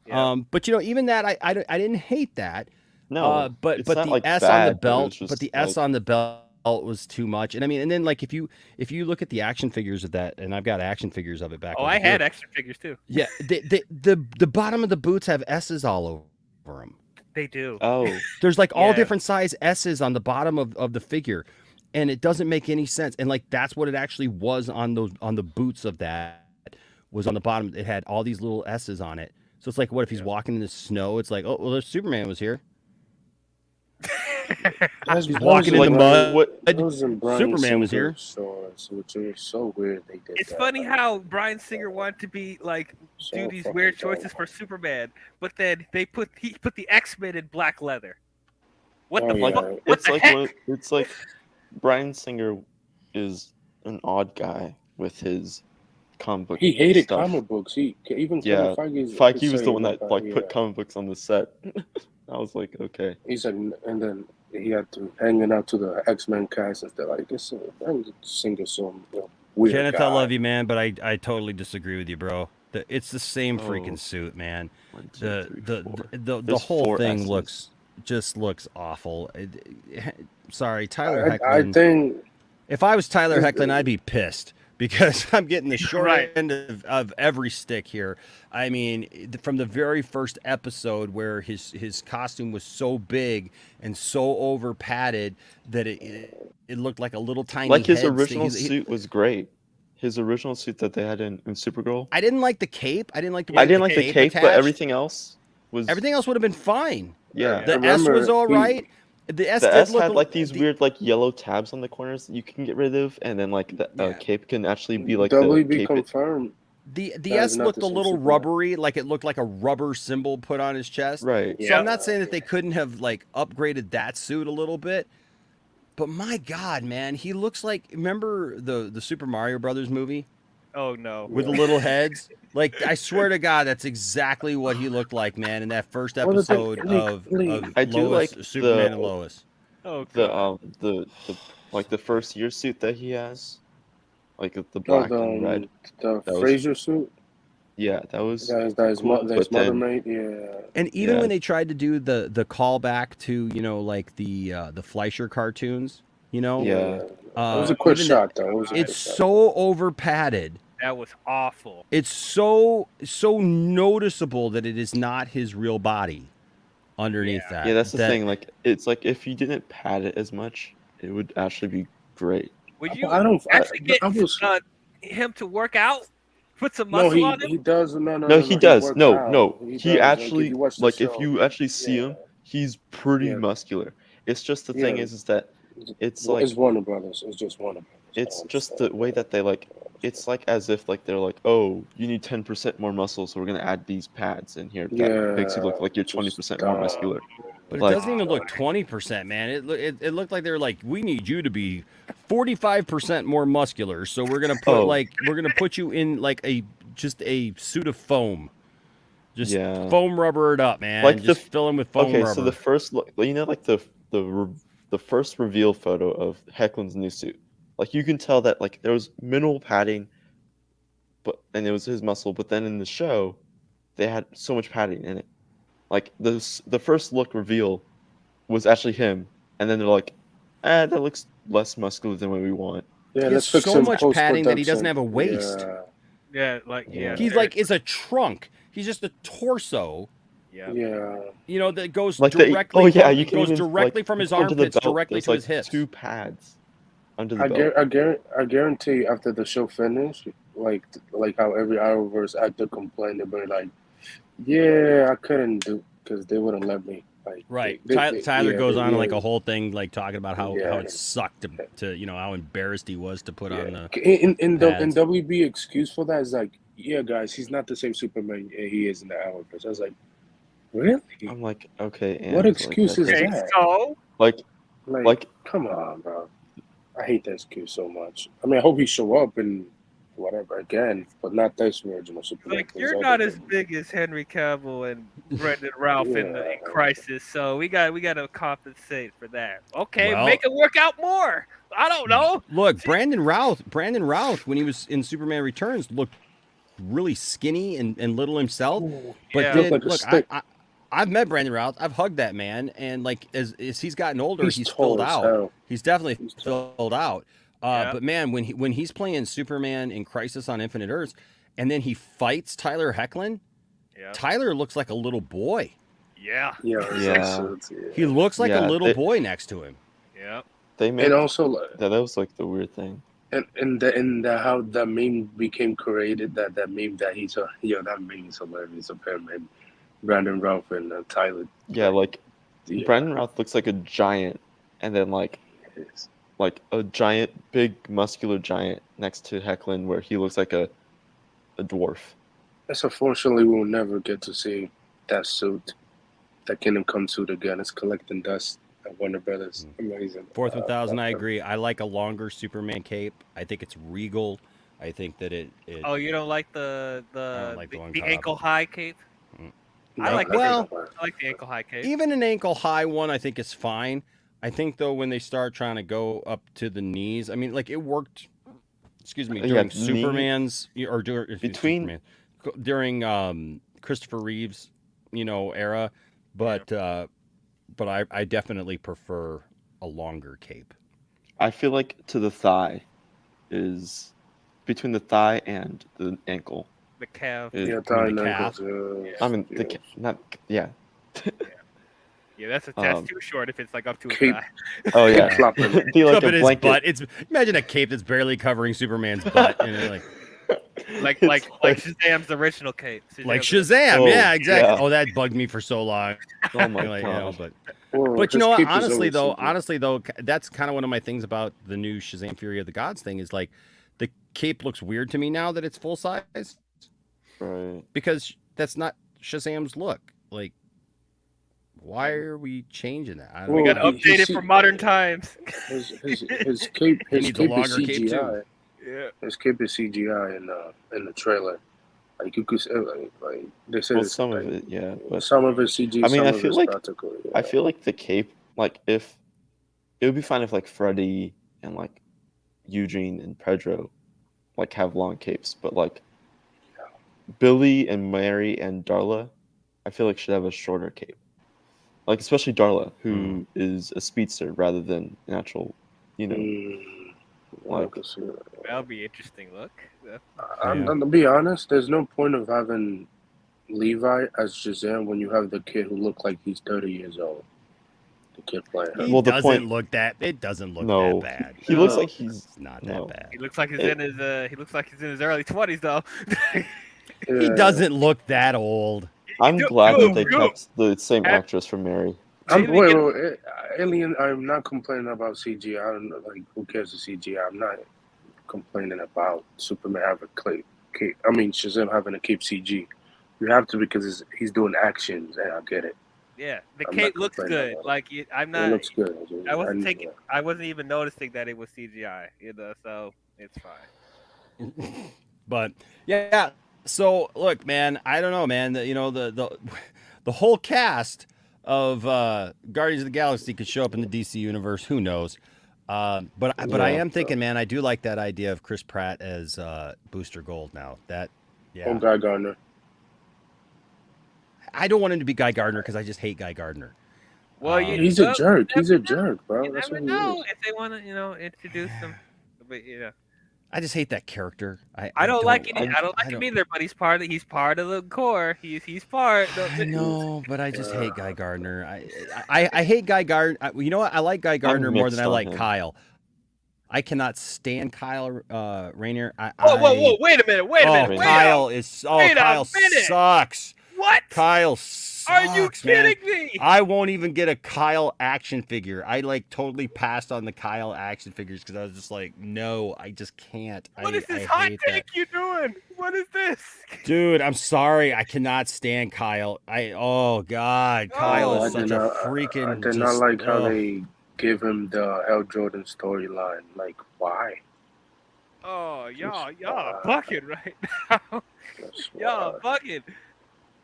Yeah. But even that, I didn't hate that. No, but the S on the belt. But the S on the belt was too much. And I mean, and then like if you look at the action figures of that, and I've got action figures of it back. Oh, over I had here. action figures too. Yeah, the bottom of the boots have S's all over them. They do. Oh, There's like all Yeah. different size S's on the bottom of the figure, and it doesn't make any sense. And like that's what it actually was on the boots of that, was on the bottom. It had all these little S's on it. So it's like, what if he's walking in the snow? It's like, oh well, there's Superman was here. He's walking in the mud. Superman was here. Stores, which is so weird. They did. It's that. funny how Bryan Singer wanted to be like do these weird choices for Superman, but then he put the X-Men in black leather. What the like, fuck? What it's the like heck? it's like Bryan Singer is an odd guy with his comic book. He hated stuff. comic books. He even Yeah, Feige was the one that like put comic books on the set. I was like, okay. He said, and then he had to hanging out to the X-Men cast and they're like, this singer some weird Kenneth, guy. I love you, man, but I totally disagree with you, bro. It's the same freaking suit, man. The whole thing looks awful. Sorry, Tyler Hoechlin. I think if I was Tyler Hoechlin, I'd be pissed because I'm getting the short end of every stick here. I mean, from the very first episode where his costume was so big and so over padded that it looked like a little tiny. Like his head. original suit was great. His original suit that they had in Supergirl. I didn't like the cape. I didn't like the cape, but everything else was. Everything else would have been fine. Yeah, the S was all right. The S had like these weird like yellow tabs on the corners that you can get rid of, and then like the cape can actually be like WB the cape. confirmed. The S looked a little rubbery, like it looked like a rubber symbol put on his chest. Right. So I'm not saying that they couldn't have like upgraded that suit a little bit, but my God, man, he looks like, remember the Super Mario Brothers movie? Oh no. With the little heads? Like, I swear to God, that's exactly what he looked like, man, in that first episode of I do Lois, like Superman and Lois. Oh, the like the first year suit that he has, like the black and red. The Fraser suit. Yeah, that was. That's cool, Mother Mate. Yeah. And even when they tried to do the callback to like the Fleischer cartoons, it was a quick shot though. It's so over padded. That was awful. It's so noticeable that it is not his real body underneath that. Yeah, that's the thing. Like, it's like if you didn't pad it as much, it would actually be great. Would you actually get him to work out? Put some muscle on him? He does. No, he does. No. He He does. actually, Like, if you actually see him, he's pretty muscular. It's just the thing is that it's like it's Warner Brothers. It's just Warner Brothers. it's just the way that they like. It's like as if like they're like, oh, you need 10% more muscle, so we're gonna add these pads in here. That makes you look like you're 20% more muscular. But it doesn't even look 20%, man. It looked like they're like, we need you to be 45% more muscular, so we're gonna put put you in like a suit of foam. Just foam rubber it up, man. Like just fill him with foam rubber. So the first look, like the first reveal photo of Hecklin's new suit. Like you can tell that like there was minimal padding, and it was his muscle. But then in the show, they had so much padding in it. Like the first look reveal was actually him, and then they're like, that looks less muscular than what we want. Yeah, he has so much padding that he doesn't have a waist. Yeah, He's like it's a trunk. He's just a torso. Yeah. That goes Like directly. you can goes even, directly like, from his under the armpits belt, directly there's, to like, his hips. 2 pads under the belt. I guarantee you, after the show finished, like how every Arrowverse actor complained, they'd be like, "Yeah, I couldn't do because they wouldn't let me." Like, right. Tyler goes on like a whole thing, like talking about how it sucked to how embarrassed he was to put on the. In WB excuse for that is like, yeah, guys, he's not the same Superman he is in the Arrowverse. I was like, really? I'm like, okay. And what excuse is Okay, that? so Like, come on, bro. I hate that excuse so much. I mean, I hope he show up and whatever again, but not this original Superman. like you're not as big as Henry Cavill and Brendan Routh in Crisis, so we got to compensate for that. Okay, Well- make it work out more. I don't know. Look, Brandon Routh, when he was in Superman Returns, looked really skinny and little himself. But Yeah. then, Looked like a look, stick. I've met Brandon Routh. I've hugged that man, and like as he's gotten older, he's tall filled as out. hell. He's definitely filled out. But man, when he's playing Superman in Crisis on Infinite Earths, and then he fights Tyler Hoechlin, Tyler looks like a little boy. Yeah. He looks like a little boy next to him. Yeah. They made And also, that was like the weird thing. and the how that meme became created, that meme that he's that meme is hilarious of him and Brandon Routh and Tyler. Yeah, like Brandon Routh looks like a giant, and then like a giant, big, muscular giant next to Hoechlin, where he looks like a dwarf. That's unfortunately we'll never get to see that suit, that Kingdom Come suit again. It's collecting dust at Warner Brothers. Amazing. Fourth 1000, I agree. I like a longer Superman cape. I think it's regal. I think that it Oh, you don't like the one the cut ankle off. high cape? I No, like well, I like the ankle high cape. Even an ankle high one, I think is fine. I think though when they start trying to go up to the knees, I mean, like it worked. Excuse me, during Superman's or during Christopher Reeve's, era, but I definitely prefer a longer cape. I feel like to the thigh is between the thigh and the ankle. The calf. Thigh and calf. ankles, I mean yeah. Yeah, that's too short if it's like up to his Cape. thigh. Oh yeah. Be like Cup a in his blanket. butt. Imagine a cape that's barely covering Superman's butt, and you're like Shazam's original cape. like Shazam. Oh, Yeah, exactly. yeah. Oh, that bugged me for so long. Oh my Like, god. but you know what? Honestly though, that's kind of one of my things about the new Shazam Fury of the Gods thing is like the cape looks weird to me now that it's full size. Right. Because that's not Shazam's look. Like, why are we changing that? I don't We know. got to update it for modern times. His cape He needs a is longer cape, too. CGI. Yeah. His cape is CGI in the trailer. Like you could say, like they said, Well, it's, some like, of it, yeah. But some of it's CG. I mean, some I of feel it's like practical. Yeah. I feel like the cape, like if it would be fine if like Freddy and like Eugene and Pedro like have long capes, but like Billy and Mary and Darla, I feel like should have a shorter cape. Like especially Darla, who is a speedster rather than an actual, like. That'll be interesting. Look. To be honest, there's no point of having Levi as Shazam when you have the kid who looked like he's 30 years old. The kid playing him. It doesn't look that No. that bad. He looks like he's not that bad. He looks like he's in his early 20s though. He doesn't look that old. I'm glad that they kept the same actress from Mary. Alien. I'm not complaining about CGI. I don't know, like who cares the CGI? I'm not complaining about Superman having a cape. I mean Shazam having a cape CG. You have to because he's doing actions, and I get it. Yeah, the I'm cape not looks complaining good. about it. Like I'm not. It looks good. I wasn't even noticing that it was CGI. So it's fine. But yeah, so look, man, I don't know, man. The whole cast of Guardians of the Galaxy could show up in the DC universe. Who knows? But I am thinking, man, I do like that idea of Chris Pratt as Booster Gold now. Or Guy Gardner. I don't want him to be Guy Gardner because I just hate Guy Gardner. Well, he's a jerk. He's a jerk, bro. You That's never what he know is. if they want to, introduce him. But I just hate that character. I don't like it. I don't like him either. But he's part of the core. He's part. I know, but I just hate Guy Gardner. I hate Guy Gardner. You know what? I like Guy Gardner more than I like Kyle. I cannot stand Kyle Rayner. Whoa! Wait a minute! Kyle sucks. What? Kyle sucks, Are you kidding me? I won't even get a Kyle action figure. I totally passed on the Kyle action figures because I was just like, no, I just can't. What is this hot take you doing? What is this? Dude, I'm sorry. I cannot stand Kyle. Kyle is such a freaking. I did not like how they give him the Hell Jordan storyline. Like, why? Oh, y'all bucket right now. Y'all bucket.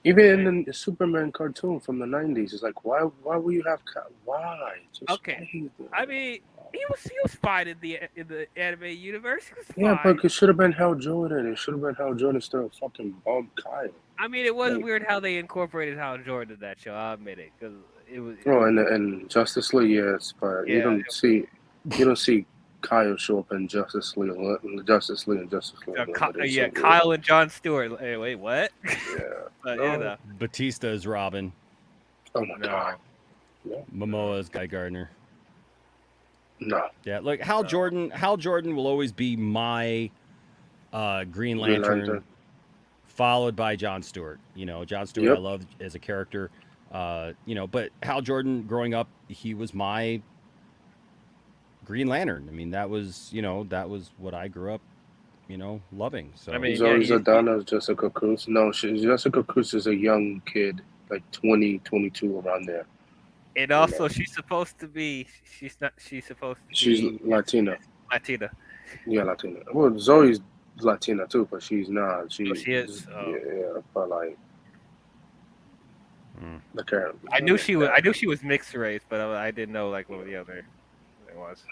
Even in the Superman cartoon from the 90s, it's like, why will you have why? Just okay. I mean, He was fine in the anime universe. He was Yeah, fine. but it should have been Hal Jordan. It should have been Hal Jordan instead of fucking Bob Kyle. I mean, it was Like, weird how they incorporated Hal Jordan in that show. I'll admit it, because it was. oh, and Justice League, yes, but Yeah, you don't see Kyle show up in Justice League, Justice League, and Justice League. yeah, Kyle and John Stewart. Hey, wait, what? Yeah, But, no. you know. Batista is Robin. Oh my god. Momoa is Guy Gardner. No. Yeah, look, Hal Jordan will always be my Green Lantern, followed by John Stewart. You know, John Stewart Yep. I love as a character. You know, but Hal Jordan growing up, he was my Green Lantern. I mean, that was what I grew up, loving. So I mean, Zoe Zaldana, Jessica Cruz. No, Jessica Cruz is a young kid, like 20, 22, around there. And also, she's supposed to be. She's not. She's supposed to. She's be Latina. Latina. Yeah, Latina. Well, Zoe's Latina too, but she's not. She is. Yeah, but like. The character. I knew she was. I knew she was mixed race, but I didn't know like what the other thing was.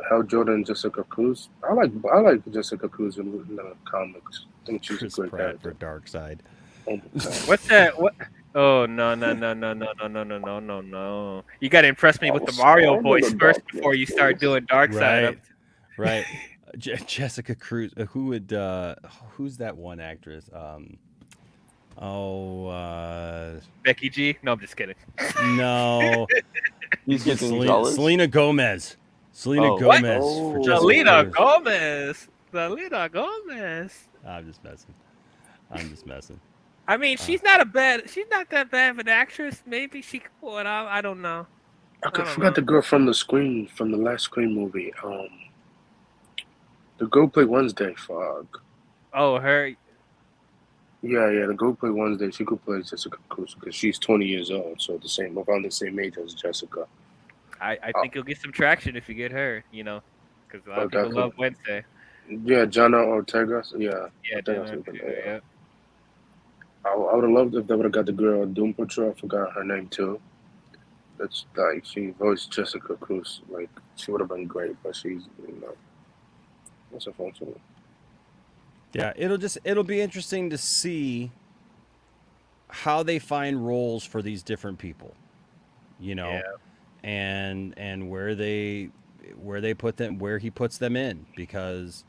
Hal Jordan, Jessica Cruz. I like Jessica Cruz in the comics. I think she's Chris a great Pratt character. for Darkseid. Oh my God. What's that? What? Oh no! You got to impress me with the Mario voice first before you start doing Darkseid. Right. Jessica Cruz. Who's that one actress? Becky G. No, I'm just kidding. No. He's getting Selena, jealous? Selena Gomez. Selena Oh. Gomez. What? For Jessica Selena Cruz. Gomez. Selena Gomez. I'm just messing. I mean, she's not that bad of an actress. Maybe she could pull it off. I don't know. I forgot the girl from the last Scream movie. The girl played Wednesday. Fuck. Oh, her. Yeah, the girl played Wednesday. She could play Jessica Cruz because she's 20 years old, so around the same age as Jessica. I think you'll get some traction if you get her. You know, because a lot of people definitely. love Wednesday. Yeah, Jana Ortega. Yeah. Yeah, I think that's what yeah. I would have loved if they would have got the girl Doom Patrol. I forgot her name too. That's like she voiced Jessica Cruz. Like she would have been great, but she's that's a fun one. Yeah, it'll be interesting to see how they find roles for these different people. And where they put them, where he puts them in, because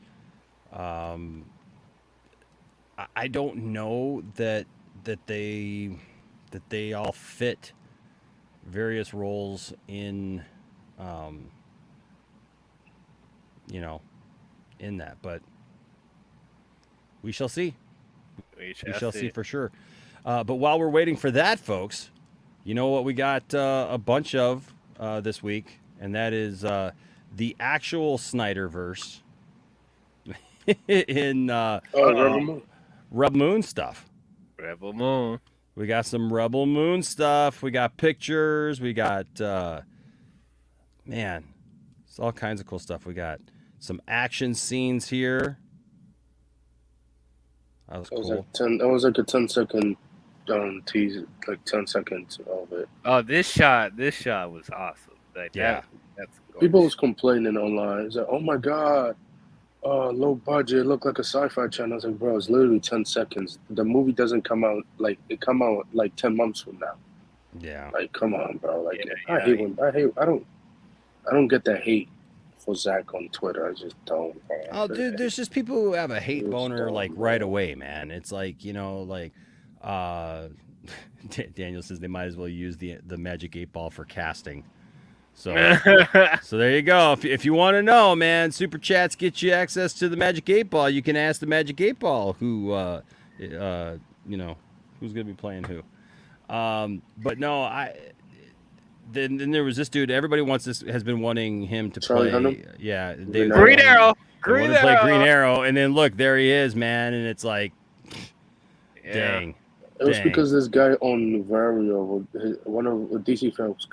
I don't know that they all fit various roles in in that, but we shall see. We shall see for sure. But while we're waiting for that, folks, you know what we got a bunch of this week, and that is the actual Snyderverse in Rebel Moon. Rebel Moon stuff. Rebel Moon. We got some Rebel Moon stuff. We got pictures. We got it's all kinds of cool stuff. We got some action scenes here. That was cool. That was like a 10-second tease, like 10 seconds of it. Oh, this shot was awesome. Like, Yeah. That's gorgeous. People was complaining online. It's like, oh my god, low budget, look like a sci-fi channel. I was like, bro, it's literally 10 seconds. The movie doesn't come out like 10 months from now. Yeah. Like, come on, bro. Like, I don't get that hate for Zach on Twitter. I just don't. Oh, dude, there's just people who have a hate boner like right away, man. It's like, Daniel says they might as well use the Magic 8 Ball for casting. So there you go. If you want to know, man, Super Chats get you access to the Magic 8 Ball. You can ask the Magic 8 Ball who's going to be playing who. But no, Then there was this dude. Everybody has been wanting him to Charlie play. Hunnam? Yeah, Green Arrow. They want to play Green Arrow, and then look, there he is, man. And it's like, dang. It was because this guy on Vario, one of the DC fans,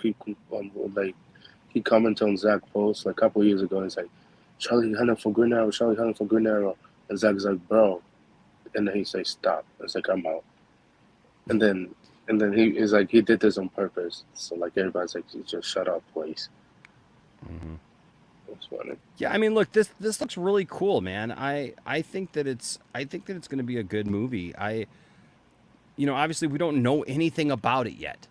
he commented on Zach post like a couple years ago. And it's like, Charlie Hunnam for Green Arrow, Charlie Hunnam for Green Arrow, and Zach's like, bro, and then he says stop. It's like, I'm out, and then he is like, he did this on purpose. So like everybody's like, just shut up, please. Mm-hmm. That's funny. Yeah, I mean, look, this looks really cool, man. I think that it's going to be a good movie. Obviously we don't know anything about it yet.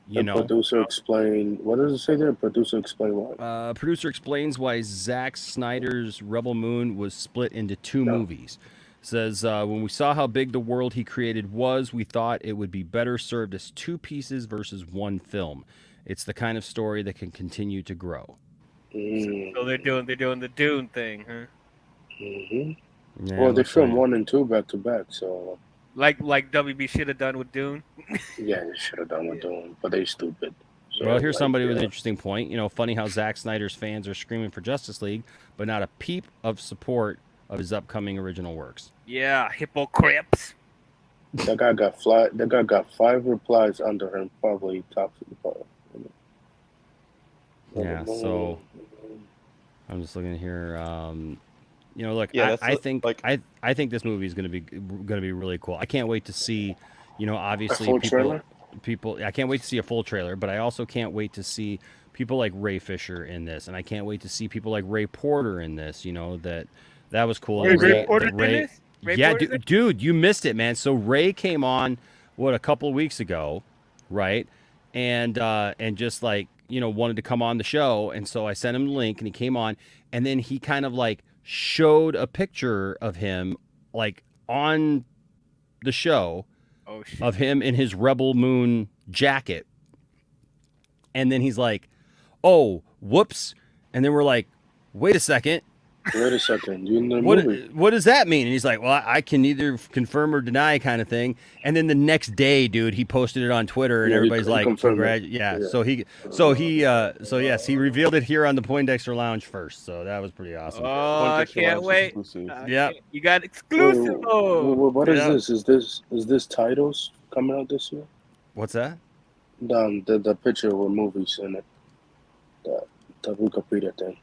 The producer explained. What does it say there? Producer explain what? Producer explains why Zack Snyder's Rebel Moon was split into two movies. Says, when we saw how big the world he created was, we thought it would be better served as two pieces versus one film. It's the kind of story that can continue to grow. So they're doing the Dune thing, huh? Mm-hmm. Yeah, Well, they looks filmed like it. 1 and 2 back to back, so Like WB should have done with Dune. yeah, they should have done with Dune, but they stupid. So, Well, here's like, somebody with an yeah. interesting point. Funny how Zack Snyder's fans are screaming for Justice League, but not a peep of support of his upcoming original works. Yeah, hypocrites. That guy got fly. That guy got 5 replies under him, probably toxic. Yeah, so I'm just looking here. Look, Yeah, I that's think I think this movie is going to be really cool. I can't wait to see, obviously full trailer? I can't wait to see a full trailer, but I also can't wait to see people like Ray Fisher in this, and I can't wait to see people like Ray Porter in this. That was cool. Ray Porter did this? Ray Yeah, Porter did- dude, you missed it, man. So Ray came on a couple of weeks ago, right? And just like, wanted to come on the show, and so I sent him the link and he came on, and then he kind of like showed a picture of him like on the show of him in his Rebel Moon jacket. And then he's like, "Oh, whoops." And then we're like, "Wait a second. Wait a second. You in the movie? What does that mean?" And he's like, "Well, I can neither confirm or deny," kind of thing. And then the next day, dude, he posted it on Twitter, and Yeah, he everybody's like, confirmed it. yeah. Yeah. So yes, he revealed it here on the Poindexter Lounge first. So that was pretty awesome. Oh, I can't wait. Yep. You got exclusive. What is Yeah. this? Is this titles coming out this year? What's that? The picture with movies in it. The Wikipedia thing.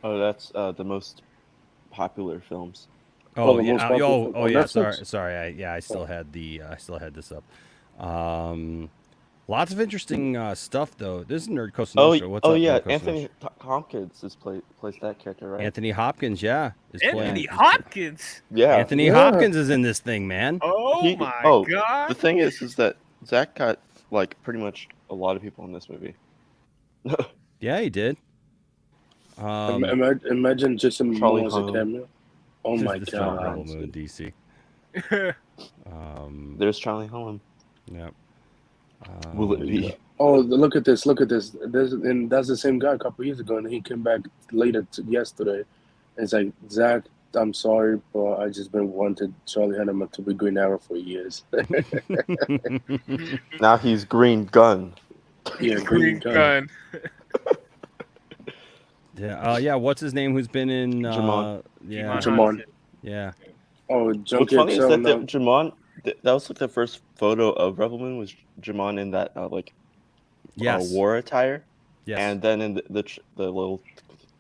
Oh, that's the most popular films. Oh, the yeah. most popular on Yeah. Netflix? Sorry. I still had this up. Lots of interesting stuff though. This is Nerd Coast Nostra. What's up, yeah, Nerd Coast Anthony Hopkins plays that character, right? Anthony Hopkins, yeah, is Anthony playing. Hopkins. Yeah, Anthony Hopkins is in this thing, man. Oh my god. The thing is that Zach got like pretty much a lot of people in this movie. Yeah, he did. Imagine Jason Charlie Momoa as a Hunnam. cameo. Oh my This film, god. Rebel Moon, DC. There's Charlie Hunnam. Yep. Will it be? Oh, look at this! And that's the same guy a couple years ago, and he came back later yesterday. And it's like, Zach, I'm sorry, but I just been wanted Charlie Hunnam to be Green Arrow for years. Now he's Green Gun. Yeah, Green Gun. Yeah. What's his name? Who's been in? Jamon. Yeah. Jamon. Yeah. Oh, What's Junkie funny is XL that now. Jamon. That was like the first photo of Rebel Moon was Jamon in that Yes. war attire. Yes. And then in the little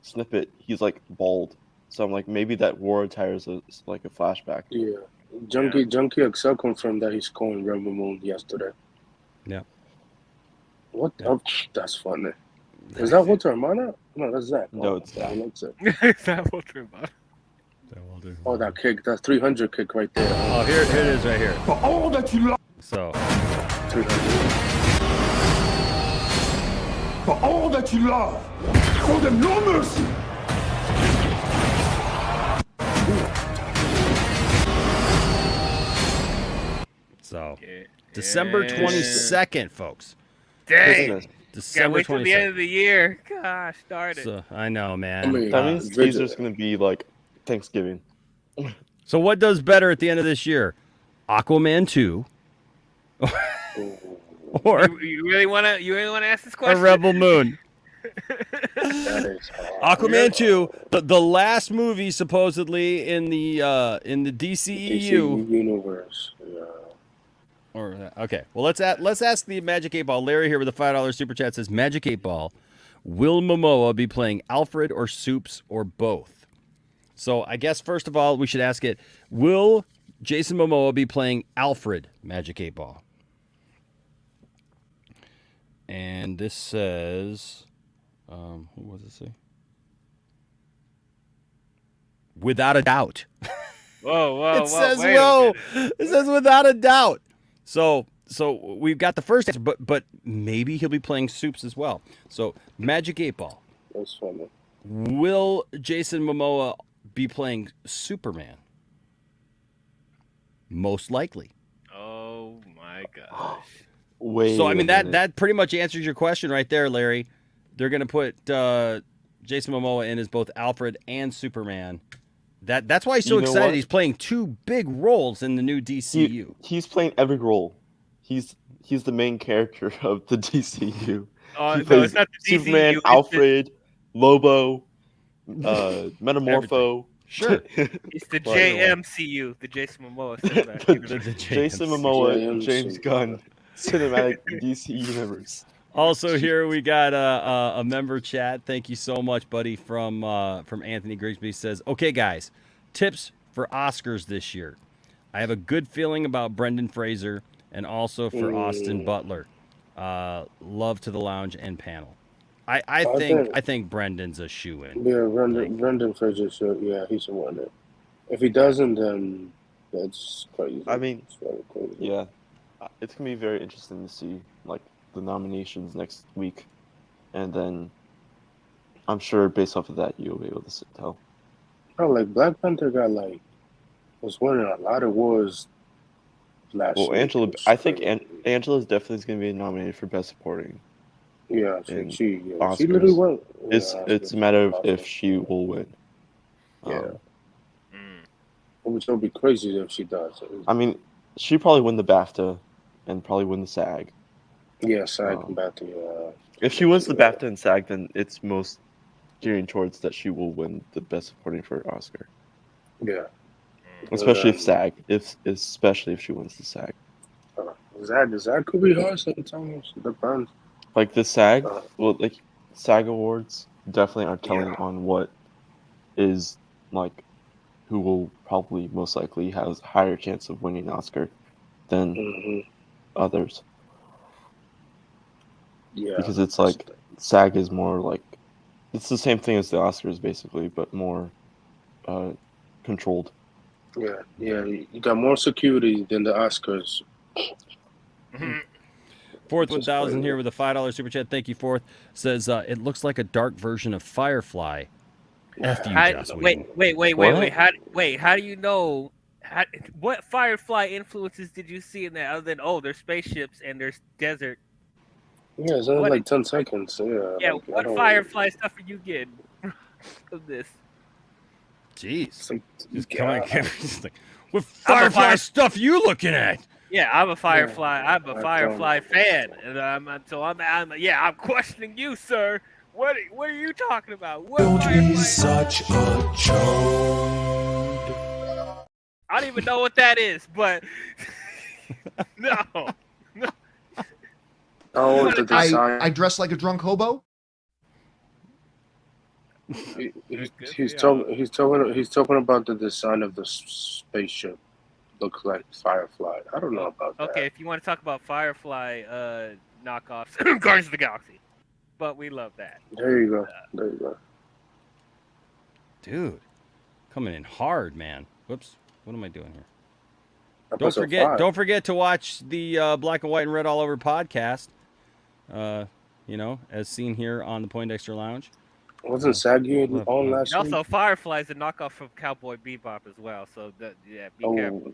snippet, he's like bald. So I'm like, maybe that war attire is like a flashback. Yeah, Junkie XL confirmed that he's calling Rebel Moon yesterday. Yeah. What? Oh, that's funny. Is that Walter Amana? No, that's Zach. No, it's Zach. That's it. Is that Walter Amana? Oh, that kick. That's 300 kick right there. Oh, here it is, right here. For all that you love. So. 300. For all that you love. Show them no mercy. So. December 22nd, folks. Dang. December Gotta wait till the 22nd. end of the year. Gosh, darn it. So, I know, man. That means teaser's gonna be like Thanksgiving. So what does better at the end of this year? Aquaman 2 or You really wanna ask this a question? Rebel Moon? That is Aquaman 2, the last movie supposedly in the DCEU. DC universe. Yeah. Okay, well let's ask the Magic 8 Ball. Larry here with a $5 super chat says, Magic 8 Ball, will Momoa be playing Alfred or Soups or both? So I guess first of all we should ask it, will Jason Momoa be playing Alfred, Magic 8 Ball? And this says, Who was it say? Without a doubt. Whoa, It says wait a whoa. minute. It says without a doubt. So we've got the first answer, but maybe he'll be playing Soups as well. So Magic 8 Ball. That's funny. Will Jason Momoa be playing Superman? Most likely. Oh my gosh. Wait. So I mean a minute. that pretty much answers your question right there, Larry. They're gonna put Jason Momoa in as both Alfred and Superman. That's why he's so You know excited. what? He's playing two big roles in the new DCU. He's playing every role. He's the main character of the DCU. No, He plays it's not the Superman, DCU, it's Alfred, Lobo, Metamorpho. Sure. It's the JMCU, the Jason Momoa cinematic universe. Jason Momoa, James Gunn, cinematic DC universe. Also here we got a member chat. Thank you so much, buddy, from Anthony Grigsby. Says, okay, guys, tips for Oscars this year. I have a good feeling about Brendan Fraser and also for Austin Butler. Love to the lounge and panel. I think Brendan's a shoo-in. Yeah, Brendan Fraser should. Yeah, he should win it. If he doesn't, then that's crazy. I mean, it's very crazy. Yeah, it's gonna be very interesting to see like the nominations next week, and then I'm sure based off of that you'll be able to tell. Oh, like Black Panther was winning a lot of awards last Well, week. Angela, I think Angela's definitely going to be nominated for Best Supporting. Yeah, in she Oscars. literally won. It's a matter of if she will win. Yeah. Which would be crazy if she does. I mean, she probably win the BAFTA and probably win the SAG. Yeah, SAG and BAFTA. If she wins the BAFTA and SAG, then it's most gearing towards that she will win the Best Supporting for Oscar. Yeah. Especially if SAG, especially if she wins the SAG. Zach could be hard sometimes. It depends. Like the SAG, well, like SAG awards definitely are telling on what is like who will probably most likely has higher chance of winning Oscar than others. Yeah, because it's like SAG is more like it's the same thing as the Oscars basically, but more controlled. Yeah, you got more security than the Oscars. Fourth 1,000 here with a $5 super chat. Thank you, Fourth. Says it looks like a dark version of Firefly. F you, Joss Whedon. Wait. How do you know? What Firefly influences did you see in that other than there's spaceships and there's desert? Yeah, it's only like 10 seconds. Yeah. Yeah, like, what Firefly stuff are you getting of this? Jeez. Just coming like, what Firefly stuff you looking at? Yeah, I'm a Firefly. I'm a Firefly fan, and I'm questioning you, sir. What are you talking about? What Firefly? Such a joke. I don't even know what that is, but no. Oh, the design. I dress like a drunk hobo. He's talking about the design of the spaceship. Looks like Firefly. I don't know about that. Okay, if you want to talk about Firefly knockoffs, Guardians of the Galaxy, but we love that. There you go. Dude, coming in hard, man. Whoops. What am I doing here? Episode Don't forget to watch the Black and White and Red All Over podcast. As seen here on the Poindexter Lounge. Wasn't Saggy on last week? Also, Firefly is a knockoff from Cowboy Bebop as well. So be careful.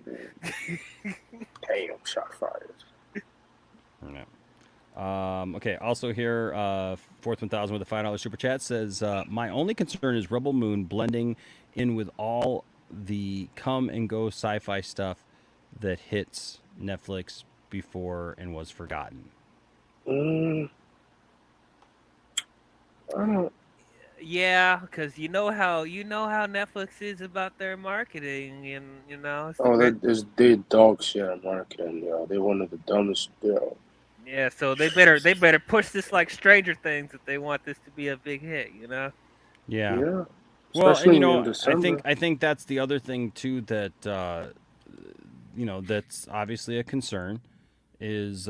Damn, shot fired. Okay. Also here, Fourth 1,000 with a $5 super chat says, my only concern is Rebel Moon blending in with all the come and go sci-fi stuff that hits Netflix before and was forgotten. I don't. Yeah, because you know how Netflix is about their marketing, and they dog shit at marketing. Yeah, they one of the dumbest. Yeah, so they better push this like Stranger Things if they want this to be a big hit. Yeah. Yeah. Well, Especially and I think that's the other thing too that that's obviously a concern is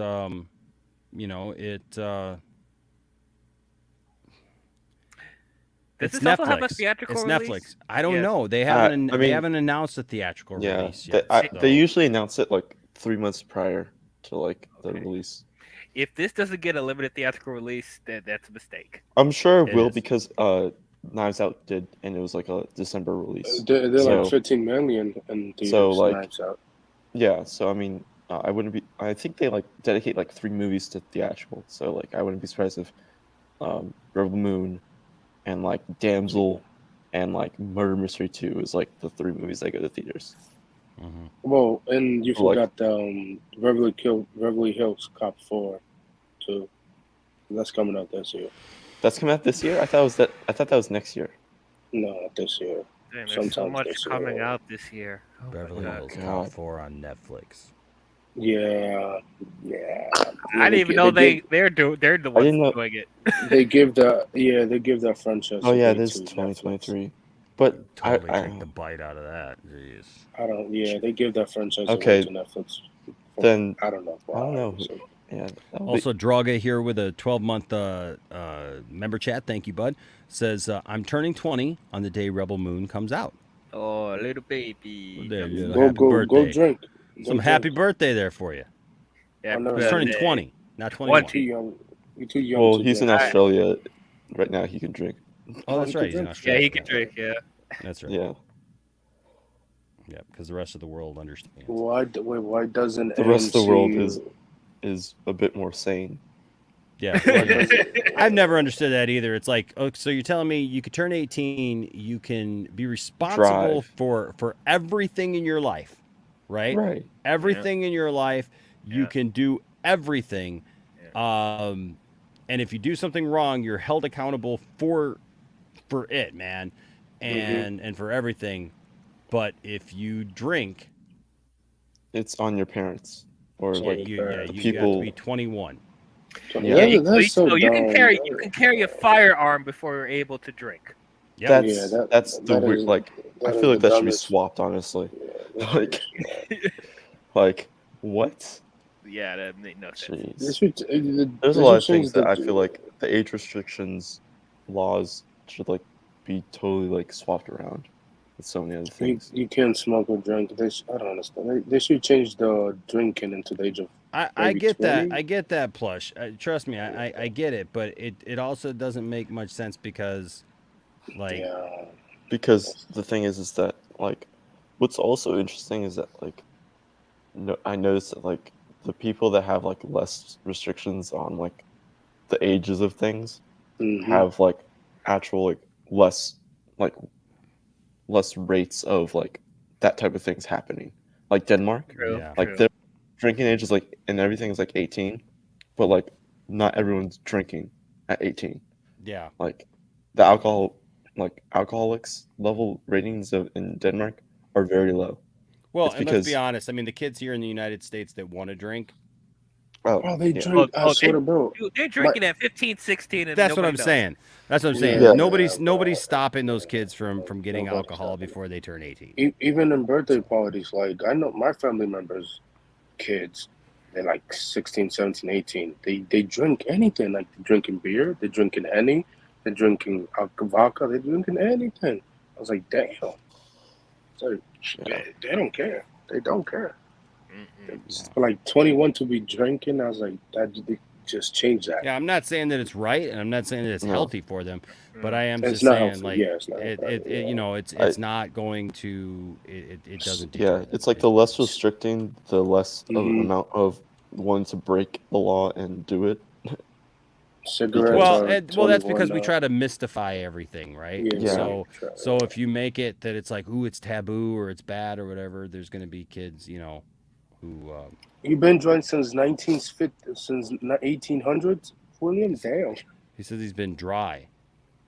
Does It's this also have a Netflix. theatrical It's release? Netflix. I don't Yes. know. They I mean- haven't announced a theatrical Yeah, release yet. they so- usually announce it like 3 months prior to like the release. If this doesn't get a limited theatrical release, that's a mistake. I'm sure it It will is. because Knives Out did, and it was like a December release. They're So- like 15 million in theaters. So like, Knives Out. yeah. So I mean, I wouldn't be. I think they like dedicate like 3 movies to theatrical. So like, I wouldn't be surprised if Rebel Moon and like Damsel and like Murder Mystery 2 is like the 3 movies that go to theaters. Well, and you Like- forgot Beverly Hills Cop 4 too. That's coming out this year. That's coming out this year. I thought that was next year. No, not this year. Damn, there's so Sometime much this coming year. out this year. Oh my Beverly God. Hills Cop 4 on Netflix. Yeah. I didn't even know they're the ones didn't know- doing it. They give that franchise. Oh a yeah, date this is to 2023. But Totally I take the bite out of that. Jeez. I don't. Yeah, they give that franchise Okay. away to Netflix. Then I don't know. I don't know. So- Yeah. that'll be- Also, Draga here with a 12-month member chat. Thank you, bud. Says, I'm turning 20 on the day Rebel Moon comes out. Oh, little baby. There you Go happy go birthday. drink. Some happy birthday there for you. Yeah, He's turning 20, not 21. You're too young. You're too young. Well, to he's in drink. Australia right now. He can drink. Oh, that's he right. can He's in drink. Australia. Yeah, he can drink. Yeah. That's right. Yeah. Yeah, because the rest of the world understands. Why doesn't The rest of the world AMC is a bit more sane. Yeah. I've never understood that either. It's like, oh, so you're telling me you could turn 18, you can be responsible for everything in your life, right? Right. Everything in your life, you can do everything. And if you do something wrong, you're held accountable for it, man. And for everything. But if you drink, It's on your parents or you, like you have people. to be 21. Yeah. That's so you can dumb. you can carry a firearm before you're able to drink. Yep. That's the that weird. is- Like I that feel is like the that should be dumbest- swapped. Honestly, like what? Yeah, that made no sense. Jeez. They should- There's they a lot should of things change that the- I feel like the age restrictions laws should like be totally like swapped around with so many other things. You can't smoke or drink. I don't understand. They should change the drinking into the age of. I maybe get 20. that. I get that, Plush. Trust me, I get it. But it also doesn't make much sense because, like, Because the thing is that like, what's also interesting is that like, I noticed that like the people that have like less restrictions on like the ages of things have like actual like less rates of like that type of things happening. Like Denmark, like their drinking age is like and everything is like 18, but like not everyone's drinking at 18. Yeah. Like the alcoholics level ratings in Denmark are very low. well, It's and because let's be honest. I mean, the kids here in the United States that want to drink. Oh, they drink. I swear to bro. Dude, they're drinking at 15, 16, and That's what nobody I'm knows. saying. That's what I'm saying. Yeah. Nobody's stopping those kids from getting Nobody's alcohol before they turn 18. Even in birthday parties, like I know my family members, kids, they're like 16, 17, 18. They drink anything. Like they're drinking beer, they're drinking Henny, they're drinking vodka, they're drinking anything. I was like, damn. So they don't care. They don't care. It's like 21 to be drinking. I was like, that they just change that. Yeah, I'm not saying that it's right, and I'm not saying that it's No. healthy for them, but I am It's just not saying, healthy. like, Yeah, it's not it, healthy. you know, it's not going to, it doesn't. Yeah, it's like the less restricting, the less of amount of one to break the law and do it. Cigarettes Well, are that's because 21 we now. try to mystify everything, right? Yeah, So if you make it that it's like, ooh, it's taboo or it's bad or whatever, there's going to be kids, you know, who. You've been drinking since 1800s, William? Damn. He says he's been dry.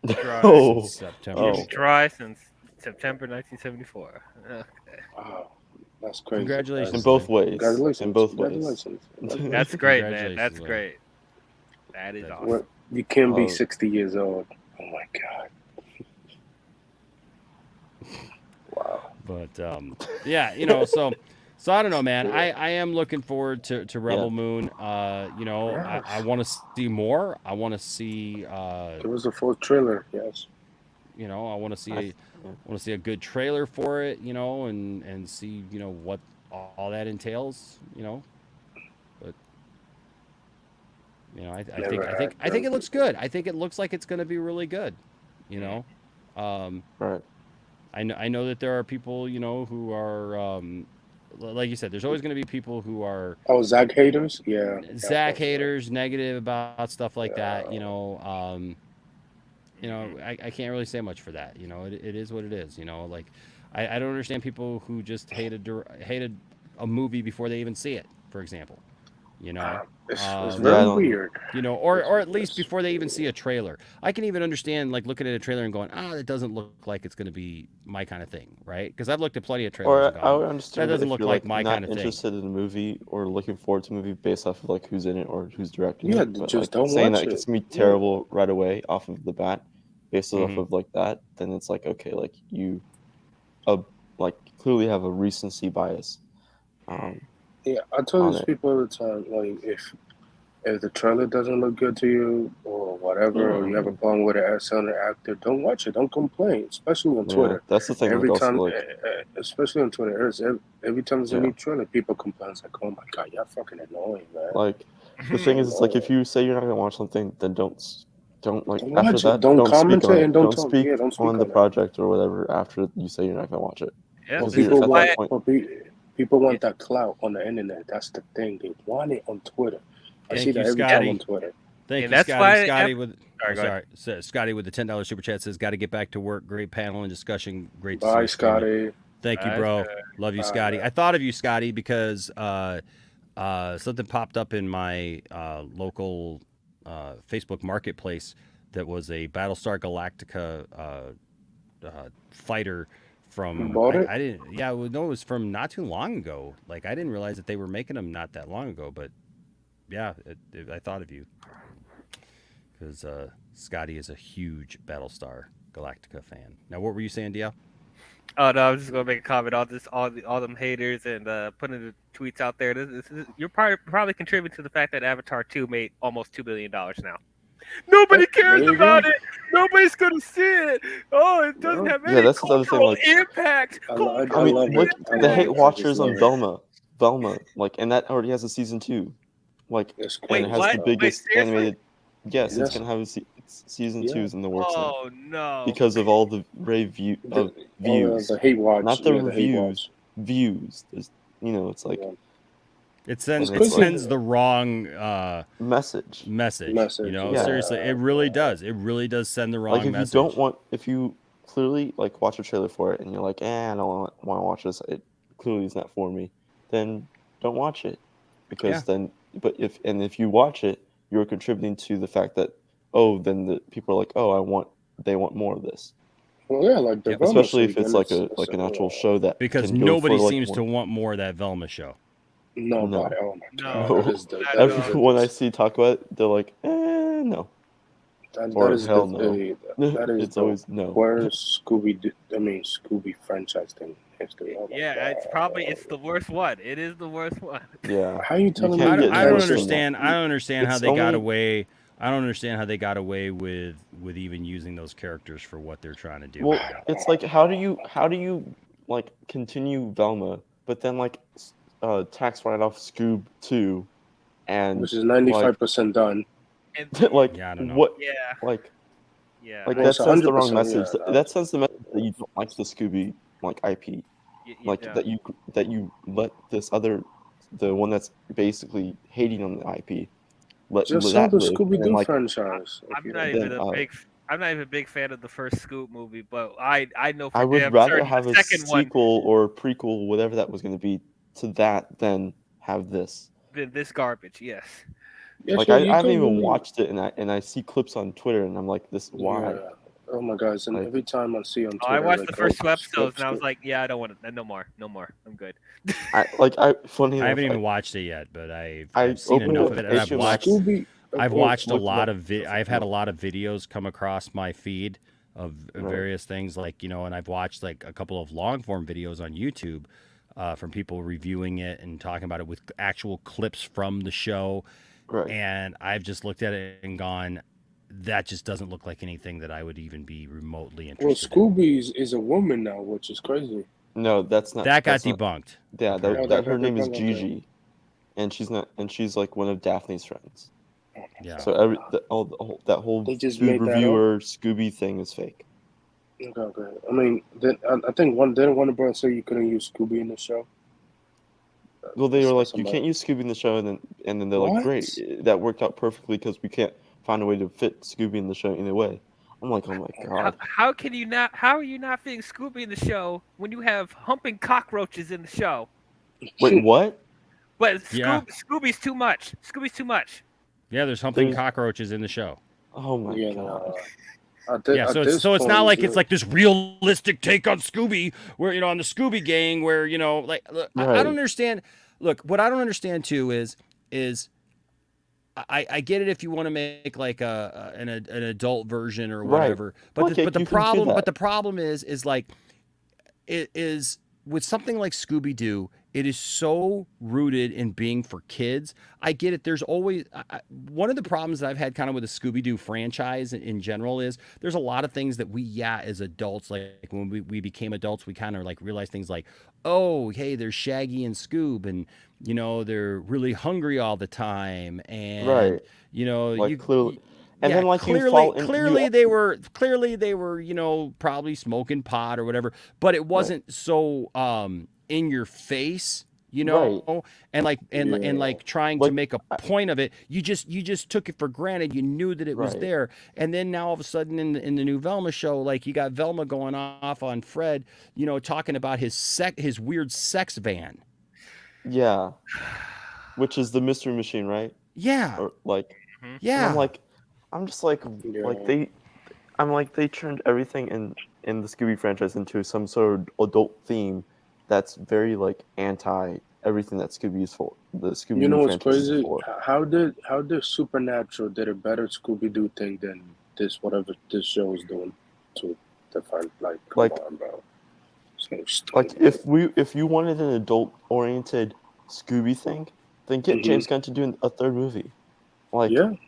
Dry. Oh. Since September. He's dry since September 1974. Okay. Wow, that's crazy. Congratulations. In both ways. Congratulations. In both ways. Congratulations. That's great, man. Congratulations, That's man. great. That is awesome. What, you can be Oh. 60 years old. Oh my God. Wow. But yeah, you know, so I don't know, man. I am looking forward to Rebel Yeah. Moon. You know, I want to see more. I want to see. There was a full trailer, yes. You know, I want to see a good trailer for it. You know, and see what all that entails. You know, but I think it looks good. I think it looks like it's going to be really good. You know, right. I know that there are people who are like you said. There's always going to be people who are Zach haters. Yeah, Zach haters, negative about stuff like that. I can't really say much for that. It is what it is. Like I don't understand people who just hated a movie before they even see it, for example. It's very weird. Or at least before they even see a trailer. I can even understand like looking at a trailer and going, it doesn't look like it's going to be my kind of thing, right? Because I've looked at plenty of trailers and Or gone, I would understand that doesn't if look you're like my not kind of thing. interested in the movie or looking forward to the movie based off of like who's in it or who's directing Yeah, it. But just like don't saying watch that it. it's gonna be terrible right away off of the bat, based off Mhm. of like that, then it's like okay, like you, like clearly have a recency bias. Yeah, I tell on these it. people all the time, like if the trailer doesn't look good to you or whatever, or you have a problem with an certain actor, don't watch it. Don't complain, especially on Yeah, Twitter. that's the thing. Every Like also time, like especially on Twitter, every time there's a Yeah. new trailer, people complain. It's like, oh my god, you're fucking annoying, man. like the thing is, it's like if you say you're not gonna watch something, then don't like Don't after watch that it. Don't don't speak comment on it it. and don't Don't talk. speak Yeah, don't speak on the on it. project or whatever after you say you're not gonna watch it. Yeah, Because this People is want, why. but people want that clout on the internet. That's the thing. They want it on Twitter. I Thank see you, that every Scotty. time on Twitter. Thank And you, that's Scotty. why Scotty with Sorry, go ahead. Scotty with the $10 super chat says, "Got to get back to work. Great panel and discussion. Great to see Bye, you streaming." Scotty. Thank you, Bye, bro. Scotty. Love you, Bye, Scotty. man. I thought of you, Scotty, because something popped up in my local Facebook marketplace that was a Battlestar Galactica fighter from. You bought it? I didn't. Yeah, no, it was from not too long ago. Like I didn't realize that they were making them not that long ago. But yeah, I thought of you because Scotty is a huge Battlestar Galactica fan. Now, what were you saying, DL? Oh no, I was just gonna make a comment on this, all them haters and putting the tweets out there. You're probably contributing to the fact that Avatar 2 made almost $2 billion now. Nobody cares Maybe. about it. Nobody's gonna see it. Oh, it doesn't have any that's the other thing, cultural like- impact. I I mean, love look, it. I the love hate it. I watchers just on love it. Velma, like, and that already has a season 2, like, It's and Wait, it has what? the Wait, biggest seriously? animated. Yes, Yes. it's gonna have a season Yeah. 2's in the works now Oh no. because of all the views. The hate watch. Not the yeah, the hate reviews. watch. Views. It's like Yeah. It sends And it it's like- sends the wrong message. message. Yeah. Seriously, it really does. It really does send the wrong Like if message. you don't want, if you clearly like watch a trailer for it and you're like, I don't want to watch this. It clearly is not for me. Then don't watch it, because Yeah. then. But if you watch it, you're contributing to the fact that then the people are like, they want more of this. Well, yeah, like the Velma Especially if season, it's like an actual show that because can go nobody for, like, seems more. to want more of that Velma show. Nobody. Oh my god. No. That is the, that is Everyone I see talk about it, they're like, no. That, Or that is hell the, no. that is It's the always no. worst Scooby franchise thing in history. Oh my Yeah, it's the worst one. It is the worst one. Yeah. How you telling can't me? get I don't worse than understand. that. I don't understand how It's they got only- away. I don't understand how they got away with even using those characters for what they're trying to do. Well, it's like how do you like continue Velma, but then like tax write off Scoob 2, and Which is 95% done. like Yeah, I don't know. what? Yeah. Like Yeah. like Well, that it's sends the wrong 100%, message. yeah. That sends the message that you don't like the Scooby like IP, like yeah. that you let the one that's basically hating on the IP. Just let saw that the live, Scooby and, Doo like, franchise. I'm not even a big fan of the first Scoop movie, but I know for I would damn rather certain have the a second one sequel or prequel, whatever that was going to be, to that than have this. than this garbage. Yes. Yes, Like yeah, I you haven't could even really- watched it, and I see clips on Twitter, and I'm like, this why? Yeah. Oh my god! And Like- every time I see on Twitter, I watched like, the first two oh, episodes, and I was Scoop. like, yeah, I don't want to. No more. I'm good. Funny I haven't enough, even watched it yet, but I've I seen opened enough up of it, and I've HBO watched. Max. Scooby. I've watched a look lot up- of I've had a lot of videos come across my feed of various things, like and I've watched like a couple of long form videos on YouTube from people reviewing it and talking about it with actual clips from the show. Right. And I've just looked at it and gone, that just doesn't look like anything that I would even be remotely Well, interested Scooby is a woman now, which is crazy. No, that's not. That got that's not- debunked. Yeah, apparently. her name is Gigi, and she's like one of Daphne's friends. Yeah. So that whole They just food made that up? reviewer Scooby thing is fake. Okay. I mean, I think didn't Warner Bros. Say you couldn't use Scooby in the show? Well, they were like, you Somebody- can't use Scooby in the show, and then they're What? like, great, that worked out perfectly because we can't find a way to fit Scooby in the show any way. I'm like, oh my god. How can you not? How are you not fitting Scooby in the show when you have humping cockroaches in the show? Wait, what? But Yeah. Scooby's too much. Scooby's too much. Yeah, there's humping cockroaches in the show. Oh my god. So it's not like it's like this realistic take on Scooby, where on the Scooby Gang, where like look, I don't understand. Look, what I don't understand too is I get it if you want to make like an adult version or whatever, but the problem is like it is with something like Scooby Doo. It is so rooted in being for kids. I get it. There's always one of the problems that I've had kind of with the Scooby-Doo franchise in general is there's a lot of things that we, as adults, like when we became adults, we kind of like realized things like, oh, hey, there's Shaggy and Scoob, and they're really hungry all the time, and like clearly. And yeah, then like clearly they were probably smoking pot or whatever, but it wasn't so in your face, and like trying to make a point of it. You just took it for granted. You knew that it was there, and then now all of a sudden in the new Velma show, like you got Velma going off on Fred, talking about his weird sex van. Yeah, which is the Mystery Machine, right? Yeah. Or like, yeah. And I'm just like they turned everything in the Scooby franchise into some sort of adult theme that's very like anti everything that Scooby is for. The Scooby. You know what's crazy? How did Supernatural did a better Scooby Doo thing than whatever this show is doing to find come on, bro. So like if you wanted an adult oriented Scooby thing, then get James Gunn to do a third movie. Like really,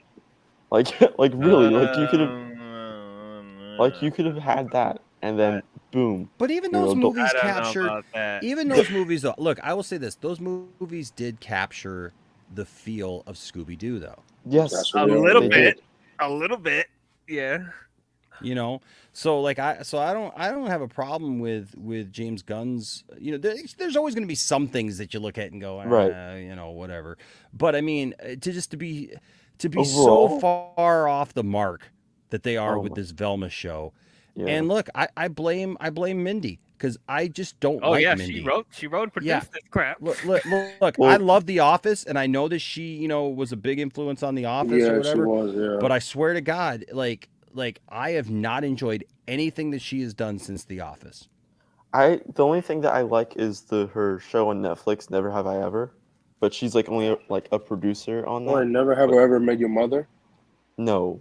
you could have had that, and then boom. But even those movies captured, even those movies though. Look, I will say this: those movies did capture the feel of Scooby Doo, though. Yes, a little bit, yeah. So I don't have a problem with James Gunn's. There's always going to be some things that you look at and go, whatever. But I mean, to be so far off the mark that they are with this Velma show. Yeah. And look, I blame Mindy because I just don't like Mindy. She wrote and produced this crap. Look, I love The Office, and I know that she, was a big influence on The Office or whatever. She was, yeah. But I swear to God, like I have not enjoyed anything that she has done since The Office. The only thing that I like is her show on Netflix, Never Have I Ever. But she's like only like a producer on that. Oh, Never Have I Ever Met Your Mother? No.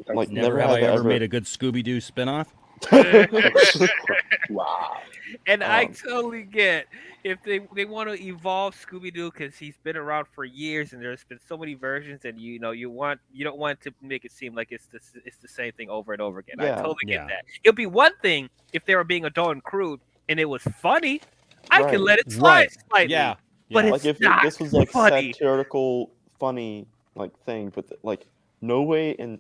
Like never have I ever made a good Scooby-Doo spinoff? Wow. And I totally get if they want to evolve Scooby-Doo because he's been around for years and there's been so many versions, and you don't want to make it seem like it's the same thing over and over again. Yeah. I totally get that. It'll be one thing if they were being adult and crude and it was funny. I can let it slide slightly. Yeah. But like it's if not this was like funny. satirical, funny thing, but no way in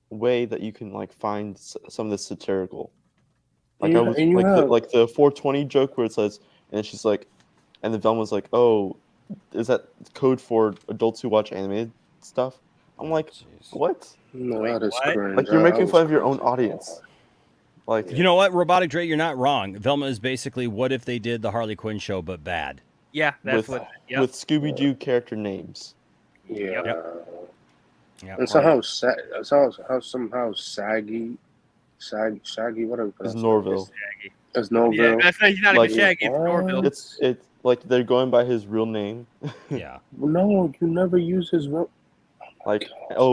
way that you can find some of this satirical. The 420 joke where it says, and she's like, and the Velma's like, oh, is that code for adults who watch animated stuff? I'm like, what? No, that is cringe. You're making fun of your own audience. You know what, Robotic Dre, you're not wrong. Velma is basically what if they did the Harley Quinn show but bad. Yeah, that's with Scooby-Doo character names. Yeah. Yep. And somehow Shaggy, whatever. It's Norville. It's Norville. Yeah, he's not even Shaggy. It's Norville. It's like they're going by his real name. Yeah. No, you never use his real.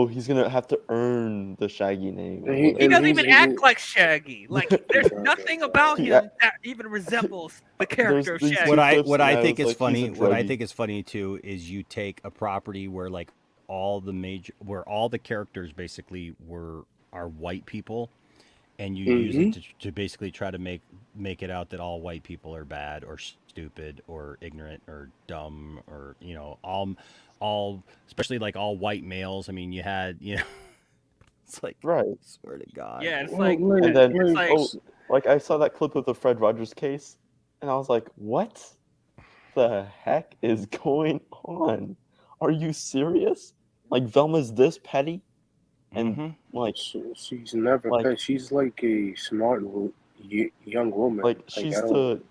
He's gonna have to earn the Shaggy name. He doesn't even act like Shaggy. There's nothing about him that even resembles the character of Shaggy. What I think is funny. What I think is funny too is you take a property where all the characters basically are white people, and you use it to basically try to make it out that all white people are bad or stupid or ignorant or dumb or all especially like all white males. I mean, you had it's like right. Swear to God. Yeah, it's like And then it's like like I saw that clip of the Fred Rogers case, and I was like, what the heck is going on? Are you serious? Like Velma's this petty, and like she's never like, petty. She's like a smart young woman. like she's the.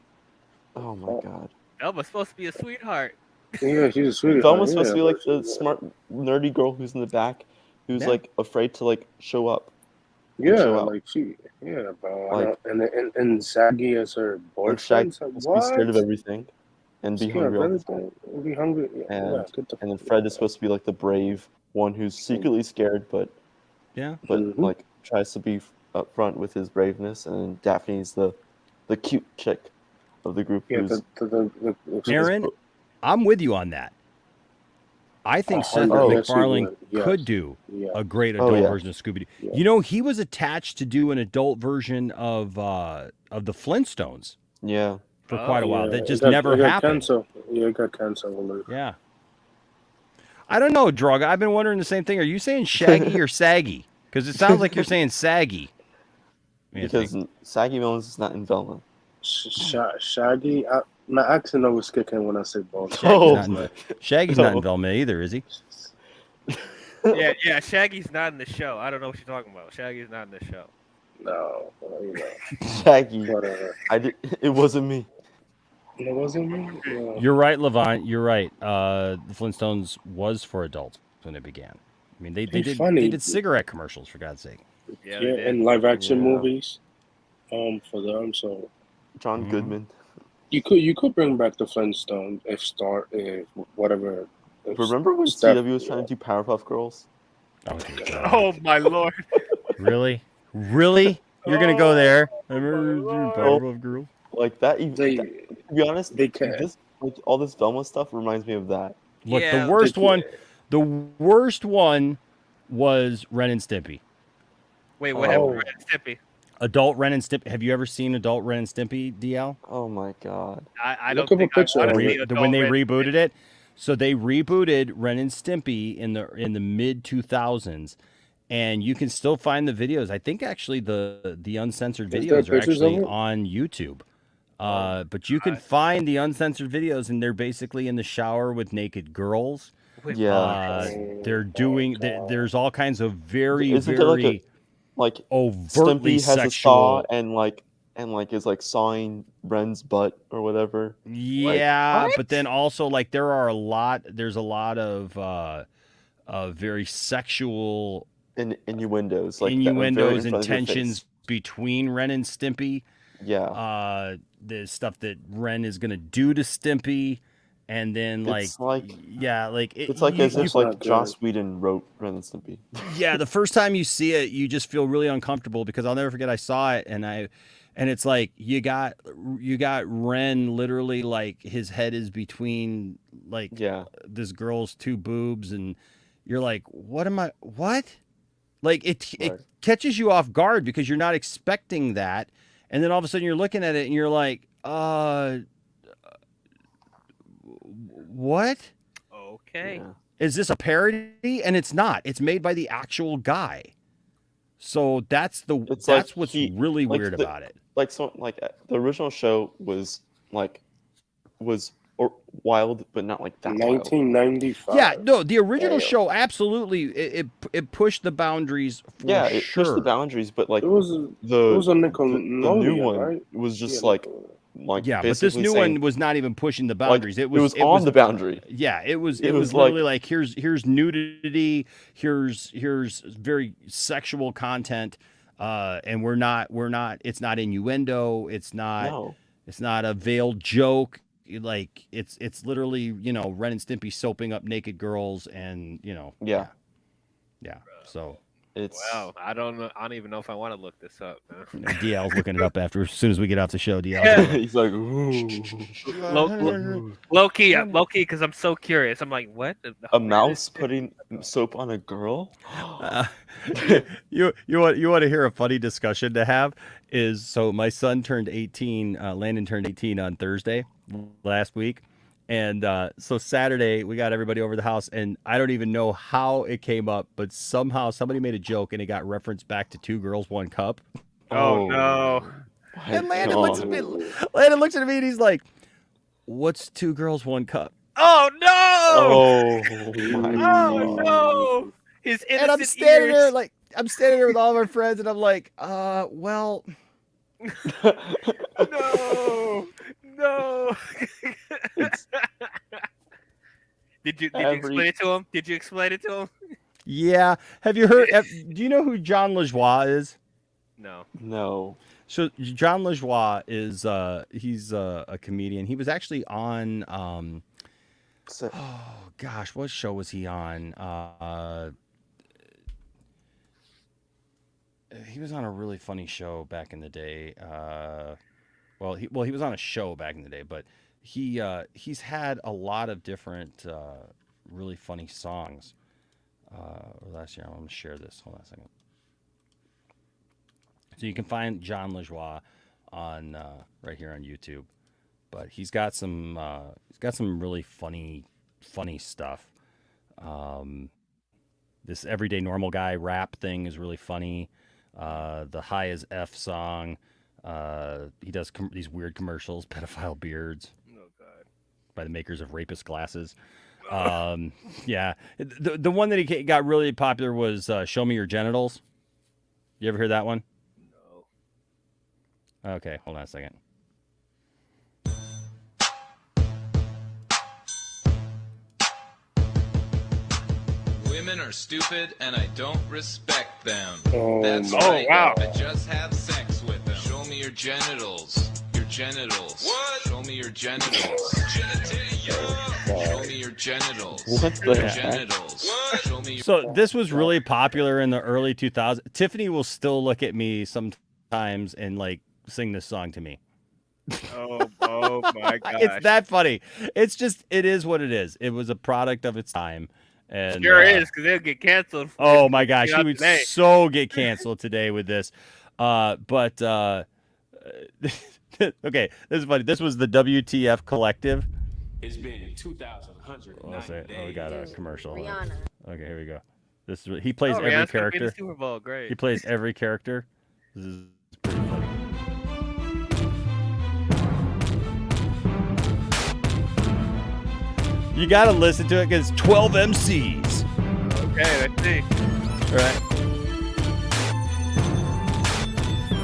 Oh my god. Elva's supposed to be a sweetheart. Yeah, she's a sweetheart. Velma's supposed to be like the smart, nerdy girl who's in the back, who's like afraid to like show up. Yeah, like bro. Like, and Saggy as her boyfriend. Shaggy supposed to be scared of everything, and be hungry all the time. Be hungry. And then Fred is supposed to be like the brave one who's secretly scared, but like tries to be upfront with his braveness. And Daphne's the cute chick of the group. Yeah, Aaron, I'm with you on that. I think Seth MacFarlane could do a great adult version of Scooby-Doo. Yeah. You know, he was attached to do an adult version of the Flintstones. Yeah. For quite a while. That just it never got happened. Canceled. Yeah, it got canceled. Yeah. I don't know, Droga. I've been wondering the same thing. Are you saying Shaggy or Saggy? Because it sounds like you're saying Saggy. Because Saggy Melons is not in Velma. Shaggy, my accent always kick in when I say both. Shaggy's not in Velma either, is he? Yeah, Shaggy's not in the show. I don't know what you're talking about. Shaggy's not in the show. No, Shaggy. It wasn't me. It wasn't me. Yeah. You're right, Levant. You're right. The Flintstones was for adults when it began. I mean, they did cigarette commercials, for God's sake. Yeah, and live action movies, for them. So John Goodman. You could bring back the Flintstones if whatever. Remember when CW was trying to do Powerpuff Girls? Oh my lord! Really? You're gonna go there? I remember Powerpuff Girls. Like that. To be honest, all this Velma stuff reminds me of that. Look, the worst one was Ren and Stimpy. Wait, what happened to Ren and Stimpy? Adult Ren and Stimpy. Have you ever seen Adult Ren and Stimpy, DL? Oh my god! I don't think I've when they rebooted it. So they rebooted Ren and Stimpy in the mid 2000s, and you can still find the videos. I think actually the uncensored videos are actually on YouTube. But you can find the uncensored videos, and they're basically in the shower with naked girls. They're doing. There's all kinds of very overtly Stimpy has sexual. A saw and is like sawing Ren's butt or whatever. Yeah, but then also like there's a lot of very sexual innuendos, innuendos and tensions between Ren and Stimpy. Yeah. The stuff that Ren is gonna do to Stimpy, and then it's like as if Joss Whedon wrote Ren and Stimpy. Yeah, the first time you see it, you just feel really uncomfortable because I'll never forget I saw it and it's like you got Ren literally like his head is between this girl's two boobs, and you're like, what? Like it catches you off guard because you're not expecting that, and then all of a sudden you're looking at it and you're like, what? Okay. Yeah. Is this a parody? And it's not. It's made by the actual guy. So that's what's really weird about it. The original show was wild, but not like that. 1995. Yeah, no, the original show absolutely it pushed the boundaries for sure. Yeah, it pushed the boundaries, but like it was a Nickelodeon, the new one right? was just like yeah, but this new one was not even pushing the boundaries. It was on the boundary. Yeah, it was literally like here's nudity, here's very sexual content, and we're not it's not innuendo, it's not a veiled joke. Like it's literally Ren and Stimpy soaping up naked girls, and yeah. So It's Wow, I don't even know if I want to look this up. Man. DL's looking it up after as soon as we get off the show. DL, Yeah. He's like, ooh. Low key, because I'm so curious. I'm like, what? A mouse putting soap on a girl? You want to hear a funny discussion to have? Is so my son turned 18. Landon turned 18 on Thursday last week. And so Saturday, we got everybody over the house, and I don't even know how it came up, but somehow somebody made a joke, and it got referenced back to 2 Girls, 1 Cup. Oh, no. And Landon looks at me, and he's like, what's 2 Girls, 1 Cup? Oh, no! Oh, my Oh, no! His innocent And I'm standing ears. there, I'm standing there with all of our friends, and I'm like, well... No. Did you explain it to him? Did you explain it to him? Yeah. Have you heard? Do you know who John LaJoie is? No. No. So John LaJoie is he's a comedian. He was actually on oh gosh, what show was he on? He was on a really funny show back in the day. He was on a show back in the day, but he's had a lot of different really funny songs. Last year, I'm going to share this. Hold on a second. So you can find John LaJoie on right here on YouTube, but he's got some really funny stuff. This Everyday Normal Guy rap thing is really funny. The High as F song. He does these weird commercials, pedophile beards. Oh God! By the makers of rapist glasses. Yeah, the one that he got really popular was "Show Me Your Genitals." You ever hear that one? No. Okay, hold on a second. Women are stupid and I don't respect them. Oh, That's my right. wow. I just have sex with them. Show me your genitals. Your genitals. What? Show me your genitals. Show me your genitals. What the Your heck? genitals. What? Show me your So this was really popular in the early 2000s. Tiffany will still look at me sometimes and sing this song to me. Oh my gosh! It's that funny. It's just, it is what it is. It was a product of its time. And Sure is, because they'll get canceled. Oh my gosh, Not he would today. so get canceled today with this. Okay, this is funny. This was the WTF Collective. It's been 2,190 Oh, we got a commercial. Rihanna. Okay, here we go. This is he plays Oh, every Rihanna's gonna be in character. the Super Bowl. Great. He plays every character. This is pretty funny. You gotta listen to it because 12 MCs. Okay, let's see. All right.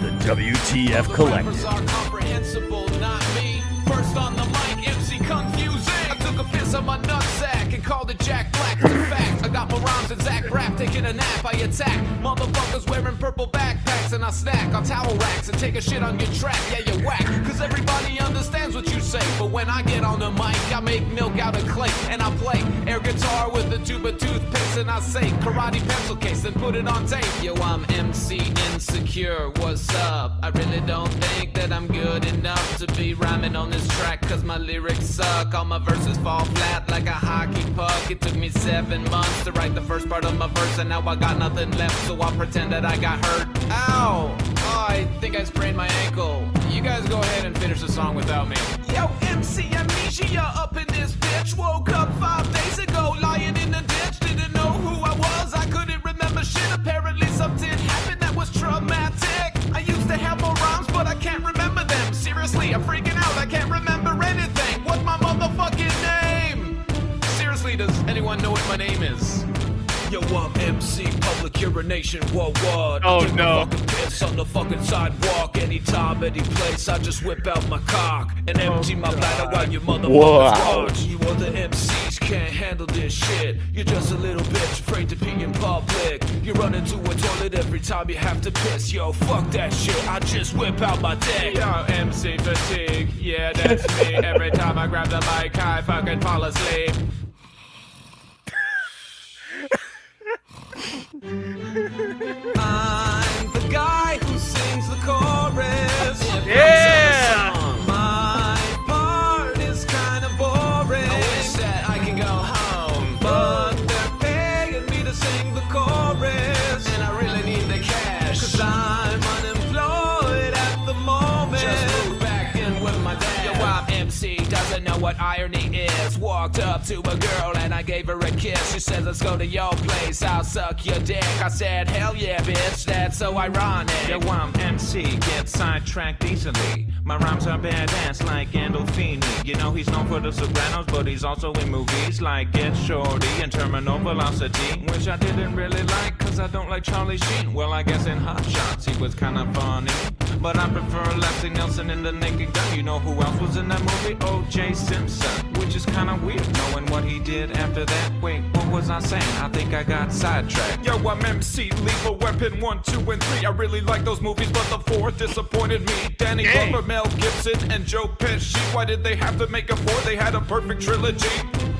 The WTF Collective. rappers are comprehensible, not me. First on the mic, MC confusing. I took a piss on my nutsack and called it Jack Black. It's a fact. I got my rhymes and Zach Braff taking a nap. I attack motherfuckers wearing purple backpacks, and I snack on towel racks and take a shit on your track. Yeah, you're whack, cause everybody understands what you say. But when I get on the mic, I make milk out of clay, and I play air guitar with a tube of toothpaste, and I say karate pencil case, then put it on tape. Yo, I'm MC Insecure, what's up? I really don't think that I'm good enough to be rhyming on this track, cause my lyrics suck. All my verses fall flat like a hockey puck. It took me 7 months to write the first part of my verse, and now I got nothing left, so I'll pretend that I got hurt. Ow! Oh, I think I sprained my ankle. You guys go ahead and finish the song without me. Yo, MC Amnesia up in this bitch. Woke up 5 days ago, lying in the ditch. Didn't know who I was, I couldn't remember shit. Apparently something happened that was traumatic. I used to have more rhymes, but I can't remember them. Seriously, I'm freaking out, I can't remember anything. What's my motherfucking name? Seriously, does anyone know what my name is? Yo, I'm MC Public Urination, what? Oh, I take no. my fucking piss on the fucking sidewalk. Anytime, any place, I just whip out my cock and empty my bladder while you motherfuckers watch. You other MCs can't handle this shit. You're just a little bitch afraid to pee in public. You run into a toilet every time you have to piss. Yo, fuck that shit, I just whip out my dick. Yo, MC fatigue, yeah, that's me. Every time I grab the mic, I fucking fall asleep. I'm the guy who sings the chorus. Yeah. My part is kind of boring. I wish that I could go home, but they're paying me to sing the chorus, and I really need the cash, 'cause I'm unemployed at the moment. Just moved back in with my dad. Yo, I'm MC, doesn't know what irony is. Walked up to a girl and I gave her a kiss. She says, let's go to your place, I'll suck your dick. I said, hell yeah, bitch, that's so ironic. Yo, I'm MC, get sidetracked easily. My rhymes are badass like Gandolfini. You know he's known for The Sopranos, but he's also in movies like Get Shorty and Terminal Velocity, which I didn't really like, cause I don't like Charlie Sheen. Well, I guess in Hot Shots he was kinda funny, but I prefer Leslie Nielsen in The Naked Gun. You know who else was in that movie? O.J. Simpson, which is kinda weird knowing what he did after that. Wait, what was I saying? I think I got sidetracked. Yo, I'm MC, Lethal Weapon 1, 2, and 3. I really like those movies, but the fourth disappointed me. Danny Glover, Mel Gibson, and Joe Pesci. Why did they have to make a four? They had a perfect trilogy.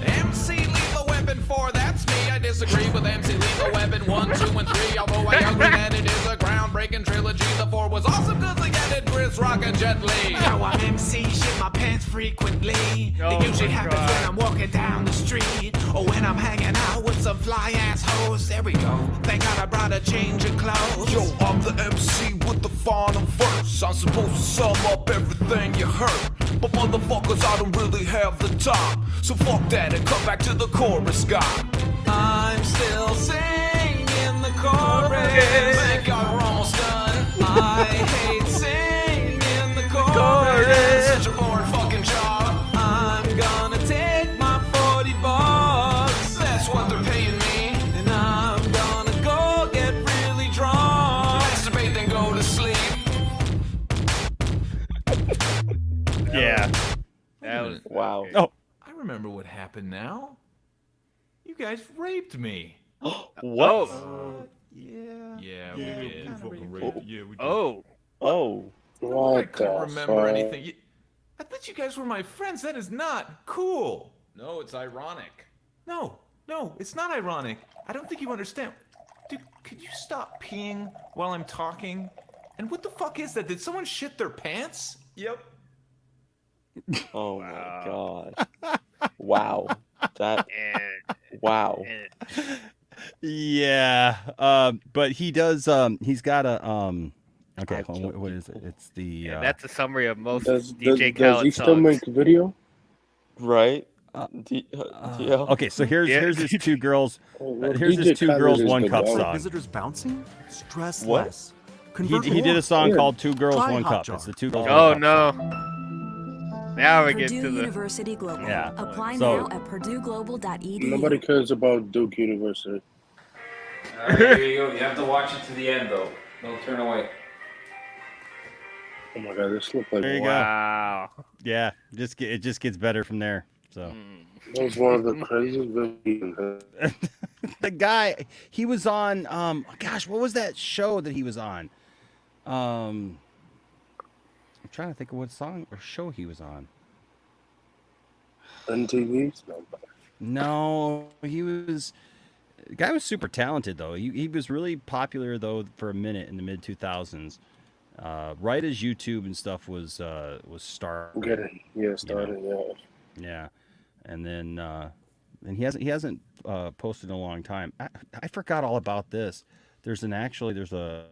MC, Lethal Weapon 4, that's me. I disagree with MC, Lethal Weapon 1, 2, and 3. Although I agree that it is a groundbreaking trilogy. The 4 was awesome because they added Chris Rock and Jet Li. Yo, I'm MC, shit my pants frequently. It usually happens when I'm walking down the street, or when I'm hanging out with some fly-ass hoes. There we go. Thank God I brought a change of clothes. Yo, I'm the MC with the final verse. I'm supposed to sum up everything you heard, but motherfuckers, I don't really have the time. So fuck that and come back to the chorus guy. I'm still singing the chorus. Thank God we're almost done. I hate singing the chorus. Such a boring fucking job. I'm gonna take my 40 bucks. That's what they're paying me. And I'm gonna go get really drunk, masturbate, then go to sleep. Yeah. That was wow. Oh, I remember what happened now. You guys raped me. What? Yeah, we did. Yeah, we did. Oh. I What couldn't the remember fuck? anything. I thought you guys were my friends. That is not cool. No, it's ironic. No, it's not ironic. I don't think you understand. Dude, could you stop peeing while I'm talking? And what the fuck is that? Did someone shit their pants? Yep. Oh my god. Wow. That. Wow. Yeah. But he does. He's got a. Okay. Hold on, what is it? It's the. Yeah, that's a summary of most Does DJ Khaled he still songs. make video? Right. Yeah. Okay, so here's his two girls. Well, Here's his DJ two Khaled girls, is one the cup dog. song. Visitors bouncing? Stress What? less. He did a song called Two Girls, Try One Cup. Hotjar. It's the two girls. Oh one cup. no. Now we get Purdue to the. University Global. Yeah. Apply So- now at purdueglobal.edu. Nobody cares about Duke University. All right, here you go. You have to watch it to the end, though. Don't turn away. Oh my god, this looks like There you Wow. go. Yeah, it just gets better from there. So that was one of the craziest videos. the guy, he was on. Gosh, what was that show that he was on? I'm trying to think of what song or show he was on. NTV? No, he was. The guy was super talented though. He was really popular though for a minute in the mid 2000s. Right as YouTube and stuff was starting. Started. Yeah, and then he hasn't posted in a long time. I forgot all about this. There's a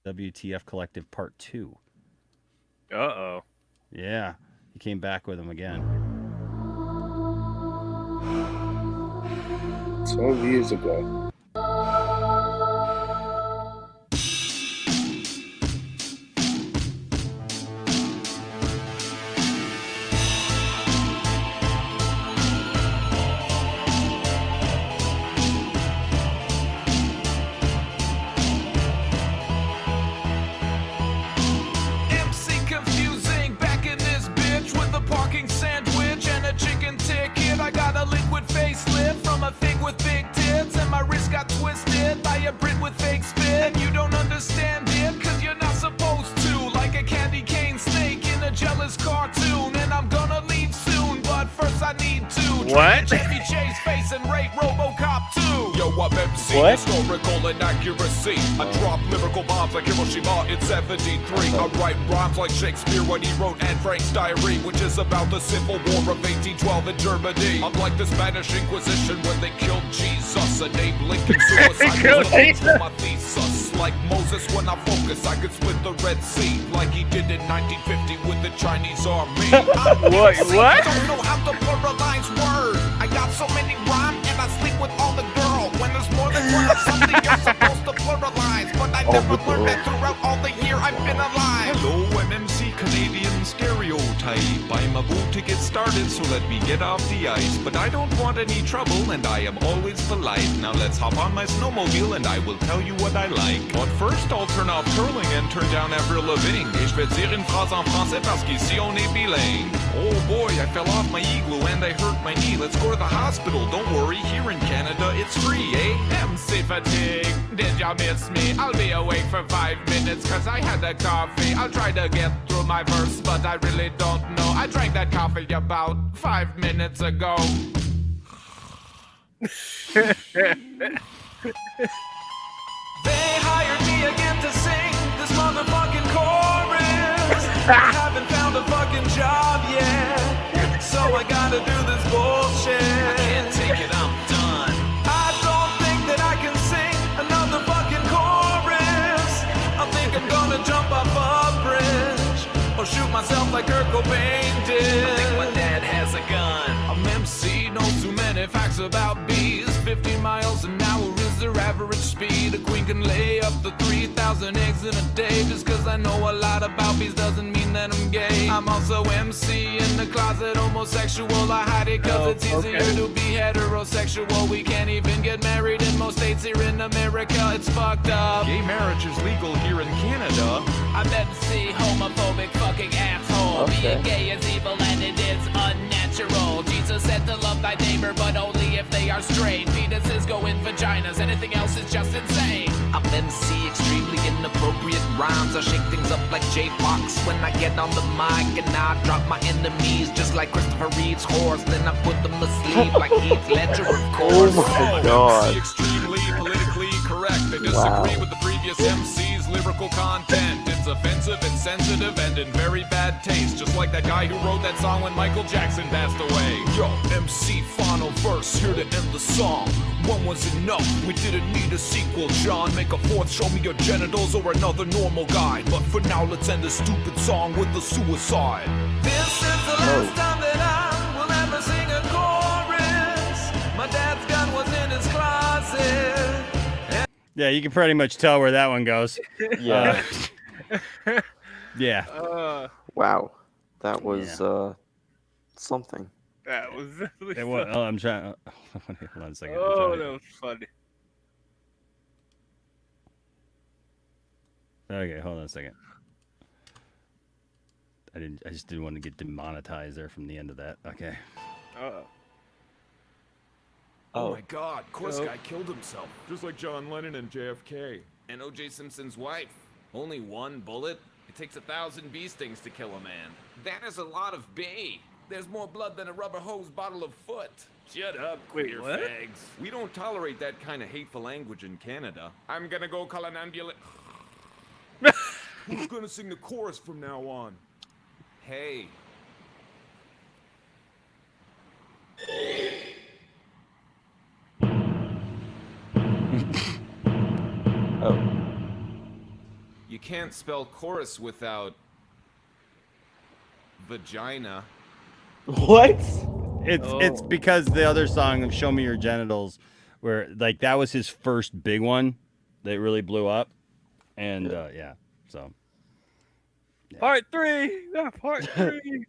WTF Collective Part 2. Uh-oh. Yeah, he came back with him again. 12 years ago. MC confusing, back in this bitch with a parking sandwich and a chicken ticket. I got a liquid facelift from a fig with big tits, and my wrist got twisted by a Brit with fake spit. And you don't understand it, cause you're not supposed to. Like a candy cane snake in a jealous cartoon. And I'm gonna leave soon, but first I need to What? Chevy Chase face and rate RoboCop 2. Yo, I'm MC. What? Historical inaccuracy. I drop lyrical bombs like Hiroshima in 73. I write rhymes like Shakespeare when he wrote Anne Frank's diary, which is about the Civil War of 1812 in Germany. I'm like the Spanish Inquisition when they killed Jesus and Abe Lincoln suicide was the base for my thesis. Like Moses when I focus, I could split the Red Sea like he did in 1950 with the Chinese army. What? I don't know how to pluralize word. I got so many rhymes and I sleep with all the girls. When there's more than one of something, you're supposed to pluralize. But I never learned that throughout all the year I've been alive. Hello, MMC Canadian stereotype. I'm about to get started, so let me get off the ice. But I don't want any trouble, and I am always polite. Now let's hop on my snowmobile, and I will tell you what I like. But first, I'll turn off curling and turn down Avril Lavigne. Et je vais dire une phrase en français parce qu'ici on est bilingue. Oh boy, I fell off my igloo and I hurt my knee. Let's go to the hospital. Don't worry, here in Canada it's free, eh? MC fatigue, did ya miss me? I'll be awake for 5 minutes cause I had a coffee. I'll try to get through my verse, but I really don't know. I drank that coffee about 5 minutes ago. They hired me again to sing this motherfucking chorus. I haven't found a fucking job yet, so I gotta do this bullshit. I can't take it, I'm done. I don't think that I can sing another fucking chorus. I think I'm gonna jump off a bridge or shoot myself like Kurt Cobain did. I think my dad has a gun. I'm MC, knows too many facts about bees. 50 miles an hour is their average speed. A queen can lay up to 3,000 eggs in a day. Just cause I know a lot about bees doesn't mean that I'm gay. I'm also MC in the closet, homosexual. I hide it cause it's easier to be heterosexual. We can't even get married in most states here in America. It's fucked up. Gay marriage is legal here in Canada. I'm MC, homophobic fucking asshole. Being gay is evil and it is unnatural. Jesus said to love thy neighbor, but only if they are straight. Penises go in vaginas, anything else is just insane. I'm MC, extremely inappropriate rhymes. I shake things up like J Fox when I get on the mic, and I drop my enemies just like Christopher Reeve's horse. Then I put them to sleep like Heath Ledger, of course. Oh my God. MC, extremely politically correct. They disagree with the previous MC's lyrical content. It's offensive, insensitive, and in very bad taste. Just like that guy who wrote that song when Michael Jackson passed away. Yo, MC final verse, here to end the song. One was enough, we didn't need a sequel, John. Make a fourth, show me your genitals or another normal guy. But for now, let's end this stupid song with a suicide. This is the last time that I will ever sing a chorus. My dad's gun was in his closet. Yeah, you can pretty much tell where that one goes. Yeah. Yeah. Wow. That was something. That was really It was, I'm trying. Hold on a second. Oh, that was funny. Okay, hold on a second. I just didn't want to get demonetized there from the end of that. Okay. Oh my God, Course Guy killed himself. Just like John Lennon and JFK. And O.J. Simpson's wife. Only one bullet? It takes 1,000 bee stings to kill a man. That is a lot of bee. There's more blood than a rubber hose bottle of foot. Shut up, queer what? fags. We don't tolerate that kind of hateful language in Canada. I'm gonna go call an ambulance. Who's gonna sing the chorus from now on? Hey. You can't spell chorus without vagina. What? It's because the other song of "Show Me Your Genitals," where like that was his first big one that really blew up, and so. Part 3. Yeah, part 3.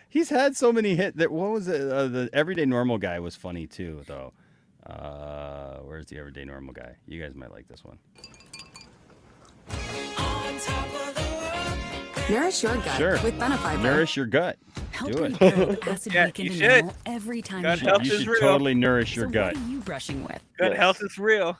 He's had so many hits. That what was it? The Everyday Normal Guy was funny too, though. Where's the Everyday Normal Guy? You guys might like this one. Nourish your gut Sure. with Benefiber. Nourish your gut. Help Do it. repair acid Yeah, weakened you enamel should. every time Gut you health brush. You is should real. totally nourish your So gut. what are you brushing with? Gut health is real.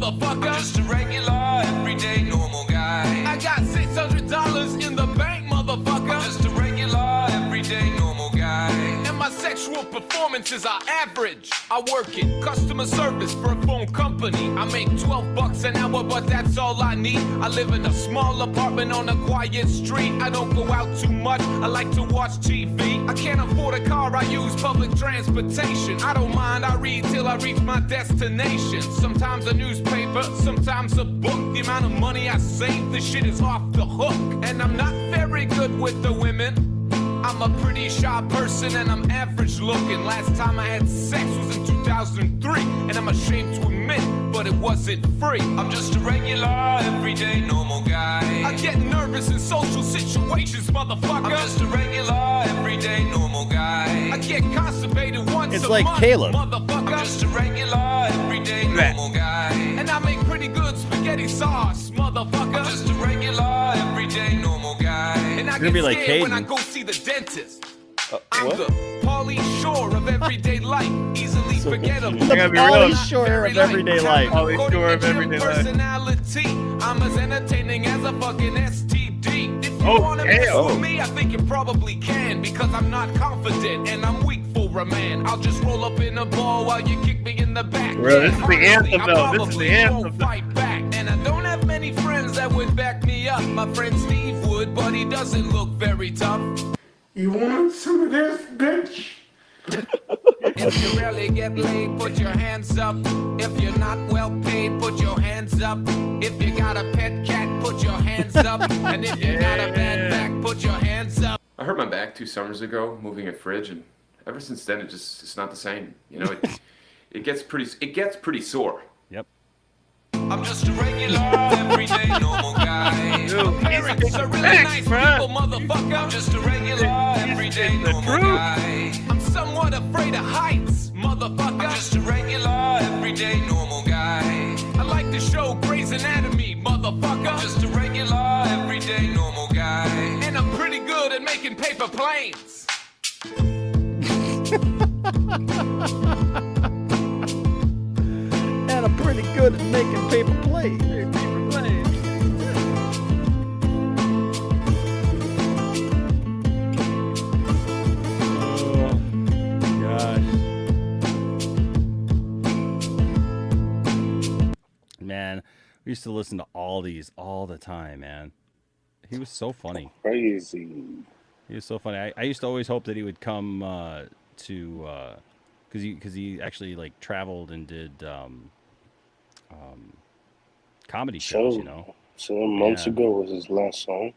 motherfucker. I'm just a regular, everyday, normal guy. I got $600 in the bank, motherfucker. I'm just a regular, everyday, normal guy. And my sexual performances are average. I work in customer service for a phone company. I make $12 an hour, but that's all I need. I live in a small apartment on a quiet street. I don't go out too much. I like to watch TV. I can't afford a car. I use public transportation. I don't mind. I read till I reach my destination. Sometimes a newspaper, sometimes a book. The amount of money I save, this shit is off the hook. And I'm not very good with the women. I'm a pretty shy person and I'm average looking. Last time I had sex was in 2003, and I'm ashamed to admit, but it wasn't free. I'm just a regular, everyday, normal guy. I get nervous in social situations, motherfucker. I'm just a regular, everyday, normal guy. I get constipated once It's a like month, Caleb. motherfucker. I'm just a regular, everyday, normal guy. And I make pretty good spaghetti sauce, motherfucker. I'm just a regular, everyday, normal guy. And I It's gonna be get like scared when I Caden. go see the dentist. I'm the Pauly Shore of everyday life, easily forgettable. The Pauly Shore of everyday life. Pauly Shore of everyday life. Personality, I'm as entertaining as a fucking STD. If you wanna mess with me, I think you probably can, because I'm not confident and I'm weak for a man. I'll just roll up in a ball while you kick me in the back. Bro, this is the Honestly, anthem, I though. This is probably the anthem. won't fight back, and I don't have many friends that would back me up. My friend Steve would, but he doesn't look very tough. You want some of this, bitch? If you rarely get laid, put your hands up. If you're not well paid, put your hands up. If you got a pet cat, put your hands up. And if you got a bad back, put your hands up. I hurt my back 2 summers ago moving a fridge, and ever since then it's not the same. You know, it gets pretty sore. Yep. I'm just a regular, everyday, normal guy. Parents are really nice people, motherfucker. I'm just a regular, everyday, normal guy. I'm somewhat afraid of heights, motherfucker. I'm just a regular, everyday, normal guy. I like the show Grey's Anatomy, motherfucker. I'm just a regular, everyday, normal guy. And I'm pretty good at making paper planes. And I'm pretty good at making paper planes. Oh, gosh. Man, we used to listen to all these all the time, man. He was so funny. Crazy. He was so funny. I used to always hope that he would come to because he actually like traveled and did comedy shows, you know. 7 months ago was his last song.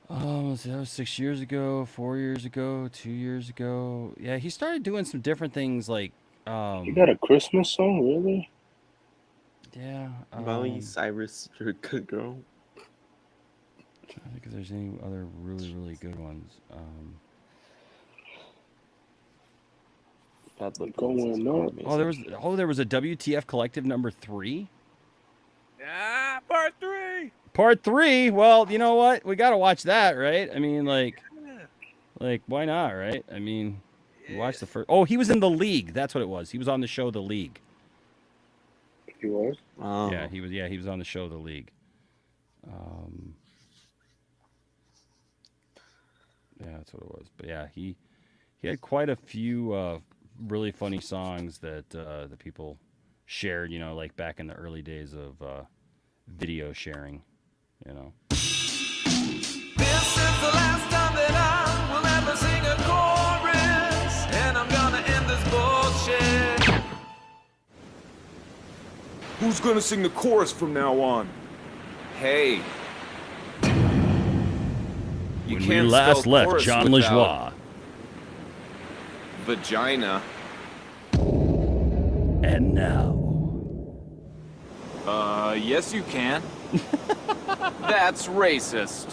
Let's see, that was 6 years ago, 4 years ago, 2 years ago. Yeah, he started doing some different things like You got a Christmas song, really? yeah. Miley Cyrus, you're a good girl. I think if there's any other really, really good ones. Going on. There was a WTF Collective number 3. Ah, part 3. Part 3. Well, you know what? We got to watch that, right? I mean, like why not, right? I mean, watch the first. Oh, he was in The League. That's what it was. He was on the show The League. He was? Oh. Yeah, he was. Yeah, he was on the show The League. Yeah, that's what it was. But yeah, he had quite a few really funny songs that the people shared. You know, like back in the early days of video sharing. You know. This is the last time that I will ever sing a chorus, and I'm gonna end this bullshit. Who's gonna sing the chorus from now on? Hey. You When we can't last spell left chorus John without Lajoie. Vagina. And now. Yes you can. That's racist.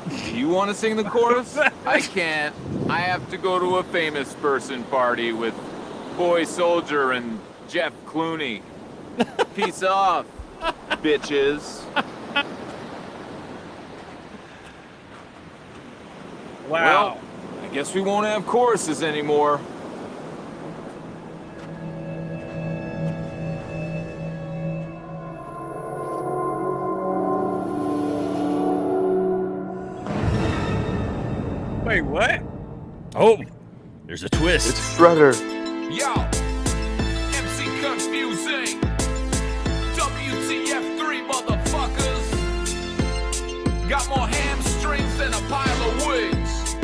Do you want to sing the chorus? I can't. I have to go to a famous person party with Boy Soldier and Jeff Clooney. Peace off, bitches. Wow. Well, I guess we won't have choruses anymore. Wait, what? Oh, there's a twist. It's Shredder. Yo, MC confusing. WTF3 motherfuckers. Got more hamstrings than a pile of wigs.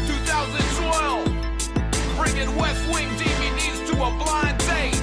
2012. Bringing West Wing DVDs to a blind date.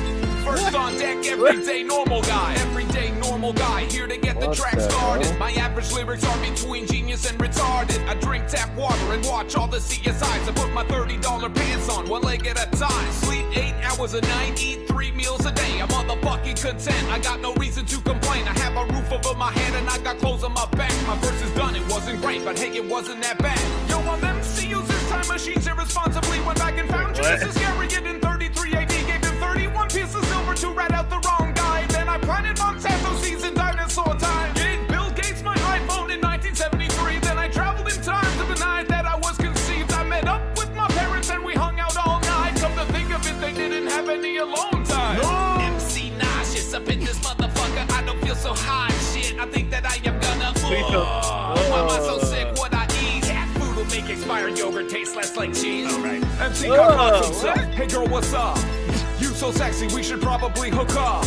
First on deck, everyday normal guy. Everyday normal guy, here to get the track started. My average lyrics are between genius and retarded. I drink tap water and watch all the CSIs. I put my $30 pants on, one leg at a time. Sleep 8 hours a night, eat 3 meals a day. I'm motherfucking content, I got no reason to complain. I have a roof over my head and I got clothes on my back. My verse is done, it wasn't great, but hey, it wasn't that bad. Yo, I'm MC, uses time machines irresponsibly. Went back and found Jesus Iscariot in 33 AD. Gave him 31 pieces of silver to rat out the wrong guy. Then I planted Monsanto seeds in dinosaur time. Gave Bill Gates my iPhone in 1973. Then I traveled in time to the night that I was conceived. I met up with my parents and we hung out all night. Come to think of it, they didn't have any alone time. No. MC nauseous up in this motherfucker. I don't feel so hot shit. I think that I am gonna. Why am I so sick? What I eat? Cat food will make expired yogurt taste less like cheese. All right. MC himself. Hey girl, what's up? You so sexy, we should probably hook up.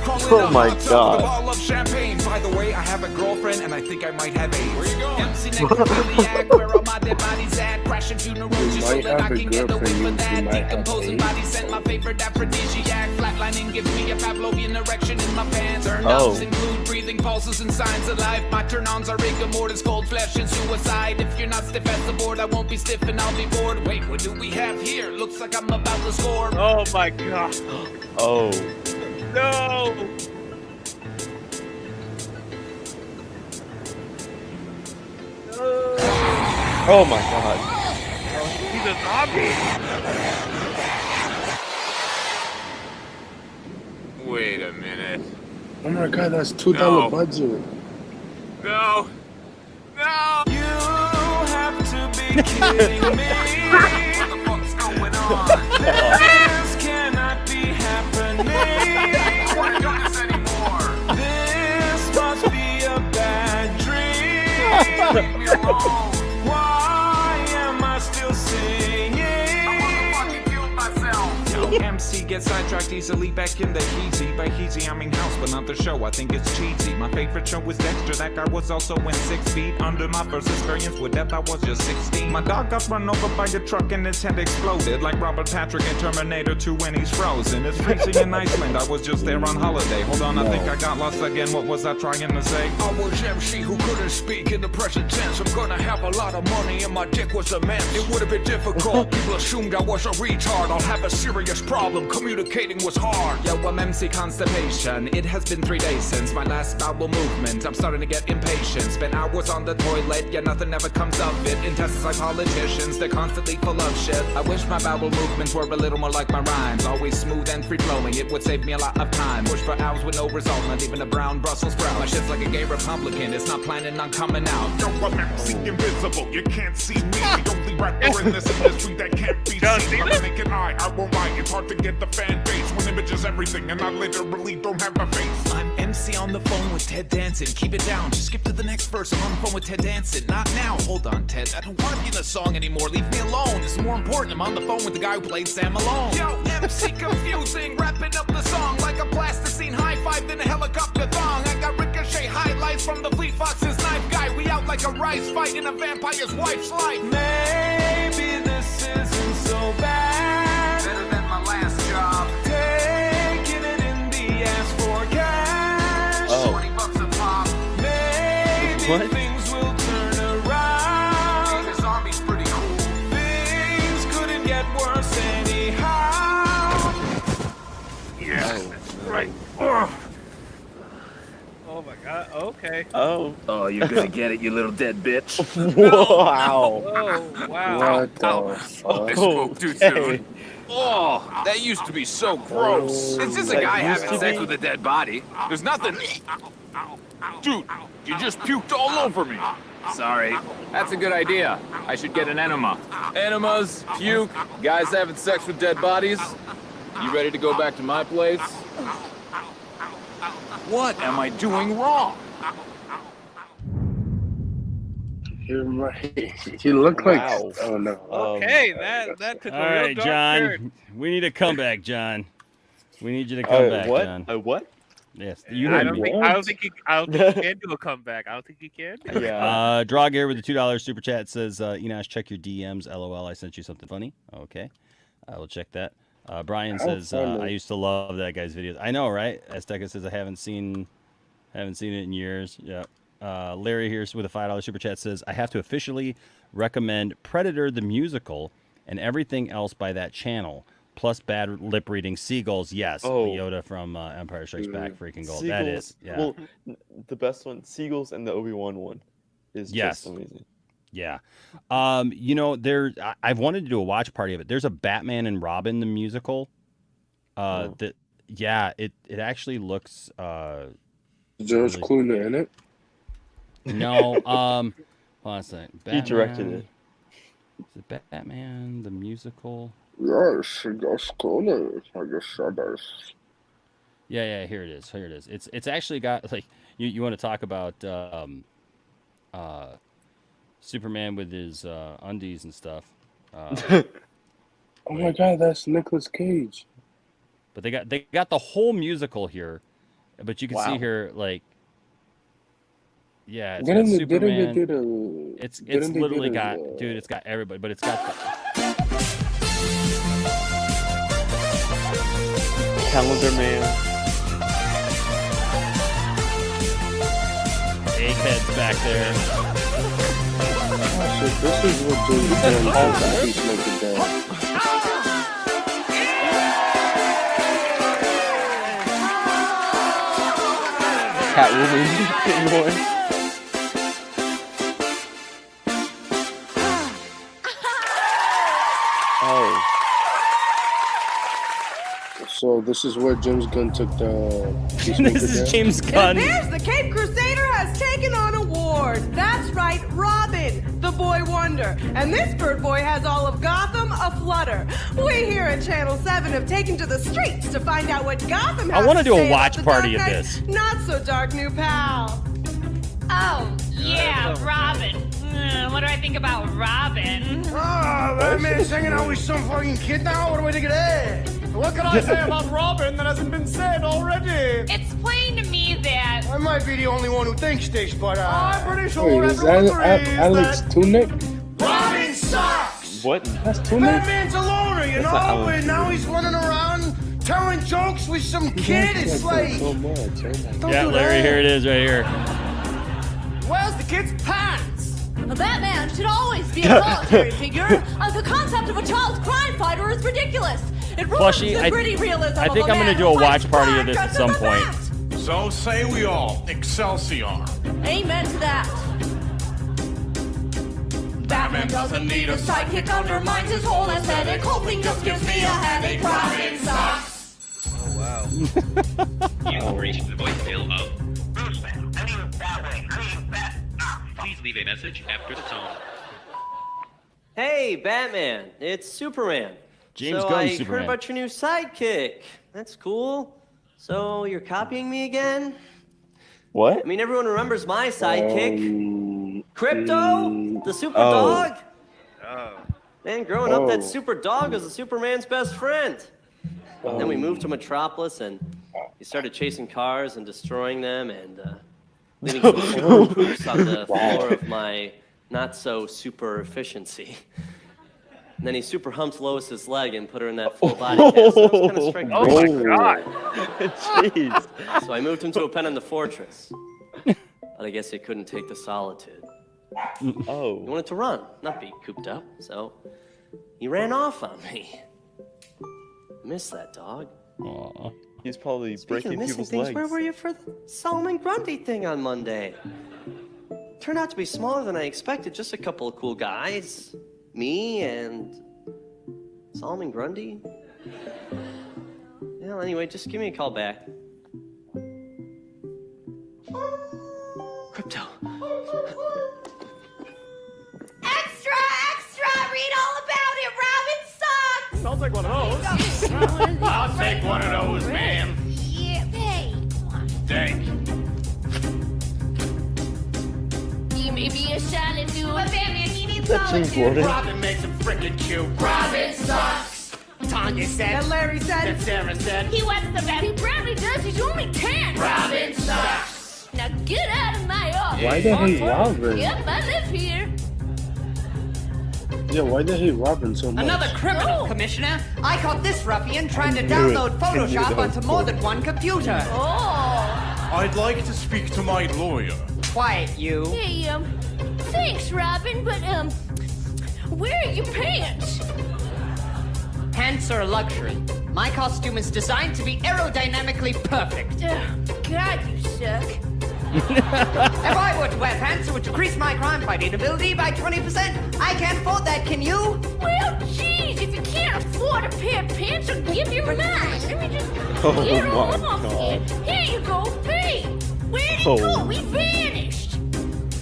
Oh my God. A bottle of champagne. By the way, I have a girlfriend and I think I might have AIDS. Where you going? MC necrophiliac, where all my dead bodies at? Crashing funerals just so that I can get away from that. Decomposing body scent, my favorite aphrodisiac. Flatlining gives me a Pavlovian erection in my pants. Turn-ups include breathing pulses and signs of life. My turn-ons are rigor mortis, cold flesh, and suicide. If you're not stiff as the board, I won't be stiff and I'll be bored. Wait, what do we have here? Looks like I'm about to score. Oh my God. Oh. No! Oh my God. He's a zombie! Wait a minute. Oh my God, that's $2 budget. No. No! You have to be kidding me. What the fuck's going on? This cannot be happening. I don't do this anymore. This must be a bad dream. Leave me alone. Why am I still singing? I wanna fucking kill myself. Yo, MC gets sidetracked easily back in the easy. By easy, I mean house, but not the show. I think it's cheesy. My favorite show was Dexter. That guy was also in 6 feet under. My first experience with death, I was just 16. My dog got run over by a truck and his head exploded like Robert Patrick in Terminator 2 when he's frozen. It's freezing in Iceland. I was just there on holiday. Hold on, I think I got lost again. What was I trying to say? I was MC who couldn't speak in the present tense. I'm gonna have a lot of money and my dick was immense. It would have been difficult. People assumed I was a retard. I'll have a serious problem. Communicating was hard. Yo, I'm MC Constipation. It has been 3 days since my last bowel movement. I'm starting to get impatient. Spent hours on the toilet, yeah, nothing ever comes of it. Intestines like politicians, they're constantly full of shit. I wish my bowel movements were a little more like my rhymes. Always smooth and free-flowing, it would save me a lot of time. Push for hours with no result, not even a brown Brussels sprout. My shit's like a gay Republican, it's not planning on coming out. Yo, I'm MC Invisible, you can't see me. The only rapper in this industry that can't be seen. I'm a naked eye, I won't lie, it's hard to get the fan base when image is everything and I literally don't have a face. I'm MC on the phone with Ted Danson. Keep it down, just skip to the next verse. I'm on the phone with Ted Danson. Not now, hold on, Ted. I don't want to be in the song anymore. Leave me alone. It's more important. I'm on the phone with the guy who played Sam Malone. Yo, MC confusing, wrapping up the song like a plasticine high five in a helicopter thong. I got ricochet highlights from the Fleet Foxes knife guy. We out like a rice fight in a vampire's wife's life. Maybe this isn't so bad. Better than my last job. Taking it in the ass for cash. $20 a pop. Maybe things will turn around. Hey, this army's pretty cool. Things couldn't get worse anyhow. Yeah. Right. Oh my God. Okay. Oh. Oh, you're gonna get it, you little dead bitch. Wow. Oh, wow. What the fuck? I spoke too soon. Oh, that used to be so gross. It's just a guy having sex with a dead body. There's nothing. Dude, you just puked all over me. Sorry. That's a good idea. I should get an enema. Enemas, puke, guys having sex with dead bodies. You ready to go back to my place? What am I doing wrong? He looked like. Wow. Oh no. Okay, that took All a real right, dark John. turn. We need a comeback, John. We need you to come back, what? John. What? Yes, you I heard don't me. think you can do a comeback. I don't think you can. Yeah. Draugr with the $2 super chat says, Enosh, check your DMs. LOL, I sent you something funny. Okay, I will check that. Brian says, I used to love that guy's videos. I know, right? Azteca says, I haven't seen it in years. Yeah. Larry here with a $5 super chat says, I have to officially recommend Predator the musical and everything else by that channel. Plus bad lip reading. Seagulls, yes. Yoda from Empire Strikes Back, freaking gold. Seagulls, that is, yeah. Well, the best one, Seagulls and the Obi-Wan one, is just amazing. Yeah. I've wanted to do a watch party of it. There's a Batman and Robin the musical. It actually looks. George Clooney in it? No. Hold on a second. He directed it. Is it Batman the musical? Yes, George Clooney. I guess that is. Yeah, here it is. It's actually got like you want to talk about Superman with his undies and stuff. Oh my God, that's Nicolas Cage. But they got the whole musical here, but you can see here like. Yeah, it's got Superman. It's literally got, dude. It's got everybody, but it's got. Calendar Man. Egghead's back there. Oh, so this is what James Gunn did to Peacemaker down. Catwoman. So this is where James Gunn took the Peacemaker This is down? James Gunn. It appears the Cape Crusader has taken on a ward. That's right, Robin, the boy wonder. And this bird boy has all of Gotham aflutter. We here at Channel 7 have taken to the streets to find out what Gotham has I want to do say a watch about the party of Dark this. Knight's not so dark new pal. Oh, yeah, Robin. What do I think about Robin? Oh, that man's hanging out with some fucking kid now? What do I think of that? What can I say about Robin that hasn't been said already? It's plain to me that... I might be the only one who thinks this, but I'm pretty sure Wait, is everyone that agrees Alex that Tunick? Robin sucks! What? That's Tunick? That man's a loner, you That's know? not Alan And now he's running around telling jokes with some kid. It's like... So much. Oh Yeah, Larry, here it is right here. Where's the kid's pants? A Batman should always be a solitary figure. The concept of a child's crime fighter is ridiculous. It ruins Plushie, the gritty realism I of think a I'm man going to do a who fights watch party of crime this at dressed some as a point. bat. So say we all, Excelsior. Amen to that. Batman doesn't need a sidekick, undermines his whole aesthetic. Whole thing just gives me a headache. Robin sucks. Oh wow. You've reached the voicemail of Bruce Man. I mean that way. Please leave a message after the tone. Hey, Batman, it's Superman. James so Gunn, I Superman. heard about your new sidekick. That's cool. So you're copying me again? What? I mean, everyone remembers my sidekick. Crypto, the super Oh. dog. Man, growing up, that super dog was a Superman's best friend. And then we moved to Metropolis, and he started chasing cars and destroying them, and leaving some super poops on the floor of my not-so-super efficiency. And then he super humped Lois's leg and put her in that full body cast. So that was kind of striking. Oh my God. Jeez. So I moved him to a pen in the fortress. But I guess he couldn't take the solitude. Oh. He wanted to run, not be cooped up. So he ran off on me. I miss that dog. Aw. He's probably Speaking of breaking missing people's things, legs. where were you for the Solomon Grundy thing on Monday? Turned out to be smaller than I expected. Just a couple of cool guys. Me and Solomon Grundy. Well, anyway, just give me a call back. Crypto. Extra, extra! Read all about it. Robin sucks. Sounds like one of those. I'll take one of those, man. Yeah, hey. Thank you. You may be a shiny new. But Batman, he needs That's Jim solitude. Gordon. Robin makes him freaking cute. Robin sucks. Tanya said. And Larry said. And Sarah said. He wants the bat. He probably does. He's only 10. Robin sucks. Now get out of my office. Why the hate Robin? Yep, I live here. Yeah, why the hate Robin so much? Another criminal, Commissioner. I caught this ruffian trying to download Photoshop onto more than one computer. Oh. I'd like to speak to my lawyer. Quiet, you. Hey, thanks, Robin, but, where are your pants? Pants are a luxury. My costume is designed to be aerodynamically perfect. God, you suck. If I were to wear pants, it would decrease my crime-fighting ability by 20%. I can't afford that, can you? Well, geez, if you can't afford a pair of pants, I'll give you mine. Let me just Oh get my off here. God. Here you go. Hey, where'd he go? He vanished.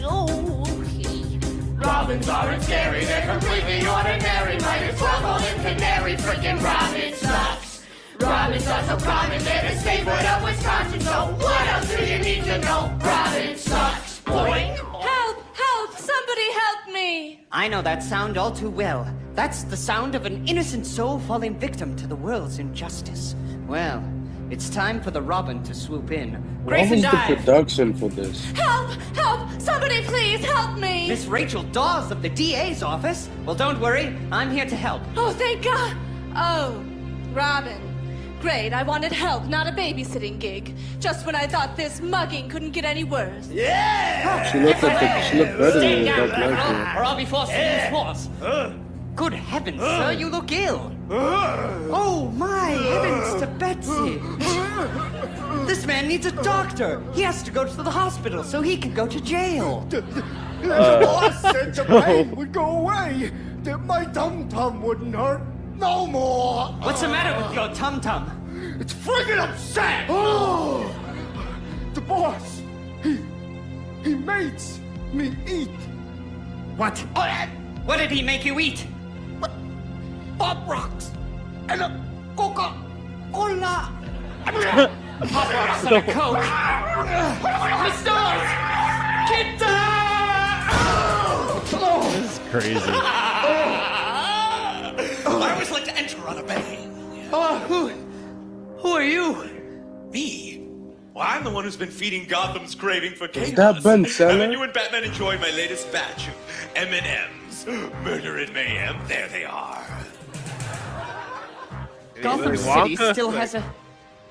Oh, okay. Robins aren't scary, they're completely ordinary. Might as well call them canary. Frickin' Robin sucks. Robins are so common, they're the favorite of Wisconsin. So what else do you need to know? Robin sucks. Boing. Help! Help! Somebody help me! I know that sound all too well. That's the sound of an innocent soul falling victim to the world's injustice. Well, it's time for the Robin to swoop in. What Grace was and the dive. production for this? Help! Help! Somebody please help me! Miss Rachel Dawes of the DA's office. Well, don't worry. I'm here to help. Oh, thank God! Oh, Robin. Great, I wanted help, not a babysitting gig. Just when I thought this mugging couldn't get any worse. Yeah! She looked better Stay than down, Dark Knight. or I'll be forced to use force. Good heavens, sir, you look ill. Oh, my heavens to Betsy. This man needs a doctor. He has to go to the hospital so he can go to jail. The boss said the pain would go away. That my tum-tum wouldn't hurt no more. What's the matter with your tum-tum? It's friggin' upset. Oh, the boss, he makes me eat. What? What did he make you eat? Pop rocks and a Coca-Cola. Pop rocks and a Coke. Miss Dawes! Get down! This is crazy. I always like to enter on a bang. Who are you? Me? Well, I'm the one who's been feeding Gotham's craving for chaos. Is that Ben And Seller? then you and Batman enjoyed my latest batch of M&Ms. Murder and mayhem. There they are. Gotham City still has a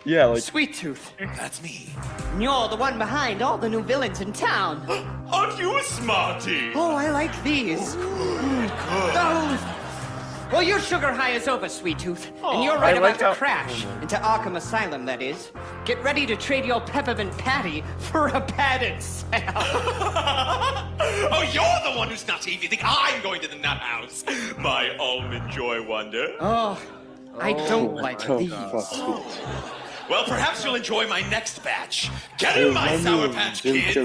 Yeah, like sweet tooth. That's me. And you're the one behind all the new villains in town. Aren't you a smarty? Oh, I like these. Oh. Well, your sugar high is over, Sweet Tooth. And you're right I about like to how- crash into Arkham Asylum, that is. Get ready to trade your peppermint patty for a padded cell. Oh, you're the one who's nutty if you think I'm going to the nut house. My almond joy wonder. Oh, I don't like these. Well, perhaps you'll enjoy my next batch. Get in my Sour Patch Kids.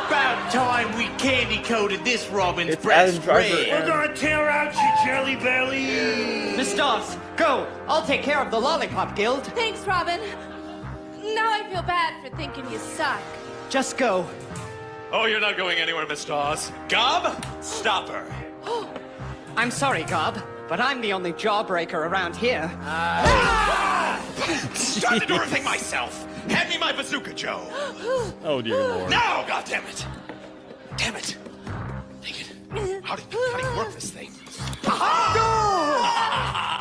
About time we candy-coated this Robin's It's breast Adam Driver red. and- We're gonna tear out your jelly belly. Miss Dawes, go. I'll take care of the Lollipop Guild. Thanks, Robin. Now I feel bad for thinking you suck. Just go. Oh, you're not going anywhere, Miss Dawes. Gob, stop her. I'm sorry, Gob, but I'm the only jawbreaker around here. Start the door thing myself. Hand me my bazooka, Joe. Oh, dear Lord. No, goddammit. Damn it. Dang it. How do you work this thing?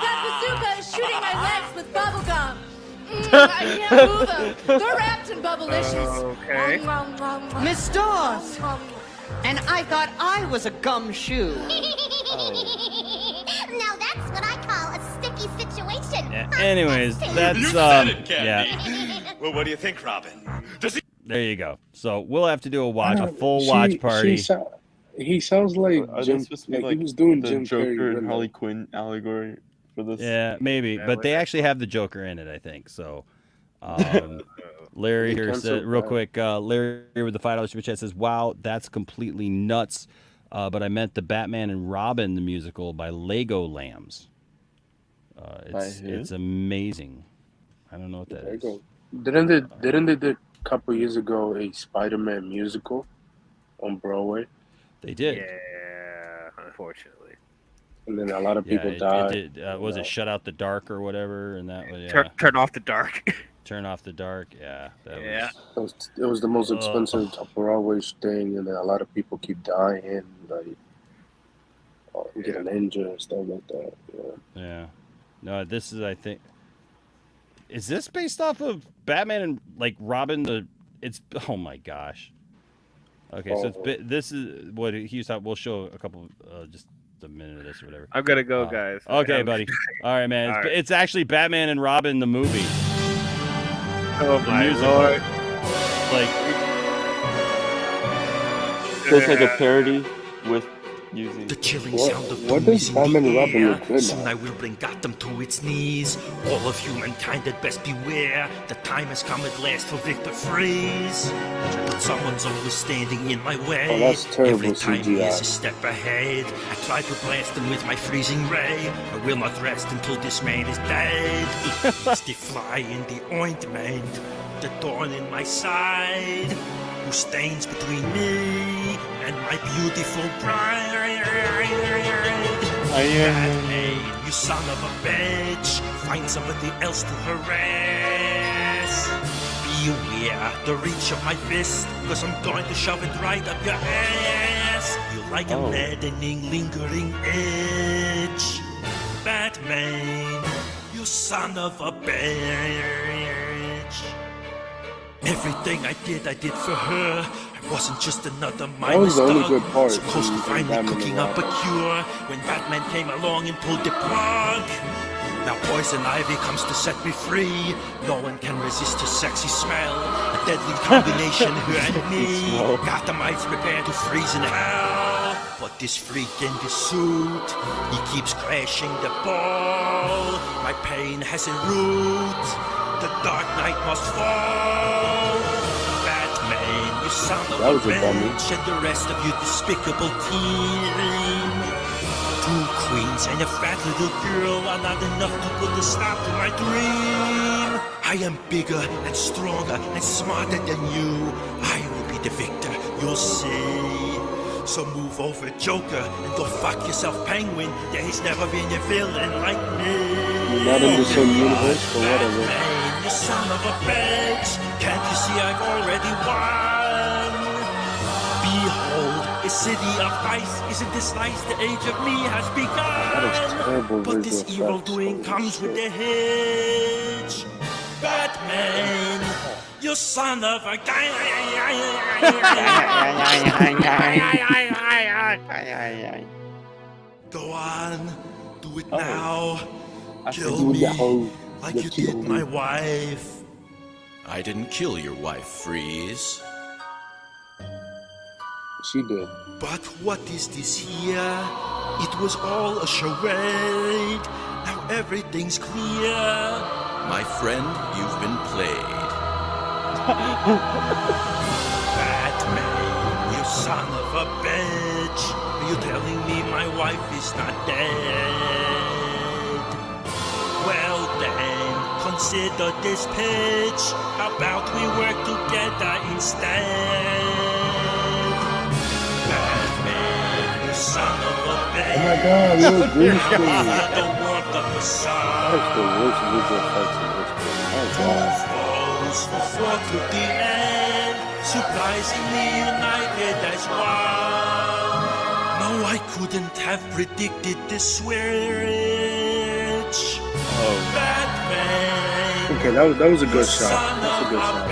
That bazooka is shooting my legs with bubble gum. I can't move them. They're wrapped in bubblicious. Okay. Miss Dawes! And I thought I was a gum shoe. Now that's what I call a sticky situation. Yeah, anyways, that's You said it, yeah. Candy. Well, what do you think, Robin? Does he? There you go. So we'll have to do a full watch party. He sounds like Are they Jim. supposed to be Like he was doing the Jim Joker Carrey. and Harley Quinn allegory for this? Yeah, maybe, but they actually have the Joker in it, I think. So, Larry here said real quick. Larry with the $5 super chat says, "Wow, that's completely nuts." But I meant the Batman and Robin the musical by Lego Lambs. It's amazing. I don't know what that is. Didn't they do a couple years ago a Spider-Man musical? on Broadway. They did. Yeah, unfortunately. And then a lot of people it died. did. Was it Shut Out the Dark or whatever? And that was Turn off the dark. Turn off the dark. Yeah. It was the most Ugh. expensive Broadway thing, and then a lot of people keep dying, like getting injured and stuff like that. Yeah. No, this is, I think. Is this based off of Batman and like Robin? It's oh my gosh. Okay, so this is what he's talking. We'll show a couple, just a minute of this or whatever. I'm gonna go, guys. Okay, buddy. All right, man. All right. It's actually Batman and Robin the movie. Oh The my musical. lord! Like It's like a parody with using the chilling sound of What booze does in Batman the and Robin air. look good Soon now? I will bring Gotham to its knees. All of humankind had best beware. The time has come at last for Victor Freeze. But someone's always standing in my way. Oh, that's terrible Every time he CGI. is a step ahead, I try to blast him with my freezing ray. I will not rest until this man is dead. It's the fly in the ointment, the thorn in my side, who stands between me and my beautiful bride. Batman, you son of a bitch, find somebody else to harass. Beware the reach of my fist, cause I'm going to shove it right up your ass. You like a maddening, lingering itch. Batman, you son of a bitch. Everything I did for her. I wasn't just another That was mindless the only dog, good part. so close to in finally Batman and cooking up a Robin. cure when Batman came along and pulled the plug. Now poison ivy comes to set me free. No one can resist his sexy smell. A deadly combination, her and me. Gothamites prepare to freeze in hell. But this freak in this suit, he keeps crashing the ball. My pain has a root. The Dark Knight must fall. Batman, you son of That a was a dummy. bitch, and the rest of you despicable team. 2 queens and a fat little girl are not enough to put a stop to my dream. I am bigger and stronger and smarter than you. I will be the victor, you'll see. So move over, Joker, and go fuck yourself, Penguin. There has never been a villain like me. You're not in the same universe, but whatever. Batman, you son of a bitch. Can't you see I've already won? Behold, a city of ice. Isn't this nice? The age of me has That is begun. terrible But this visual evil effects. doing comes with a hitch. Batman, you son of a Go on, do it now. Kill me like you did my wife. I didn't kill your wife, Freeze. She did. But what is this here? It was all a charade. Now everything's clear. My friend, you've been played. Batman, you son of a bitch. Are you telling me my wife is not dead? Well then, consider this pitch. How about we work together instead? Batman, you son of a bitch. Oh my god, you're a green screen. The warmth of the sun. That is the worst visual effects in this game. Oh god. Foes who fought to the end, surprisingly united as one. No, I couldn't have predicted this switch. Batman, Okay, that was a good son shot. That's a of good a shot.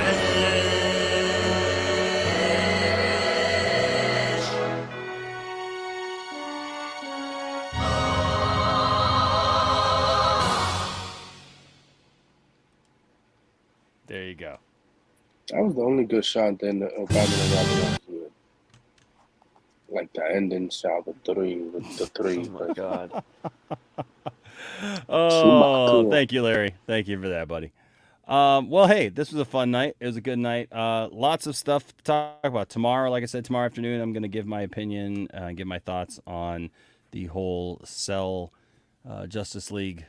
there you go. That was the only good shot then Batman and Robin was good. Like the ending shot with the three. Oh my god. Oh, thank you, Larry. Thank you for that, buddy. Well, hey, this was a fun night. It was a good night. Lots of stuff to talk about. Tomorrow, like I said, tomorrow afternoon, I'm going to give my opinion, give my thoughts on the whole sell Justice League,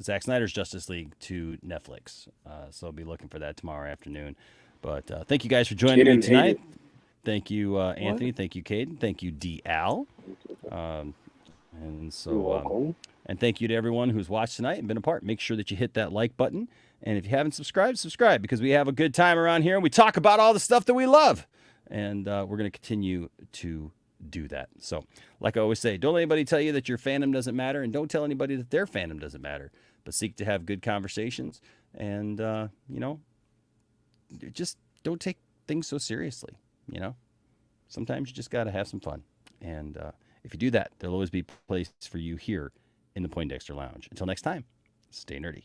Zack Snyder's Justice League to Netflix. So I'll be looking for that tomorrow afternoon. But thank you guys for joining me tonight. Thank you, Anthony. Thank you, Caden. Thank you, DL. And so, and thank you to everyone who's watched tonight and been a part. Make sure that you hit that like button. And if you haven't subscribed, subscribe, because we have a good time around here and we talk about all the stuff that we love. And we're going to continue to do that. So, like I always say, don't let anybody tell you that your fandom doesn't matter, and don't tell anybody that their fandom doesn't matter. But seek to have good conversations, and just don't take things so seriously. Sometimes you just got to have some fun. And if you do that, there'll always be a place for you here in the Poindexter Lounge. Until next time, stay nerdy.